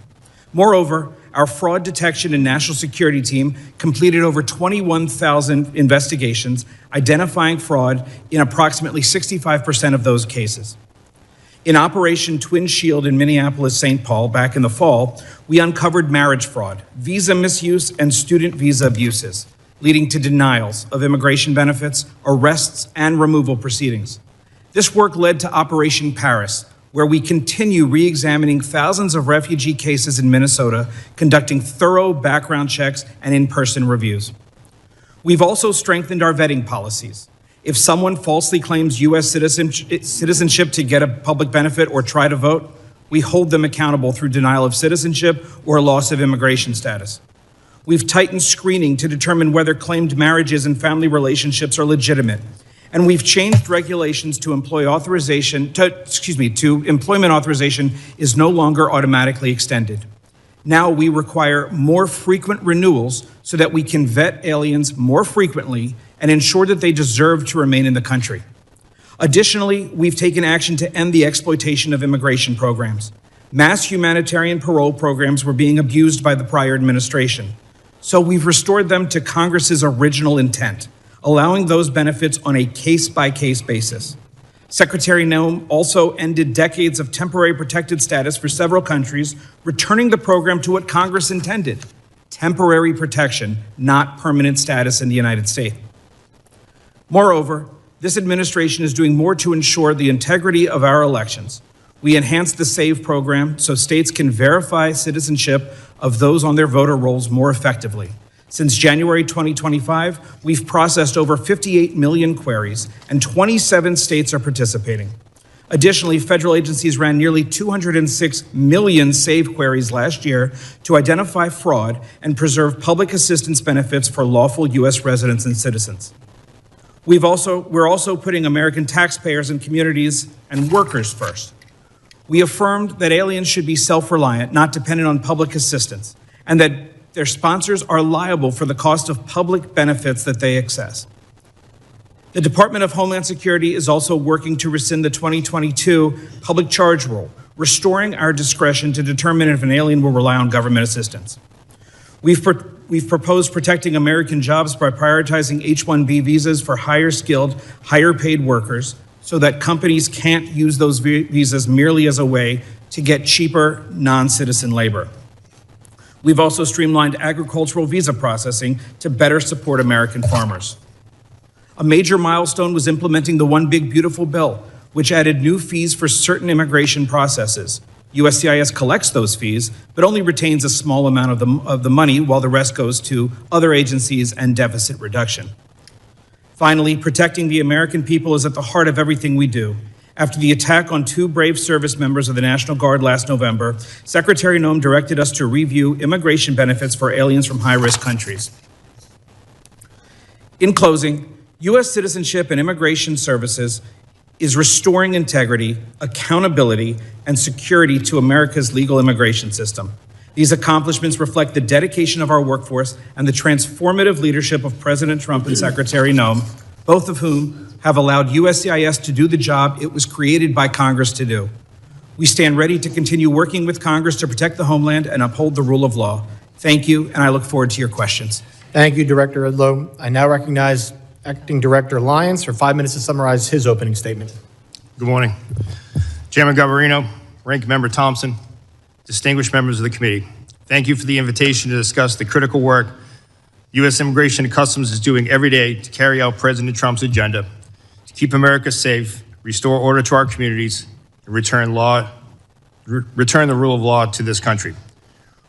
Moreover, our fraud detection and national security team completed over 21,000 investigations, identifying fraud in approximately 65% of those cases. In Operation Twin Shield in Minneapolis-St. Paul back in the fall, we uncovered marriage fraud, visa misuse, and student visa abuses, leading to denials of immigration benefits, arrests, and removal proceedings. This work led to Operation Paris, where we continue re-examining thousands of refugee cases in Minnesota, conducting thorough background checks and in-person reviews. We've also strengthened our vetting policies. If someone falsely claims U.S. citizenship to get a public benefit or try to vote, we hold them accountable through denial of citizenship or loss of immigration status. We've tightened screening to determine whether claimed marriages and family relationships are legitimate. And we've changed regulations to employment authorization is no longer automatically extended. Now we require more frequent renewals so that we can vet aliens more frequently and ensure that they deserve to remain in the country. Additionally, we've taken action to end the exploitation of immigration programs. Mass humanitarian parole programs were being abused by the prior administration. So we've restored them to Congress's original intent, allowing those benefits on a case-by-case basis. Secretary Noem also ended decades of temporary protected status for several countries, returning the program to what Congress intended: temporary protection, not permanent status in the United States. Moreover, this administration is doing more to ensure the integrity of our elections. We enhanced the SAVE program so states can verify citizenship of those on their voter rolls more effectively. Since January 2025, we've processed over 58 million queries, and 27 states are participating. Additionally, federal agencies ran nearly 206 million SAVE queries last year to identify fraud and preserve public assistance benefits for lawful U.S. residents and citizens. We're also putting American taxpayers and communities and workers first. We affirmed that aliens should be self-reliant, not dependent on public assistance, and that their sponsors are liable for the cost of public benefits that they access. The Department of Homeland Security is also working to rescind the 2022 public charge rule, restoring our discretion to determine if an alien will rely on government assistance. We've proposed protecting American jobs by prioritizing H-1B visas for higher skilled, higher paid workers so that companies can't use those visas merely as a way to get cheaper non-citizen labor. We've also streamlined agricultural visa processing to better support American farmers. A major milestone was implementing the One Big Beautiful Bill, which added new fees for certain immigration processes. USCIS collects those fees, but only retains a small amount of the money, while the rest goes to other agencies and deficit reduction. Finally, protecting the American people is at the heart of everything we do. After the attack on 2 brave service members of the National Guard last November, Secretary Noem directed us to review immigration benefits for aliens from high-risk countries. In closing, U.S. Citizenship and Immigration Services is restoring integrity, accountability, and security to America's legal immigration system. These accomplishments reflect the dedication of our workforce and the transformative leadership of President Trump and Secretary Noem, both of whom have allowed USCIS to do the job it was created by Congress to do. We stand ready to continue working with Congress to protect the homeland and uphold the rule of law. Thank you, and I look forward to your questions. Thank you, Director Udlow. I now recognize Acting Director Lyons for 5 minutes to summarize his opening statement. Good morning. Chairman Garbarino, Ranking Member Thompson, distinguished members of the committee, thank you for the invitation to discuss the critical work U.S. Immigration and Customs is doing every day to carry out President Trump's agenda to keep America safe, restore order to our communities, and return the rule of law to this country.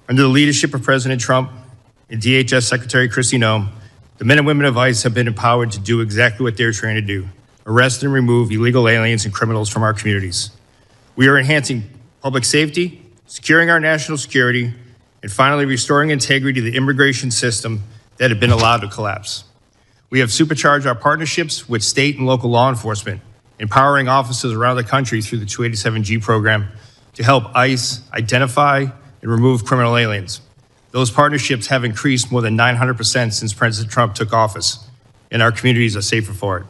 Under the leadership of President Trump and DHS Secretary Kristi Noem, the men and women of ICE have been empowered to do exactly what they're trained to do: arrest and remove illegal aliens and criminals from our communities. We are enhancing public safety, securing our national security, and finally restoring integrity to the immigration system that had been allowed to collapse. We have supercharged our partnerships with state and local law enforcement, empowering officers around the country through the 287G program to help ICE identify and remove criminal aliens. Those partnerships have increased more than 900% since President Trump took office, and our communities are safer for it.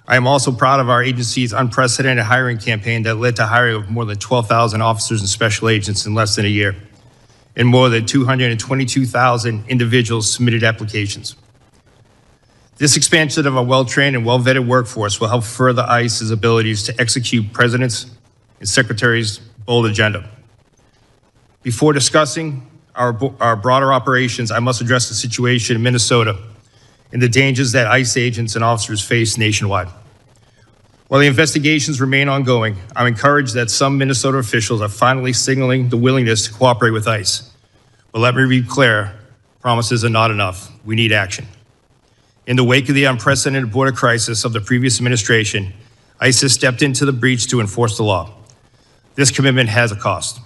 I am also proud of our agency's unprecedented hiring campaign that led to hiring of more than 12,000 officers and special agents in less than a year, and more than 222,000 individuals submitted applications. This expansion of a well-trained and well-vetted workforce will help further ICE's abilities to execute President's and Secretary's bold agenda. Before discussing our broader operations, I must address the situation in Minnesota and the dangers that ICE agents and officers face nationwide. While the investigations remain ongoing, I'm encouraged that some Minnesota officials are finally signaling the willingness to cooperate with ICE. But let me be clear, promises are not enough. We need action. In the wake of the unprecedented border crisis of the previous administration, ICE has stepped into the breach to enforce the law. This commitment has a cost.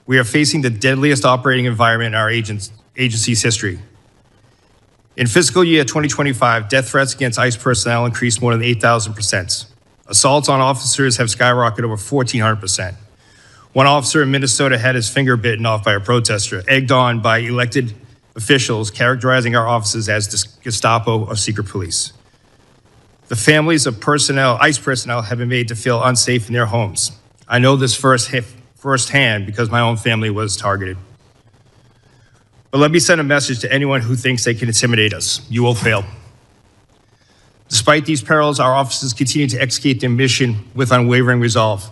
We are facing the deadliest operating environment in our agency's history. In fiscal year 2025, death threats against ICE personnel increased more than 8,000%. Assaults on officers have skyrocketed over 1,400%. One officer in Minnesota had his finger bitten off by a protester, egged on by elected officials characterizing our officers as the Gestapo of secret police. The families of ICE personnel have been made to feel unsafe in their homes. I know this firsthand because my own family was targeted. But let me send a message to anyone who thinks they can intimidate us. You will fail. Despite these perils, our officers continue to execute their mission with unwavering resolve,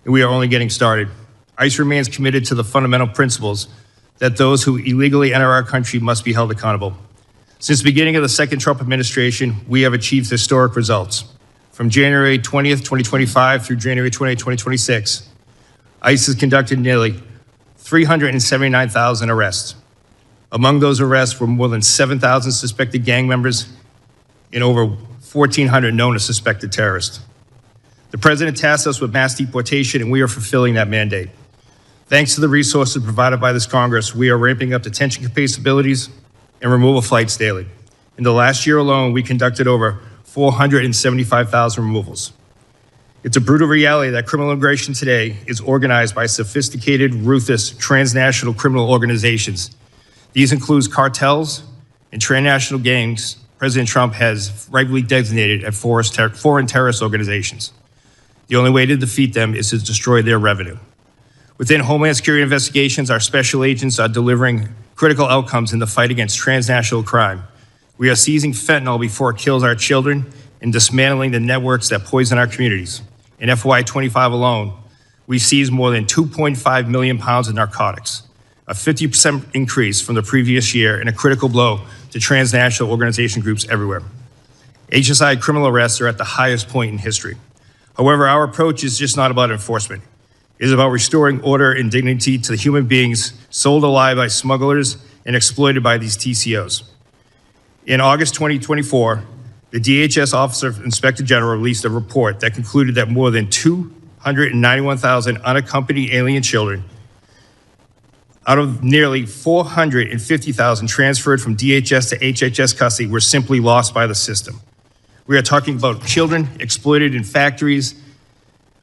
and we are only getting started. ICE remains committed to the fundamental principles that those who illegally enter our country must be held accountable. Since the beginning of the second Trump administration, we have achieved historic results. From January 20th, 2025 through January 20th, 2026, ICE has conducted nearly 379,000 arrests. Among those arrests were more than 7,000 suspected gang members and over 1,400 known as suspected terrorists. The president tasked us with mass deportation, and we are fulfilling that mandate. Thanks to the resources provided by this Congress, we are ramping up detention capabilities and removal flights daily. In the last year alone, we conducted over 475,000 removals. It's a brutal reality that criminal immigration today is organized by sophisticated, ruthless, transnational criminal organizations. These include cartels and transnational gangs President Trump has rightly designated as foreign terrorist organizations. The only way to defeat them is to destroy their revenue. Within Homeland Security investigations, our special agents are delivering critical outcomes in the fight against transnational crime. We are seizing fentanyl before it kills our children and dismantling the networks that poison our communities. In FY25 alone, we seized more than 2.5 million pounds of narcotics, a 50% increase from the previous year and a critical blow to transnational organization groups everywhere. HSI criminal arrests are at the highest point in history. However, our approach is just not about enforcement. It is about restoring order and dignity to the human beings sold alive by smugglers and exploited by these TCOs. In August 2024, the DHS Office of Inspector General released a report that concluded that more than 291,000 unaccompanied alien children out of nearly 450,000 transferred from DHS to HHS custody were simply lost by the system. We are talking about children exploited in factories,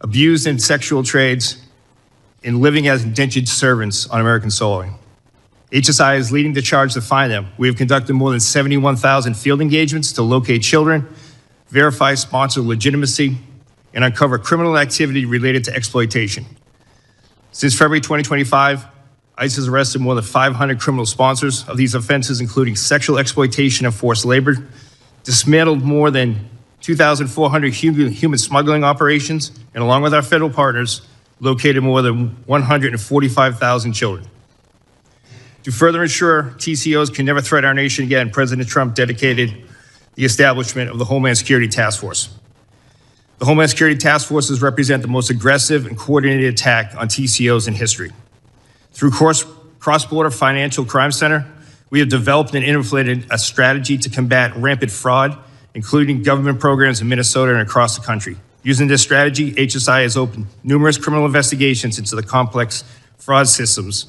abused in sexual trades, and living as indentured servants on American soil. HSI is leading the charge to find them. We have conducted more than 71,000 field engagements to locate children, verify sponsor legitimacy, and uncover criminal activity related to exploitation. Since February 2025, ICE has arrested more than 500 criminal sponsors of these offenses, including sexual exploitation and forced labor, dismantled more than 2,400 human smuggling operations, and along with our federal partners, located more than 145,000 children. To further ensure TCOs can never threaten our nation again, President Trump dedicated the establishment of the Homeland Security Task Force. The Homeland Security Task Forces represent the most aggressive and coordinated attack on TCOs in history. Through Cross-Border Financial Crime Center, we have developed and implemented a strategy to combat rampant fraud, including government programs in Minnesota and across the country. Using this strategy, HSI has opened numerous criminal investigations into the complex fraud systems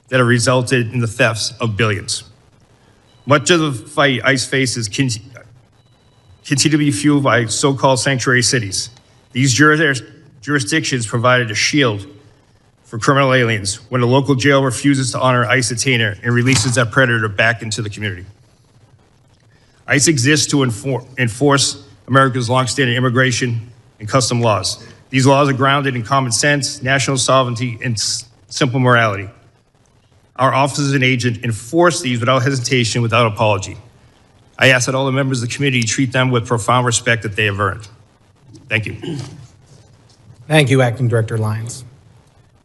that have resulted in the thefts of billions. Much of the fight ICE faces continue to be fueled by so-called sanctuary cities. These jurisdictions provided a shield for criminal aliens when a local jail refuses to honor ICE detainer and releases that predator back into the community. ICE exists to enforce America's longstanding immigration and custom laws. These laws are grounded in common sense, national sovereignty, and simple morality. Our officers and agents enforce these without hesitation, without apology. I ask that all the members of the committee treat them with profound respect that they have earned. Thank you. Thank you, Acting Director Lyons.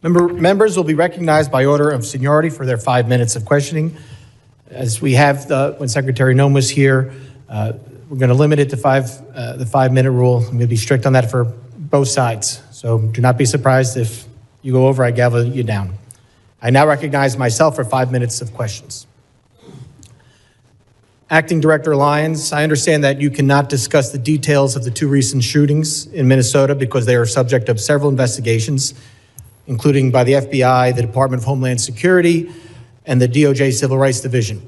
Members will be recognized by order of seniority for their 5 minutes of questioning. As we have when Secretary Noem was here, we're going to limit it to the 5-minute rule. I'm going to be strict on that for both sides. So do not be surprised if you go over, I gavel you down. I now recognize myself for 5 minutes of questions. Acting Director Lyons, I understand that you cannot discuss the details of the 2 recent shootings in Minnesota because they are subject of several investigations, including by the FBI, the Department of Homeland Security, and the DOJ Civil Rights Division.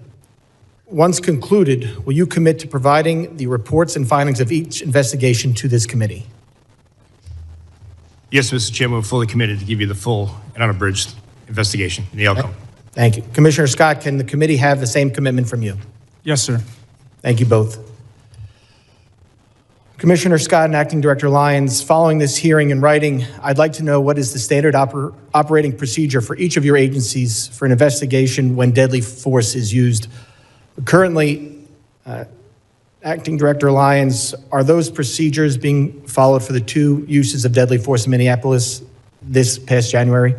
Once concluded, will you commit to providing the reports and findings of each investigation to this committee? Yes, Mr. Chairman, we're fully committed to give you the full and unabridged investigation and the outcome. Thank you. Commissioner Scott, can the committee have the same commitment from you? Yes, sir. Thank you both. Commissioner Scott and Acting Director Lyons, following this hearing in writing, I'd like to know what is the standard operating procedure for each of your agencies for an investigation when deadly force is used. Currently, Acting Director Lyons, are those procedures being followed for the 2 uses of deadly force in Minneapolis this past January?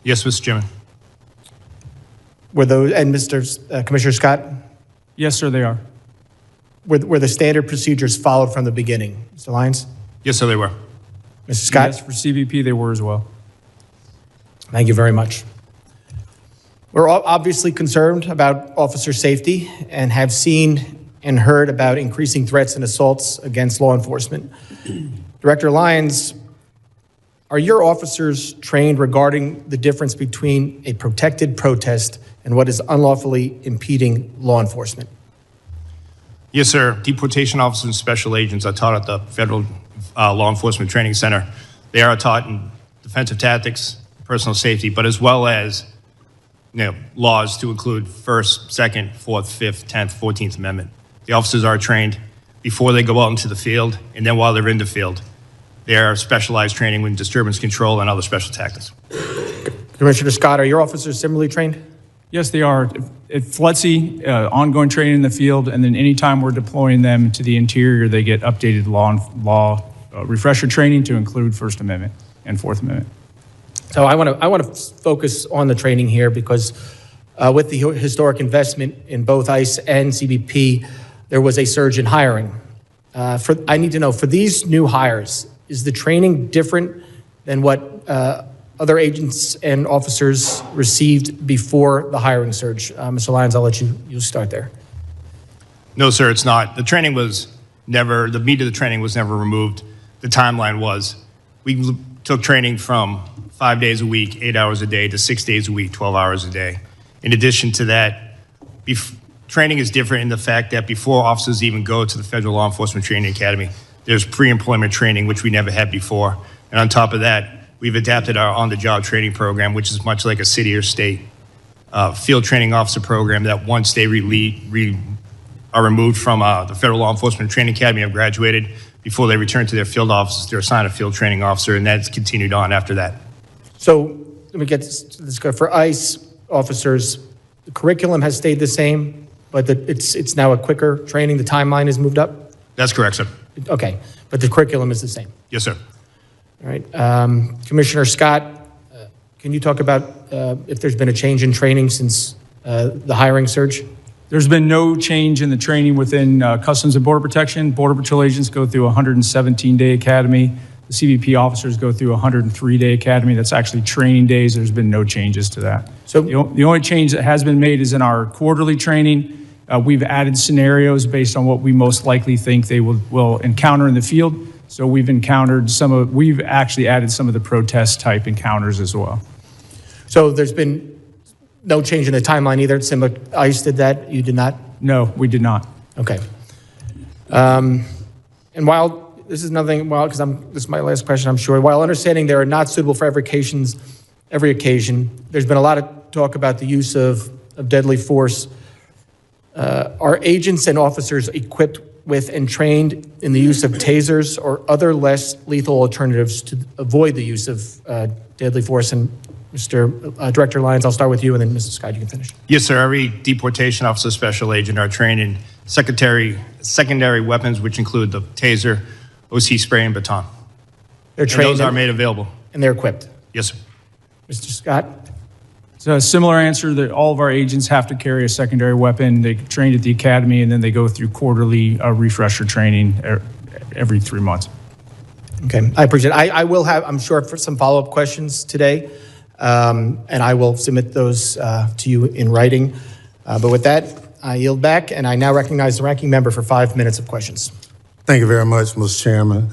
Yes, Mr. Chairman. Were those, and Commissioner Scott? Yes, sir, they are. Were the standard procedures followed from the beginning? Mr. Lyons? Yes, sir, they were. Mr. Scott? Yes, for CBP, they were as well. Thank you very much. We're obviously concerned about officer safety and have seen and heard about increasing threats and assaults against law enforcement. Director Lyons, are your officers trained regarding the difference between a protected protest and what is unlawfully impeding law enforcement? Yes, sir. Deportation officers and special agents are taught at the Federal Law Enforcement Training Center. They are taught in defensive tactics, personal safety, but as well as laws to include First, Second, Fourth, Fifth, 10th, 14th Amendment. The officers are trained before they go out into the field, and then while they're in the field. They are specialized training in disturbance control and other special tactics. Commissioner Scott, are your officers similarly trained? Yes, they are. At FLETC, ongoing training in the field, and then anytime we're deploying them to the interior, they get updated law refresher training to include First Amendment and Fourth Amendment. So I want to focus on the training here because with the historic investment in both ICE and CBP, there was a surge in hiring. I need to know, for these new hires, is the training different than what other agents and officers received before the hiring surge? Mr. Lyons, I'll let you start there. No, sir, it's not. The training was never, the meat of the training was never removed. The timeline was. We took training from 5 days a week, 8 hours a day, to 6 days a week, 12 hours a day. In addition to that, training is different in the fact that before officers even go to the Federal Law Enforcement Training Academy, there's pre-employment training, which we never had before. And on top of that, we've adapted our on-the-job training program, which is much like a city or state field training officer program that once they are removed from the Federal Law Enforcement Training Academy and have graduated, before they return to their field offices, they're assigned a field training officer, and that's continued on after that. So let me get this go. For ICE officers, the curriculum has stayed the same, but it's now a quicker training. The timeline has moved up? That's correct, sir. Okay, but the curriculum is the same? Yes, sir. All right. Commissioner Scott, can you talk about if there's been a change in training since the hiring surge? There's been no change in the training within Customs and Border Protection. Border Patrol agents go through a 117-day academy. The CBP officers go through a 103-day academy. That's actually training days. There's been no changes to that. So the only change that has been made is in our quarterly training. We've added scenarios based on what we most likely think they will encounter in the field. So we've actually added some of the protest type encounters as well. So there's been no change in the timeline either. Similar, ICE did that. You did not? No, we did not. Okay. And while this is nothing, because this is my last question, I'm sure. While understanding they are not suitable for every occasion, there's been a lot of talk about the use of deadly force. Are agents and officers equipped with and trained in the use of tasers or other less lethal alternatives to avoid the use of deadly force? And Mr. Director Lyons, I'll start with you, and then Mrs. Scott, you can finish. Yes, sir. Every deportation officer special agent are trained in secondary weapons, which include the taser, OC spray, and baton. They're trained. And those are made available. And they're equipped. Yes, sir. Mr. Scott? It's a similar answer that all of our agents have to carry a secondary weapon. They train at the academy, and then they go through quarterly refresher training every 3 months. Okay, I appreciate it. I will have, I'm sure, for some follow-up questions today, and I will submit those to you in writing. But with that, I yield back, and I now recognize the ranking member for 5 minutes of questions. Thank you very much, Mr. Chairman.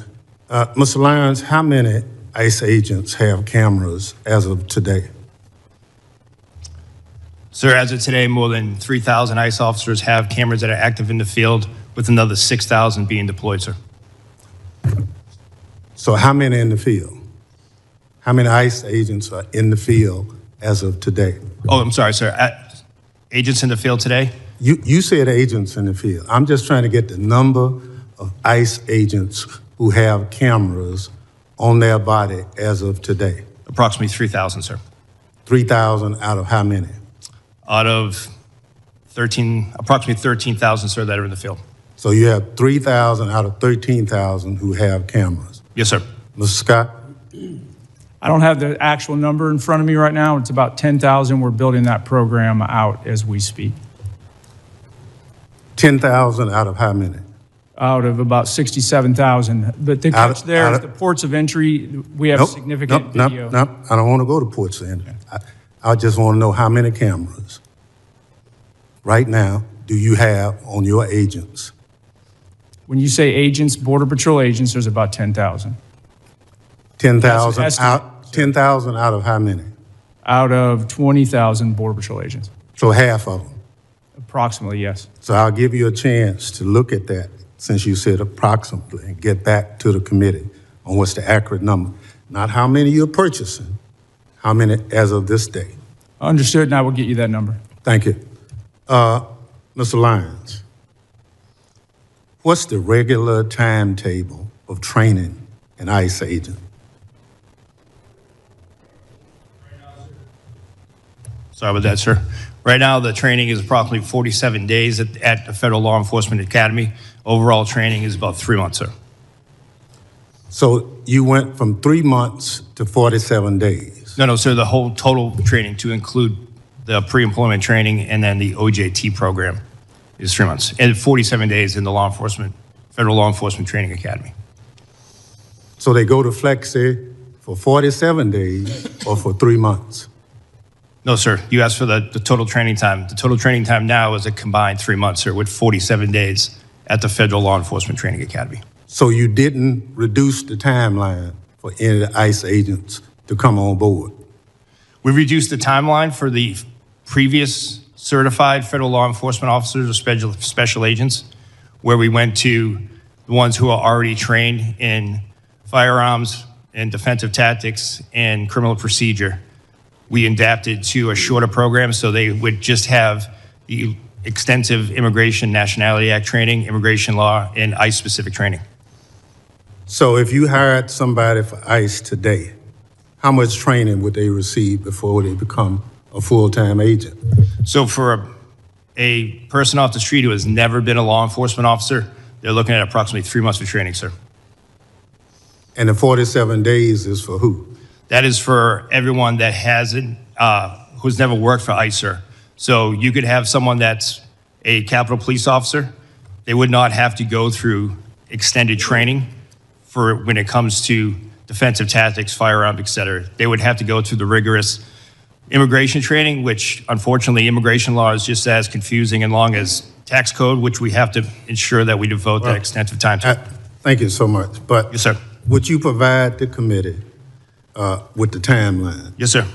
Mr. Lyons, how many ICE agents have cameras as of today? Sir, as of today, more than 3,000 ICE officers have cameras that are active in the field, with another 6,000 being deployed, sir. So how many in the field? How many ICE agents are in the field as of today? Oh, I'm sorry, sir. Agents in the field today? You said agents in the field. I'm just trying to get the number of ICE agents who have cameras on their body as of today. Approximately 3,000, sir. 3,000 out of how many? Out of approximately 13,000, sir, that are in the field. So you have 3,000 out of 13,000 who have cameras? Yes, sir. Mr. Scott? I don't have the actual number in front of me right now. It's about 10,000. We're building that program out as we speak. 10,000 out of how many? out of about 67,000. But the catch there is the ports of entry, we have significant video. Nope. I don't want to go to ports of entry. I just want to know how many cameras right now do you have on your agents? When you say agents, Border Patrol agents, there's about 10,000. 10,000 out, 10,000 out of how many? Out of 20,000 Border Patrol agents. So half of them. Approximately, yes. So I'll give you a chance to look at that, since you said approximately, and get back to the committee on what's the accurate number. Not how many you're purchasing, how many as of this day. Understood, and I will get you that number. Thank you. Mr. Lyons, what's the regular timetable of training an ICE agent? Sorry about that, sir. Right now, the training is approximately 47 days at the Federal Law Enforcement Academy. Overall training is about 3 months, sir. So you went from 3 months to 47 days? No, sir, the whole total training to include the pre-employment training and then the OJT program is 3 months. And 47 days in the Federal Law Enforcement Training Academy. So they go to Flexi for 47 days or for 3 months? No, sir. You asked for the total training time. The total training time now is a combined 3 months, sir, with 47 days at the Federal Law Enforcement Training Academy. So you didn't reduce the timeline for any of the ICE agents to come on board? We reduced the timeline for the previous certified federal law enforcement officers or special agents, where we went to the ones who are already trained in firearms and defensive tactics and criminal procedure. We adapted to a shorter program so they would just have the extensive Immigration Nationality Act training, immigration law, and ICE-specific training. So if you hired somebody for ICE today, how much training would they receive before they become a full-time agent? So for a person off the street who has never been a law enforcement officer, they're looking at approximately 3 months of training, sir. And the 47 days is for who? That is for everyone that hasn't, who's never worked for ICE, sir. So you could have someone that's a Capitol Police officer. They would not have to go through extended training for when it comes to defensive tactics, firearms, et cetera. They would have to go through the rigorous immigration training, which unfortunately immigration law is just as confusing and long as tax code, which we have to ensure that we devote that extensive time to. Thank you so much. But yes, sir. Would you provide the committee with the timeline? Yes, sir.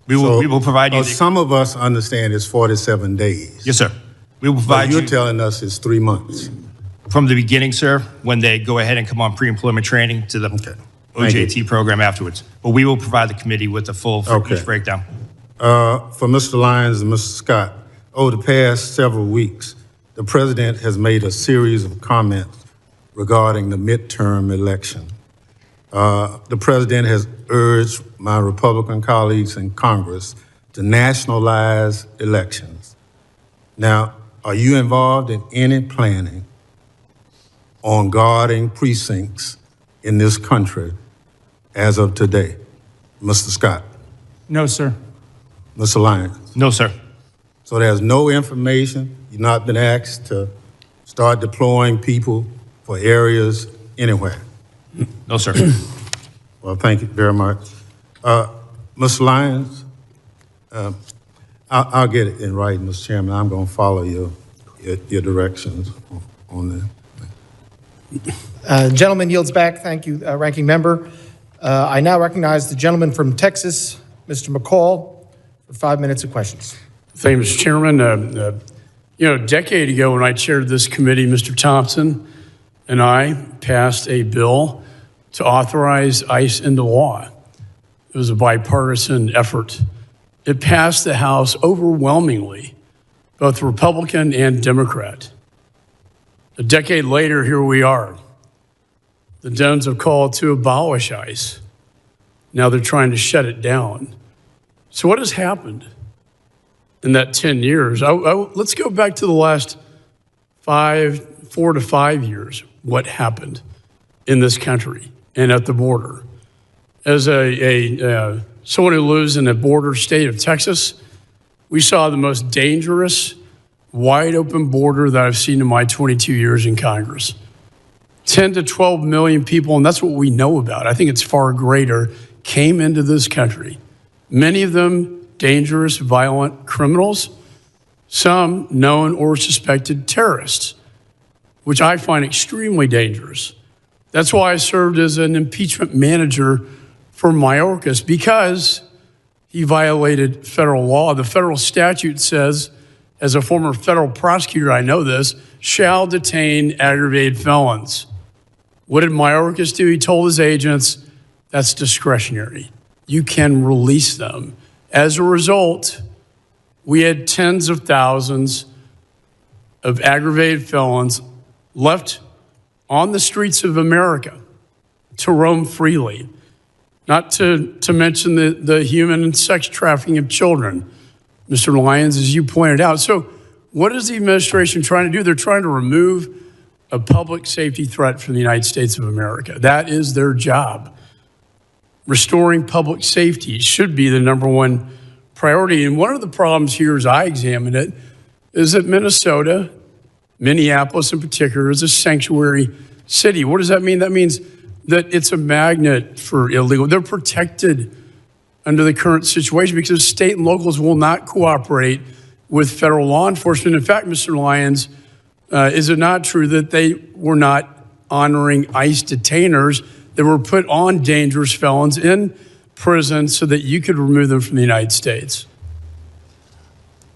We will provide you. Some of us understand it's 47 days. Yes, sir. We will provide you. You're telling us it's 3 months. From the beginning, sir, when they go ahead and come on pre-employment training to the OJT program afterwards. But we will provide the committee with the full breakdown. For Mr. Lyons and Mr. Scott, over the past several weeks, the president has made a series of comments regarding the midterm election. The president has urged my Republican colleagues in Congress to nationalize elections. Now, are you involved in any planning on guarding precincts in this country as of today? Mr. Scott? No, sir. Mr. Lyons? No, sir. So there's no information? You've not been asked to start deploying people for areas anywhere? No, sir. Well, thank you very much. Mr. Lyons, I'll get it in writing, Mr. Chairman. I'm going to follow your directions on that. Gentleman yields back. Thank you, Ranking Member. I now recognize the gentleman from Texas, Mr. McCall, for 5 minutes of questions. Thank you, Mr. Chairman. A decade ago when I chaired this committee, Mr. Thompson and I passed a bill to authorize ICE into law. It was a bipartisan effort. It passed the House overwhelmingly, both Republican and Democrat. A decade later, here we are. The Dems have called to abolish ICE. Now they're trying to shut it down. So what has happened in that 10 years? Let's go back to the last 4 to 5 years. What happened in this country and at the border? As someone who lives in the border state of Texas, we saw the most dangerous wide open border that I've seen in my 22 years in Congress. 10 to 12 million people, and that's what we know about. I think it's far greater, came into this country. Many of them dangerous, violent criminals, some known or suspected terrorists, which I find extremely dangerous. That's why I served as an impeachment manager for Mayorkas, because he violated federal law. The federal statute says, as a former federal prosecutor, I know this, shall detain aggravated felons. What did Mayorkas do? He told his agents, that's discretionary. You can release them. As a result, we had tens of thousands of aggravated felons left on the streets of America to roam freely, not to mention the human and sex trafficking of children, Mr. Lyons, as you pointed out. So what is the administration trying to do? They're trying to remove a public safety threat from the United States of America. That is their job. Restoring public safety should be the number one priority. And one of the problems here, as I examine it, is that Minnesota, Minneapolis in particular, is a sanctuary city. What does that mean? That means that it's a magnet for illegal. They're protected under the current situation because state and locals will not cooperate with federal law enforcement. In fact, Mr. Lyons, is it not true that they were not honoring ICE detainers that were put on dangerous felons in prison so that you could remove them from the United States?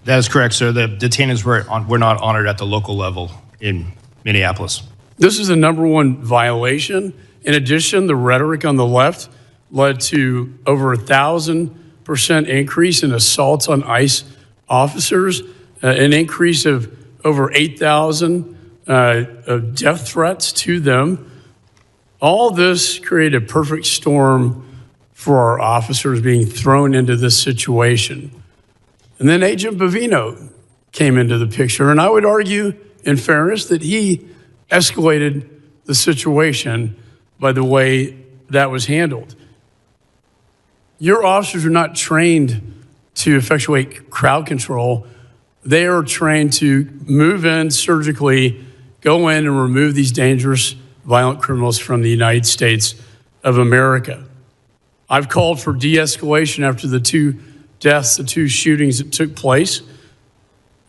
That is correct, sir. The detainers were not honored at the local level in Minneapolis. This is the number one violation. In addition, the rhetoric on the left led to over 1,000% increase in assaults on ICE officers, an increase of over 8,000 of death threats to them. All this created a perfect storm for our officers being thrown into this situation. And then Agent Bovino came into the picture, and I would argue, in fairness, that he escalated the situation by the way that was handled. Your officers are not trained to effectuate crowd control. They are trained to move in surgically, go in and remove these dangerous, violent criminals from the United States of America. I've called for de-escalation after the two deaths, the two shootings that took place.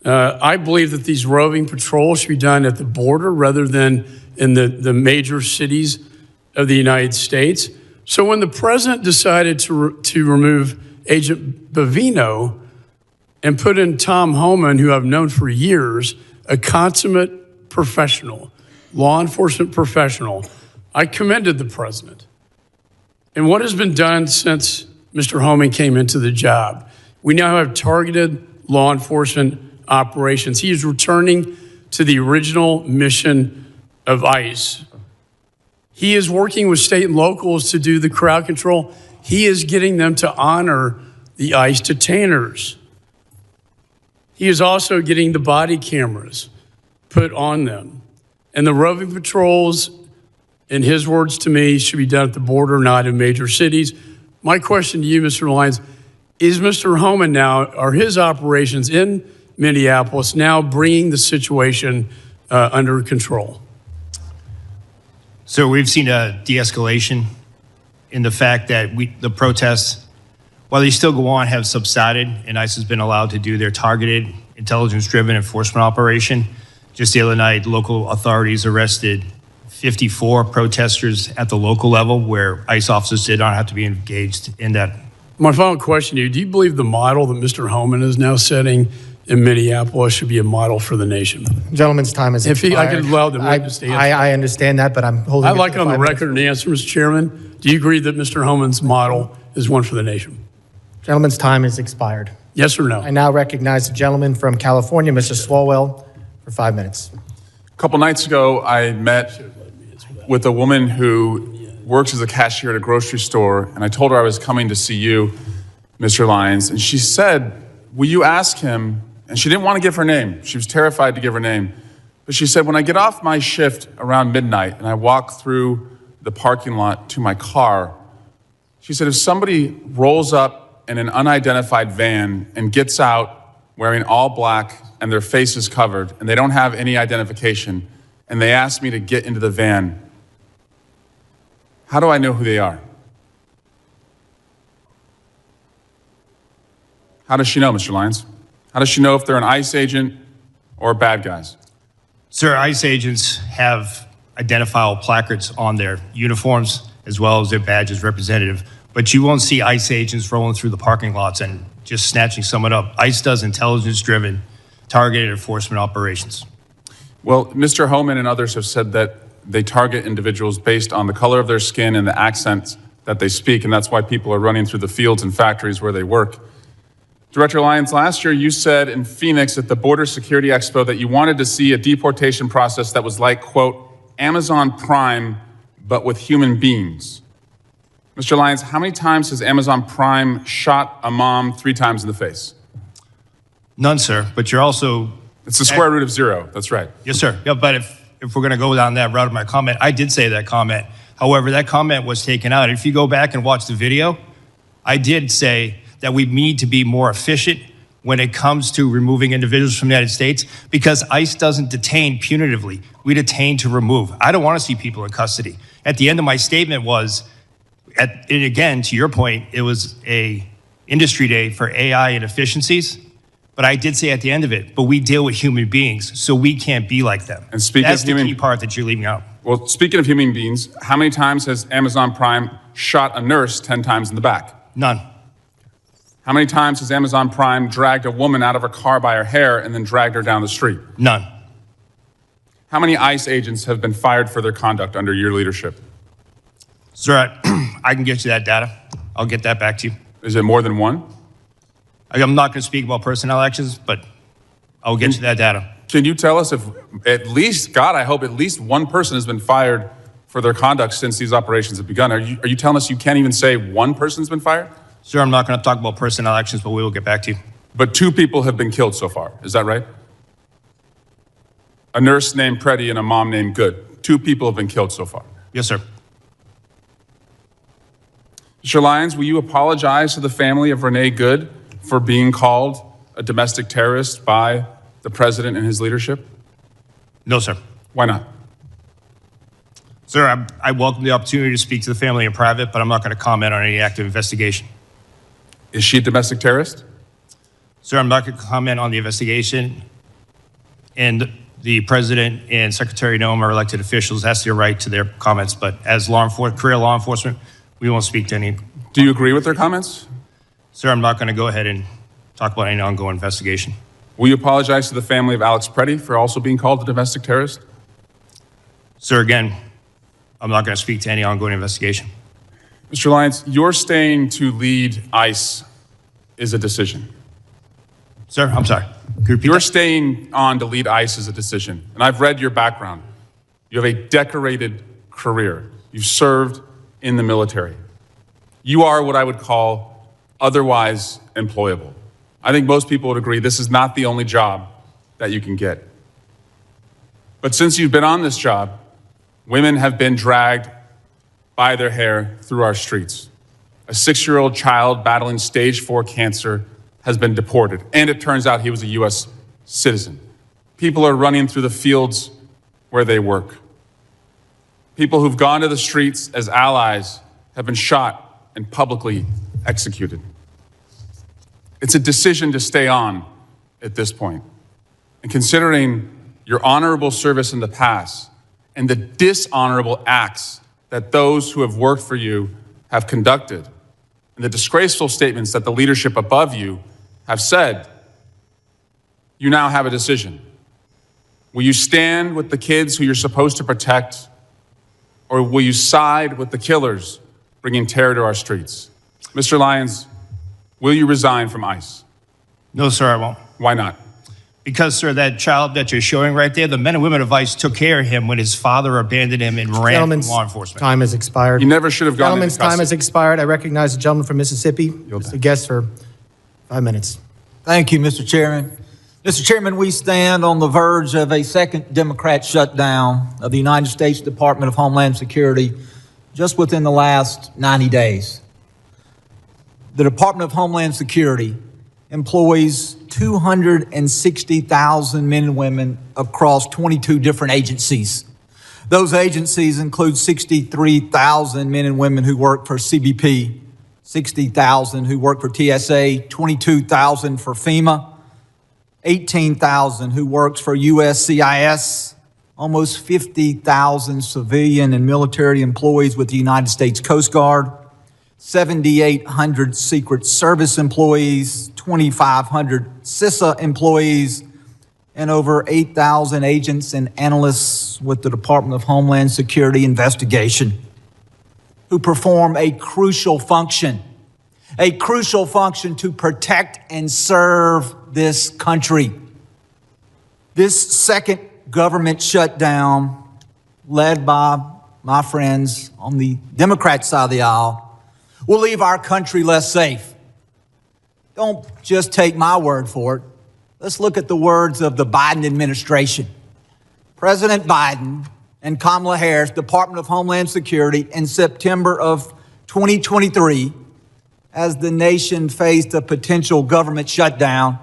I believe that these roving patrols should be done at the border rather than in the major cities of the United States. So when the president decided to remove Agent Bovino and put in Tom Homan, who I've known for years, a consummate professional, law enforcement professional, I commended the president. And what has been done since Mr. Homan came into the job? We now have targeted law enforcement operations. He is returning to the original mission of ICE. He is working with state and locals to do the crowd control. He is getting them to honor the ICE detainers. He is also getting the body cameras put on them. And the roving patrols, in his words to me, should be done at the border, not in major cities. My question to you, Mr. Lyons, is Mr. Homan now, are his operations in Minneapolis now bringing the situation under control? So we've seen a de-escalation in the fact that the protests, while they still go on, have subsided, and ICE has been allowed to do their targeted, intelligence-driven enforcement operation. Just the other night, local authorities arrested 54 protesters at the local level where ICE officers did not have to be engaged in that. My final question to you, do you believe the model that Mr. Homan is now setting in Minneapolis should be a model for the nation? Gentleman's time is expired. If I could allow the witness to answer. I understand that, but I'm holding I'd like on the record an answer, Mr. Chairman. Do you agree that Mr. Homan's model is one for the nation? Gentleman's time is expired. Yes or no? I now recognize the gentleman from California, Mr. Swalwell, for 5 minutes. A couple nights ago, I met with a woman who works as a cashier at a grocery store, and I told her I was coming to see you, Mr. Lyons, and she said, will you ask him, and she didn't want to give her name. She was terrified to give her name. But she said, when I get off my shift around midnight and I walk through the parking lot to my car, she said, if somebody rolls up in an unidentified van and gets out wearing all black and their face is covered and they don't have any identification and they ask me to get into the van, how do I know who they are? How does she know, Mr. Lyons? How does she know if they're an ICE agent or bad guys? Sir, ICE agents have identifiable placards on their uniforms as well as their badges representative, but you won't see ICE agents rolling through the parking lots and just snatching someone up. ICE does intelligence-driven, targeted enforcement operations. Well, Mr. Homeland and others have said that they target individuals based on the color of their skin and the accents that they speak, and that's why people are running through the fields and factories where they work. Director Lyons, last year you said in Phoenix at the Border Security Expo that you wanted to see a deportation process that was like, quote, Amazon Prime, but with human beings. Mr. Lyons, how many times has Amazon Prime shot a mom 3 times in the face? None, sir, but you're also... It's the square root of 0, that's right. Yes, sir. Yeah, but if we're going to go down that route of my comment, I did say that comment. However, that comment was taken out. If you go back and watch the video, I did say that we need to be more efficient when it comes to removing individuals from the United States, because ICE doesn't detain punitively. We detain to remove. I don't want to see people in custody. At the end of my statement was, and again, to your point, it was a industry day for AI and efficiencies. But I did say at the end of it, but we deal with human beings, so we can't be like them. And speaking That's of human, the key part that you're leaving out. Well, speaking of human beings, how many times has Amazon Prime shot a nurse 10 times in the back? None. How many times has Amazon Prime dragged a woman out of her car by her hair and then dragged her down the street? None. How many ICE agents have been fired for their conduct under your leadership? Sir, I can get you that data. I'll get that back to you. Is it more than 1? I'm not going to speak about personnel actions, but I'll get you that data. Can you tell us if at least, God, I hope at least 1 person has been fired for their conduct since these operations have begun? Are you telling us you can't even say 1 person's been fired? Sir, I'm not going to talk about personnel actions, but we will get back to you. But 2 people have been killed so far, is that right? A nurse named Preddy and a mom named Good. 2 people have been killed so far. Yes, sir. Mr. Lyons, will you apologize to the family of Renee Good for being called a domestic terrorist by the president and his leadership? No, sir. Why not? Sir, I welcome the opportunity to speak to the family in private, but I'm not going to comment on any active investigation. Is she a domestic terrorist? Sir, I'm not going to comment on the investigation. And the president and Secretary Noem are elected officials. That's their right to their comments. But as career law enforcement, we won't speak to any. Do you agree with their comments? Sir, I'm not going to go ahead and talk about any ongoing investigation. Will you apologize to the family of Alex Preddy for also being called a domestic terrorist? Sir, again, I'm not going to speak to any ongoing investigation. Mr. Lyons, your staying to lead ICE is a decision. Sir, I'm sorry. Your staying on to lead ICE is a decision. And I've read your background. You have a decorated career. You've served in the military. You are what I would call otherwise employable. I think most people would agree this is not the only job that you can get. But since you've been on this job, women have been dragged by their hair through our streets. A 6-year-old child battling stage 4 cancer has been deported, and it turns out he was a U.S. citizen. People are running through the fields where they work. People who've gone to the streets as allies have been shot and publicly executed. It's a decision to stay on at this point. And considering your honorable service in the past and the dishonorable acts that those who have worked for you have conducted, and the disgraceful statements that the leadership above you have said, you now have a decision. Will you stand with the kids who you're supposed to protect, or will you side with the killers bringing terror to our streets? Mr. Lyons, will you resign from ICE? No, sir, I won't. Why not? Because, sir, that child that you're showing right there, the men and women of ICE took care of him when his father abandoned him and ran from law enforcement. Time has expired. You never should have gone into Gentleman's time has expired. I recognize the gentleman from Mississippi. Mr. Guest for 5 minutes. Thank you, Mr. Chairman. Mr. Chairman, we stand on the verge of a second Democrat shutdown of the United States Department of Homeland Security just within the last 90 days. The Department of Homeland Security employs 260,000 men and women across 22 different agencies. Those agencies include 63,000 men and women who work for CBP, 60,000 who work for TSA, 22,000 for FEMA, 18,000 who works for USCIS, almost 50,000 civilian and military employees with the United States Coast Guard, 7,800 Secret Service employees, 2,500 CISA employees, and over 8,000 agents and analysts with the Department of Homeland Security investigation who perform a crucial function to protect and serve this country. This second government shutdown, led by my friends on the Democrat side of the aisle, will leave our country less safe. Don't just take my word for it. Let's look at the words of the Biden administration. President Biden and Kamala Harris, Department of Homeland Security, in September of 2023, as the nation faced a potential government shutdown,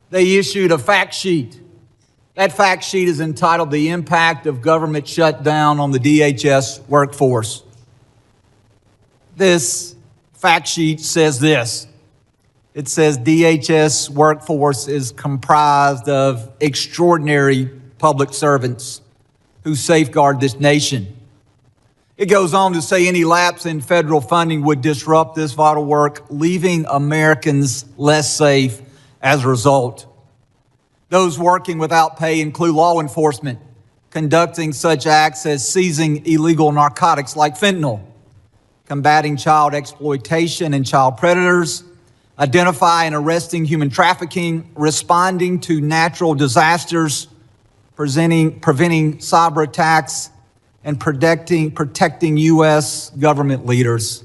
they issued a fact sheet. That fact sheet is entitled "The Impact of Government Shutdown on the DHS Workforce." This fact sheet says this. It says DHS workforce is comprised of extraordinary public servants who safeguard this nation. It goes on to say any lapse in federal funding would disrupt this vital work, leaving Americans less safe as a result. Those working without pay include law enforcement, conducting such acts as seizing illegal narcotics like fentanyl, combating child exploitation and child predators, identifying and arresting human trafficking, responding to natural disasters, preventing cyber attacks, and protecting U.S. government leaders.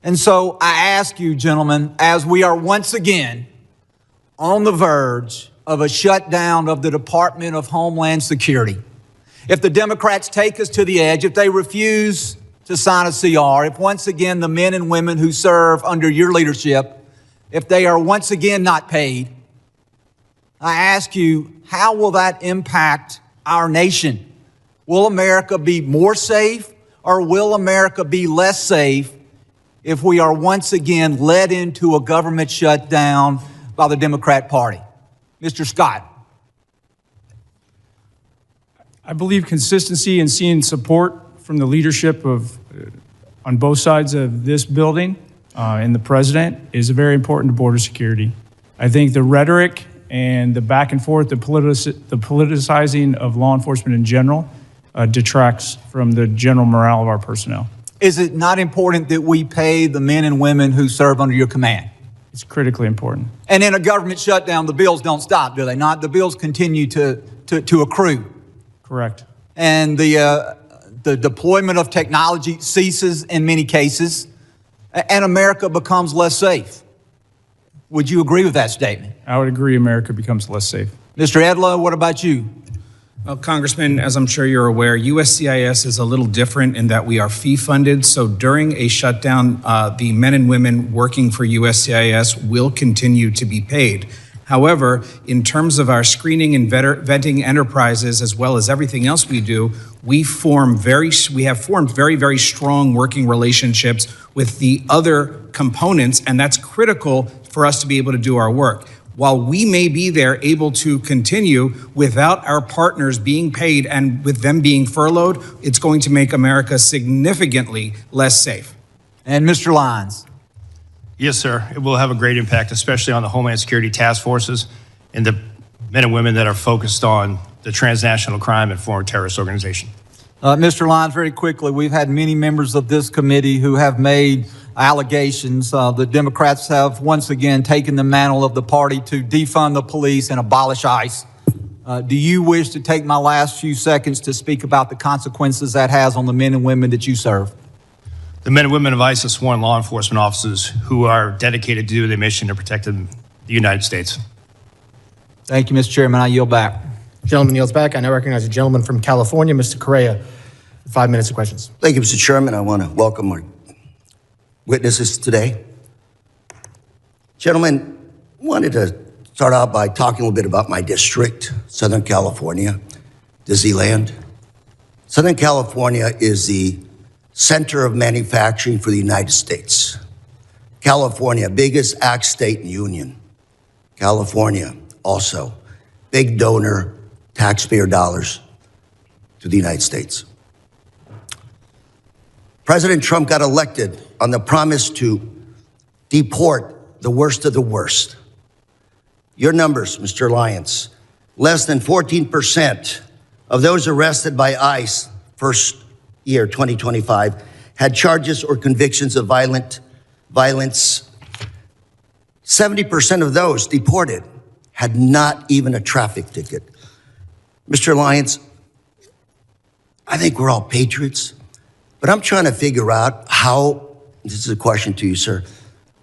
And so I ask you, gentlemen, as we are once again on the verge of a shutdown of the Department of Homeland Security, if the Democrats take us to the edge, if they refuse to sign a CR, if once again the men and women who serve under your leadership, if they are once again not paid, I ask you, how will that impact our nation? Will America be more safe, or will America be less safe if we are once again led into a government shutdown by the Democrat Party? Mr. Scott. I believe consistency and seeing support from the leadership of on both sides of this building and the president is very important to border security. I think the rhetoric and the back and forth, the politicizing of law enforcement in general detracts from the general morale of our personnel. Is it not important that we pay the men and women who serve under your command? It's critically important. And in a government shutdown, the bills don't stop, do they not? The bills continue to accrue. Correct. And the deployment of technology ceases in many cases, and America becomes less safe. Would you agree with that statement? I would agree America becomes less safe. Mr. Edlow, what about you? Well, Congressman, as I'm sure you're aware, USCIS is a little different in that we are fee-funded. So during a shutdown, the men and women working for USCIS will continue to be paid. However, in terms of our screening and vetting enterprises, as well as everything else we do, we have formed very, very strong working relationships with the other components, and that's critical for us to be able to do our work. While we may be there able to continue without our partners being paid and with them being furloughed, it's going to make America significantly less safe. And Mr. Lyons. Yes, sir. It will have a great impact, especially on the Homeland Security task forces and the men and women that are focused on the transnational crime and foreign terrorist organization. Mr. Lyons, very quickly, we've had many members of this committee who have made allegations. The Democrats have once again taken the mantle of the party to defund the police and abolish ICE. Do you wish to take my last few seconds to speak about the consequences that has on the men and women that you serve? The men and women of ICE are sworn law enforcement officers who are dedicated to their mission to protect the United States. Thank you, Mr. Chairman. I yield back. Gentleman yields back. I now recognize a gentleman from California, Mr. Correa. 5 minutes of questions. Thank you, Mr. Chairman. I want to welcome our witnesses today. Gentlemen, wanted to start out by talking a little bit about my district, Southern California, Disneyland. Southern California is the center of manufacturing for the United States. California, biggest ag state in the Union. California, also, big donor, taxpayer dollars to the United States. President Trump got elected on the promise to deport the worst of the worst. Your numbers, Mr. Lyons, less than 14% of those arrested by ICE first year, 2025, had charges or convictions of violence. 70% of those deported had not even a traffic ticket. Mr. Lyons, I think we're all patriots, but I'm trying to figure out how, this is a question to you, sir,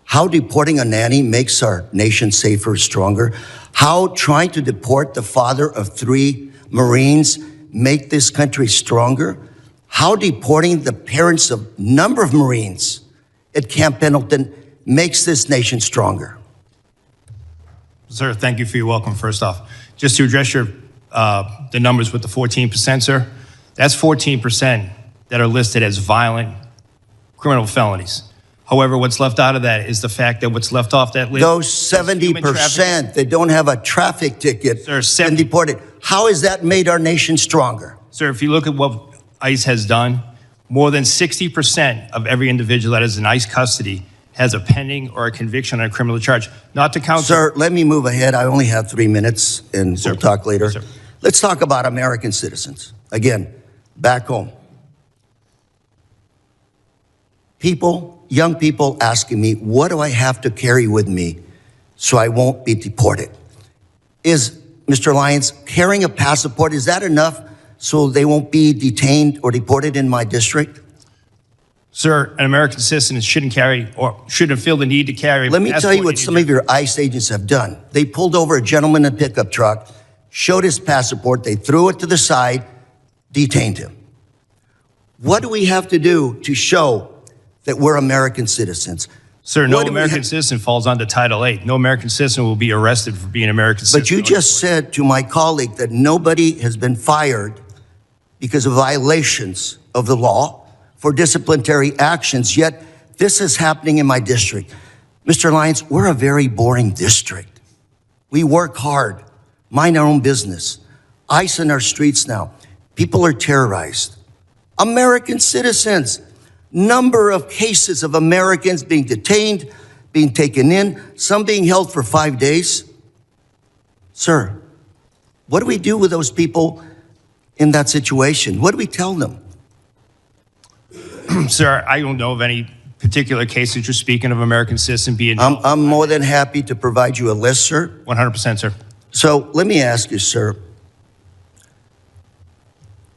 how deporting a nanny makes our nation safer, stronger, how trying to deport the father of 3 Marines make this country stronger, how deporting the parents of a number of Marines at Camp Pendleton makes this nation stronger. Sir, thank you for your welcome, first off. Just to address your the numbers with the 14%, sir, that's 14% that are listed as violent criminal felonies. However, what's left out of that is the fact that what's left off that list. Those 70% that don't have a traffic ticket and deported, how has that made our nation stronger? Sir, if you look at what ICE has done, more than 60% of every individual that is in ICE custody has a pending or a conviction on a criminal charge. Not to count. Sir, let me move ahead. I only have 3 minutes, and we'll talk later. Let's talk about American citizens. Again, back home. Young people asking me, what do I have to carry with me so I won't be deported? Is, Mr. Lyons, carrying a passport, is that enough so they won't be detained or deported in my district? Sir, an American citizen shouldn't carry or shouldn't feel the need to carry. Let me tell you what some of your ICE agents have done. They pulled over a gentleman in a pickup truck, showed his passport, they threw it to the side, detained him. What do we have to do to show that we're American citizens? Sir, no American citizen falls under Title VIII. No American citizen will be arrested for being an American citizen. But you just said to my colleague that nobody has been fired because of violations of the law for disciplinary actions, yet this is happening in my district. Mr. Lyons, we're a very boring district. We work hard, mind our own business. ICE in our streets now. People are terrorized. American citizens. Number of cases of Americans being detained, being taken in, some being held for 5 days. Sir, what do we do with those people in that situation? What do we tell them? Sir, I don't know of any particular case that you're speaking of American citizen being. I'm more than happy to provide you a list, sir. 100%, sir. So let me ask you, sir,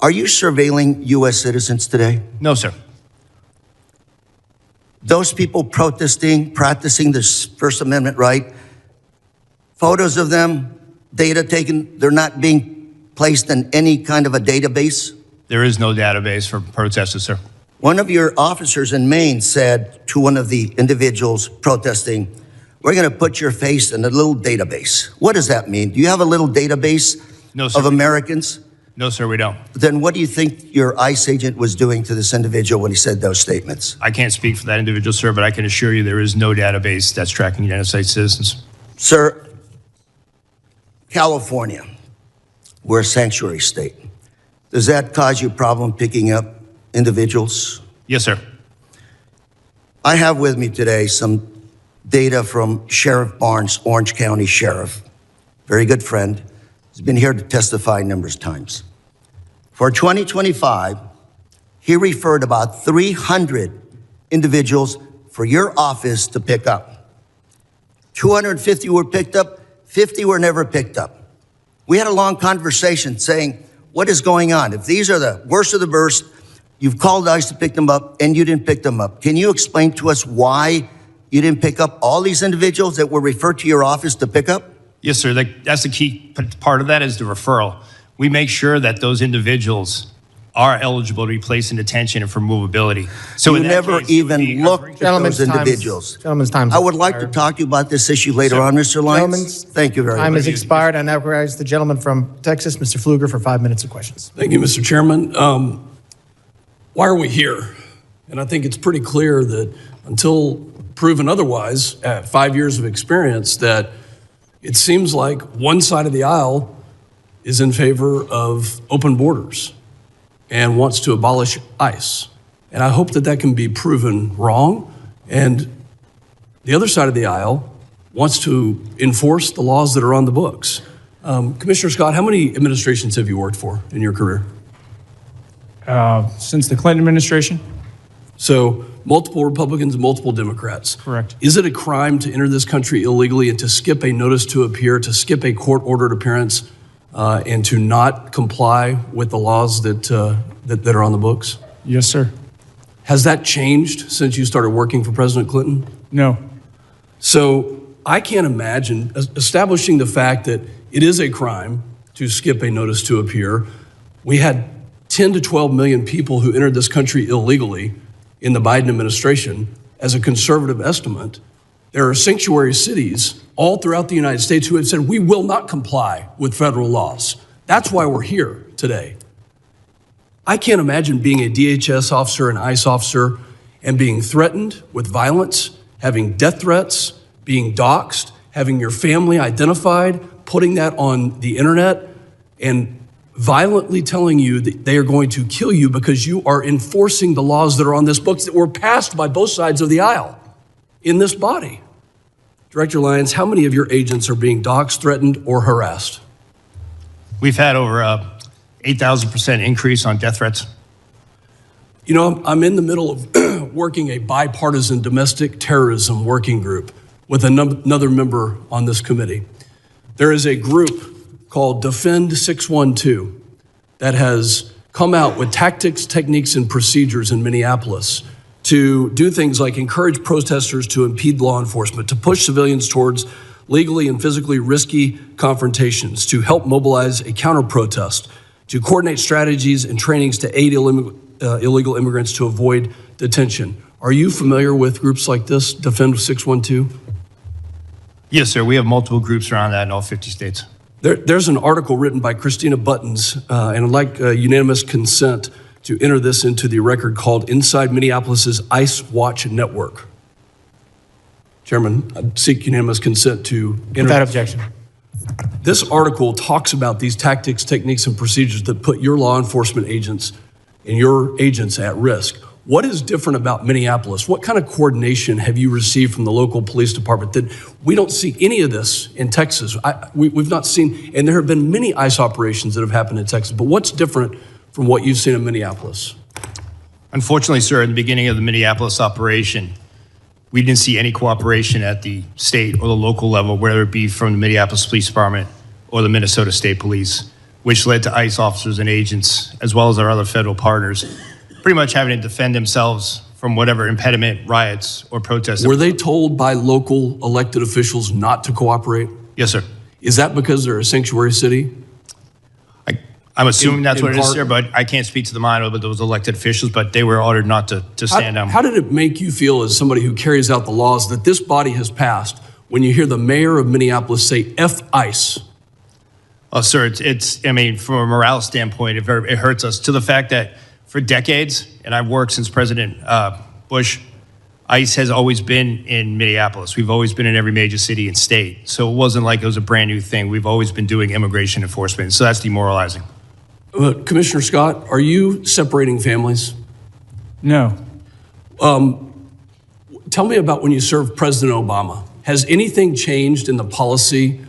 are you surveilling U.S. citizens today? No, sir. Those people protesting, practicing this First Amendment right, photos of them, data taken, they're not being placed in any kind of a database? There is no database for protesters, sir. One of your officers in Maine said to one of the individuals protesting, we're going to put your face in a little database. What does that mean? Do you have a little database of Americans? No, sir, we don't. Then what do you think your ICE agent was doing to this individual when he said those statements? I can't speak for that individual, sir, but I can assure you there is no database that's tracking United States citizens. Sir, California, we're a sanctuary state. Does that cause you a problem picking up individuals? Yes, sir. I have with me today some data from Sheriff Barnes, Orange County Sheriff, very good friend. He's been here to testify numerous times. For 2025, he referred about 300 individuals for your office to pick up. 250 were picked up, 50 were never picked up. We had a long conversation saying, what is going on? If these are the worst of the worst, you've called ICE to pick them up and you didn't pick them up. Can you explain to us why you didn't pick up all these individuals that were referred to your office to pick up? Yes, sir. That's the key part of that is the referral. We make sure that those individuals are eligible to be placed in detention and for movability. So You in that never case, it would be- even looked at those individuals. Gentleman's time. I would like to talk to you about this issue later on, Mr. Lyons. Thank you very Time much. has expired. I now recognize the gentleman from Texas, Mr. Pfluger, for 5 minutes of questions. Thank you, Mr. Chairman. Why are we here? And I think it's pretty clear that until proven otherwise, at 5 years of experience, that it seems like one side of the aisle is in favor of open borders and wants to abolish ICE. And I hope that that can be proven wrong. And the other side of the aisle wants to enforce the laws that are on the books. Commissioner Scott, how many administrations have you worked for in your career? Since the Clinton administration? So multiple Republicans and multiple Democrats. Correct. Is it a crime to enter this country illegally and to skip a notice to appear, to skip a court-ordered appearance, and to not comply with the laws that are on the books? Yes, sir. Has that changed since you started working for President Clinton? No. So I can't imagine establishing the fact that it is a crime to skip a notice to appear. We had 10 to 12 million people who entered this country illegally in the Biden administration. As a conservative estimate, there are sanctuary cities all throughout the United States who have said, we will not comply with federal laws. That's why we're here today. I can't imagine being a DHS officer, an ICE officer, and being threatened with violence, having death threats, being doxxed, having your family identified, putting that on the internet, and violently telling you that they are going to kill you because you are enforcing the laws that are on this book that were passed by both sides of the aisle in this body. Director Lyons, how many of your agents are being doxxed, threatened, or harassed? We've had over 8,000% increase on death threats. You know, I'm in the middle of working a bipartisan domestic terrorism working group with another member on this committee. There is a group called Defend 612 that has come out with tactics, techniques, and procedures in Minneapolis to do things like encourage protesters to impede law enforcement, to push civilians towards legally and physically risky confrontations, to help mobilize a counter-protest, to coordinate strategies and trainings to aid illegal immigrants to avoid detention. Are you familiar with groups like this, Defend 612? Yes, sir. We have multiple groups around that in all 50 states. There's an article written by Christina Buttons, and I'd like unanimous consent to enter this into the record, called Inside Minneapolis's ICE Watch Network. Chairman, I'd seek unanimous consent to enter. Without objection. This article talks about these tactics, techniques, and procedures that put your law enforcement agents and your agents at risk. What is different about Minneapolis? What kind of coordination have you received from the local police department that we don't see any of this in Texas? We've not seen, and there have been many ICE operations that have happened in Texas, but what's different from what you've seen in Minneapolis? Unfortunately, sir, in the beginning of the Minneapolis operation, we didn't see any cooperation at the state or the local level, whether it be from the Minneapolis Police Department or the Minnesota State Police, which led to ICE officers and agents, as well as our other federal partners, pretty much having to defend themselves from whatever impediment, riots, or protests. Were they told by local elected officials not to cooperate? Yes, sir. Is that because they're a sanctuary city? I'm assuming that's in what it is, part- sir, but I can't speak to the mind of those elected officials, but they were ordered not to stand down. How did it make you feel as somebody who carries out the laws that this body has passed when you hear the mayor of Minneapolis say F ICE? Oh, sir, I mean, from a morale standpoint, it hurts us to the fact that for decades, and I've worked since President Bush, ICE has always been in Minneapolis. We've always been in every major city and state. So it wasn't like it was a brand new thing. We've always been doing immigration enforcement. So that's demoralizing. Commissioner Scott, are you separating families? No. Tell me about when you served President Obama. Has anything changed in the policy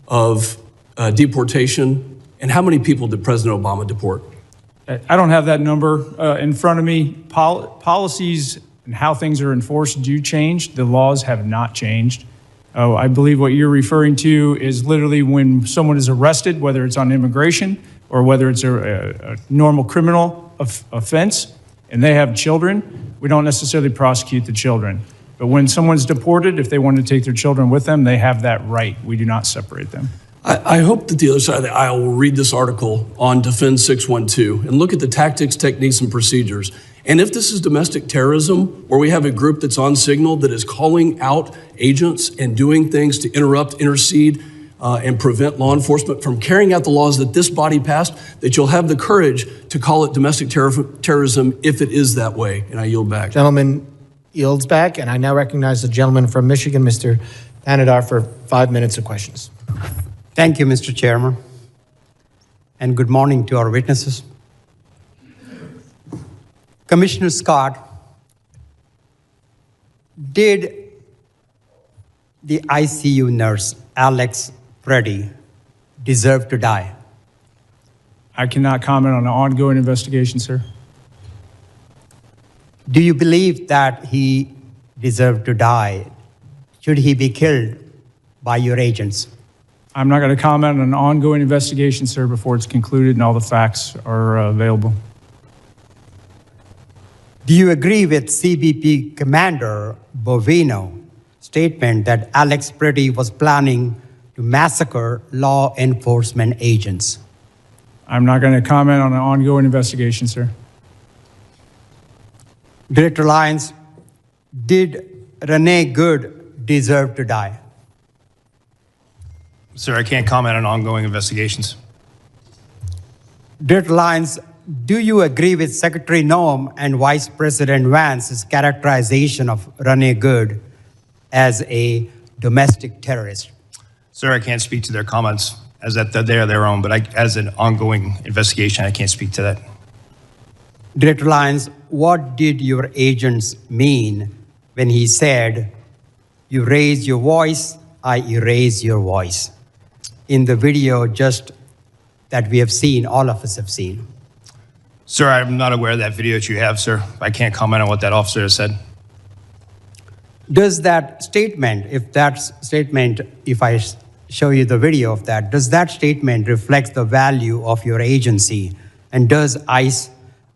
of deportation? And how many people did President Obama deport? I don't have that number in front of me. Policies and how things are enforced do change. The laws have not changed. I believe what you're referring to is literally when someone is arrested, whether it's on immigration or whether it's a normal criminal offense, and they have children, we don't necessarily prosecute the children. But when someone's deported, if they want to take their children with them, they have that right. We do not separate them. I hope that the other side of the aisle will read this article on Defend 612 and look at the tactics, techniques, and procedures. And if this is domestic terrorism, where we have a group that's on signal that is calling out agents and doing things to interrupt, intercede, and prevent law enforcement from carrying out the laws that this body passed, that you'll have the courage to call it domestic terrorism if it is that way. And I yield back. Gentleman yields back, and I now recognize the gentleman from Michigan, Mr. Panadar, for 5 minutes of questions. Thank you, Mr. Chairman, and good morning to our witnesses. Commissioner Scott, did the ICU nurse, Alex Preddy, deserve to die? I cannot comment on an ongoing investigation, sir. Do you believe that he deserved to die? Should he be killed by your agents? I'm not going to comment on an ongoing investigation, sir, before it's concluded and all the facts are available. Do you agree with CBP Commander Bovino's statement that Alex Preddy was planning to massacre law enforcement agents? I'm not going to comment on an ongoing investigation, sir. Director Lyons, did Renee Good deserve to die? Sir, I can't comment on ongoing investigations. Director Lyons, do you agree with Secretary Noem and Vice President Vance's characterization of Renee Good as a domestic terrorist? Sir, I can't speak to their comments as that they are their own, but as an ongoing investigation, I can't speak to that. Director Lyons, what did your agents mean when he said, "You raise your voice, I erase your voice"? In the video just that we have seen, all of us have seen. Sir, I'm not aware of that video that you have, sir. I can't comment on what that officer has said. Does that statement, if I show you the video of that, does that statement reflect the value of your agency? And does ICE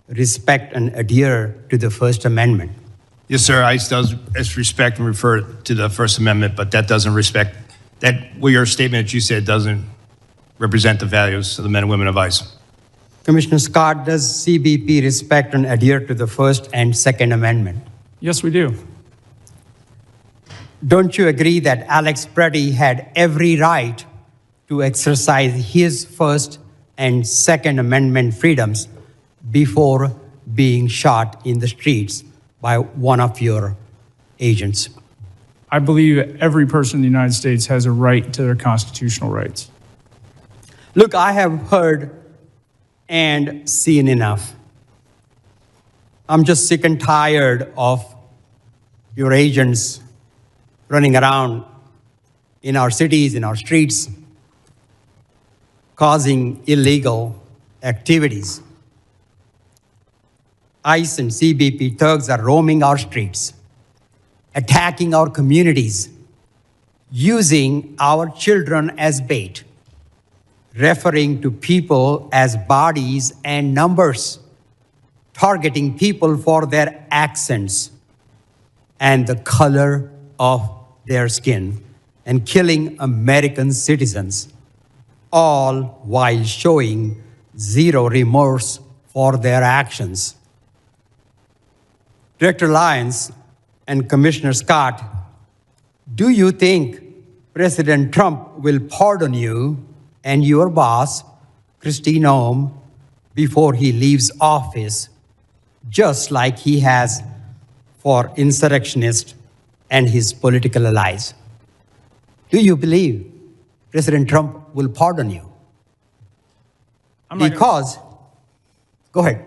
respect and adhere to the First Amendment? Yes, sir, ICE does respect and refer to the First Amendment, but that doesn't respect, your statement that you said doesn't represent the values of the men and women of ICE. Commissioner Scott, does CBP respect and adhere to the First and Second Amendment? Yes, we do. Don't you agree that Alex Preddy had every right to exercise his First and Second Amendment freedoms before being shot in the streets by one of your agents? I believe every person in the United States has a right to their constitutional rights. Look, I have heard and seen enough. I'm just sick and tired of your agents running around in our cities, in our streets, causing illegal activities. ICE and CBP thugs are roaming our streets, attacking our communities, using our children as bait, referring to people as bodies and numbers, targeting people for their accents and the color of their skin, and killing American citizens, all while showing zero remorse for their actions. Director Lyons and Commissioner Scott, do you think President Trump will pardon you and your boss, Kristi Noem, before he leaves office, just like he has for insurrectionists and his political allies? Do you believe President Trump will pardon you? Because, go ahead.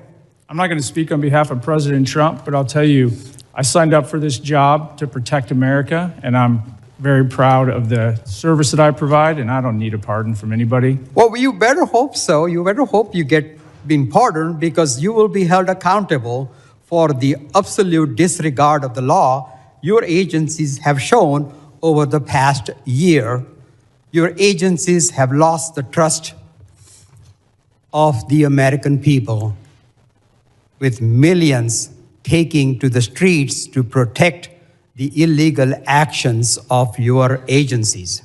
I'm not going to speak on behalf of President Trump, but I'll tell you, I signed up for this job to protect America, and I'm very proud of the service that I provide, and I don't need a pardon from anybody. Well, you better hope so. You better hope you get been pardoned, because you will be held accountable for the absolute disregard of the law your agencies have shown over the past year. Your agencies have lost the trust of the American people, with millions taking to the streets to protect the illegal actions of your agencies.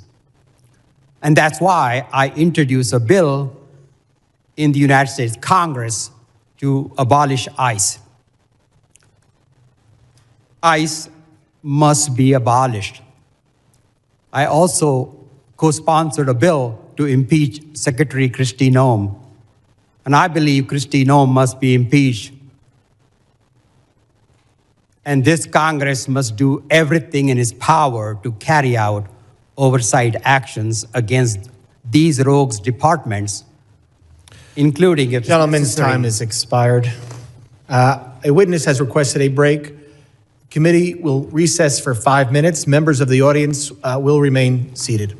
And that's why I introduced a bill in the United States Congress to abolish ICE. ICE must be abolished. I also co-sponsored a bill to impeach Secretary Kristi Noem. And I believe Kristi Noem must be impeached. And this Congress must do everything in its power to carry out oversight actions against these rogue departments, including if Gentleman's time has expired. A witness has requested a break. Committee will recess for 5 minutes. Members of the audience will remain seated.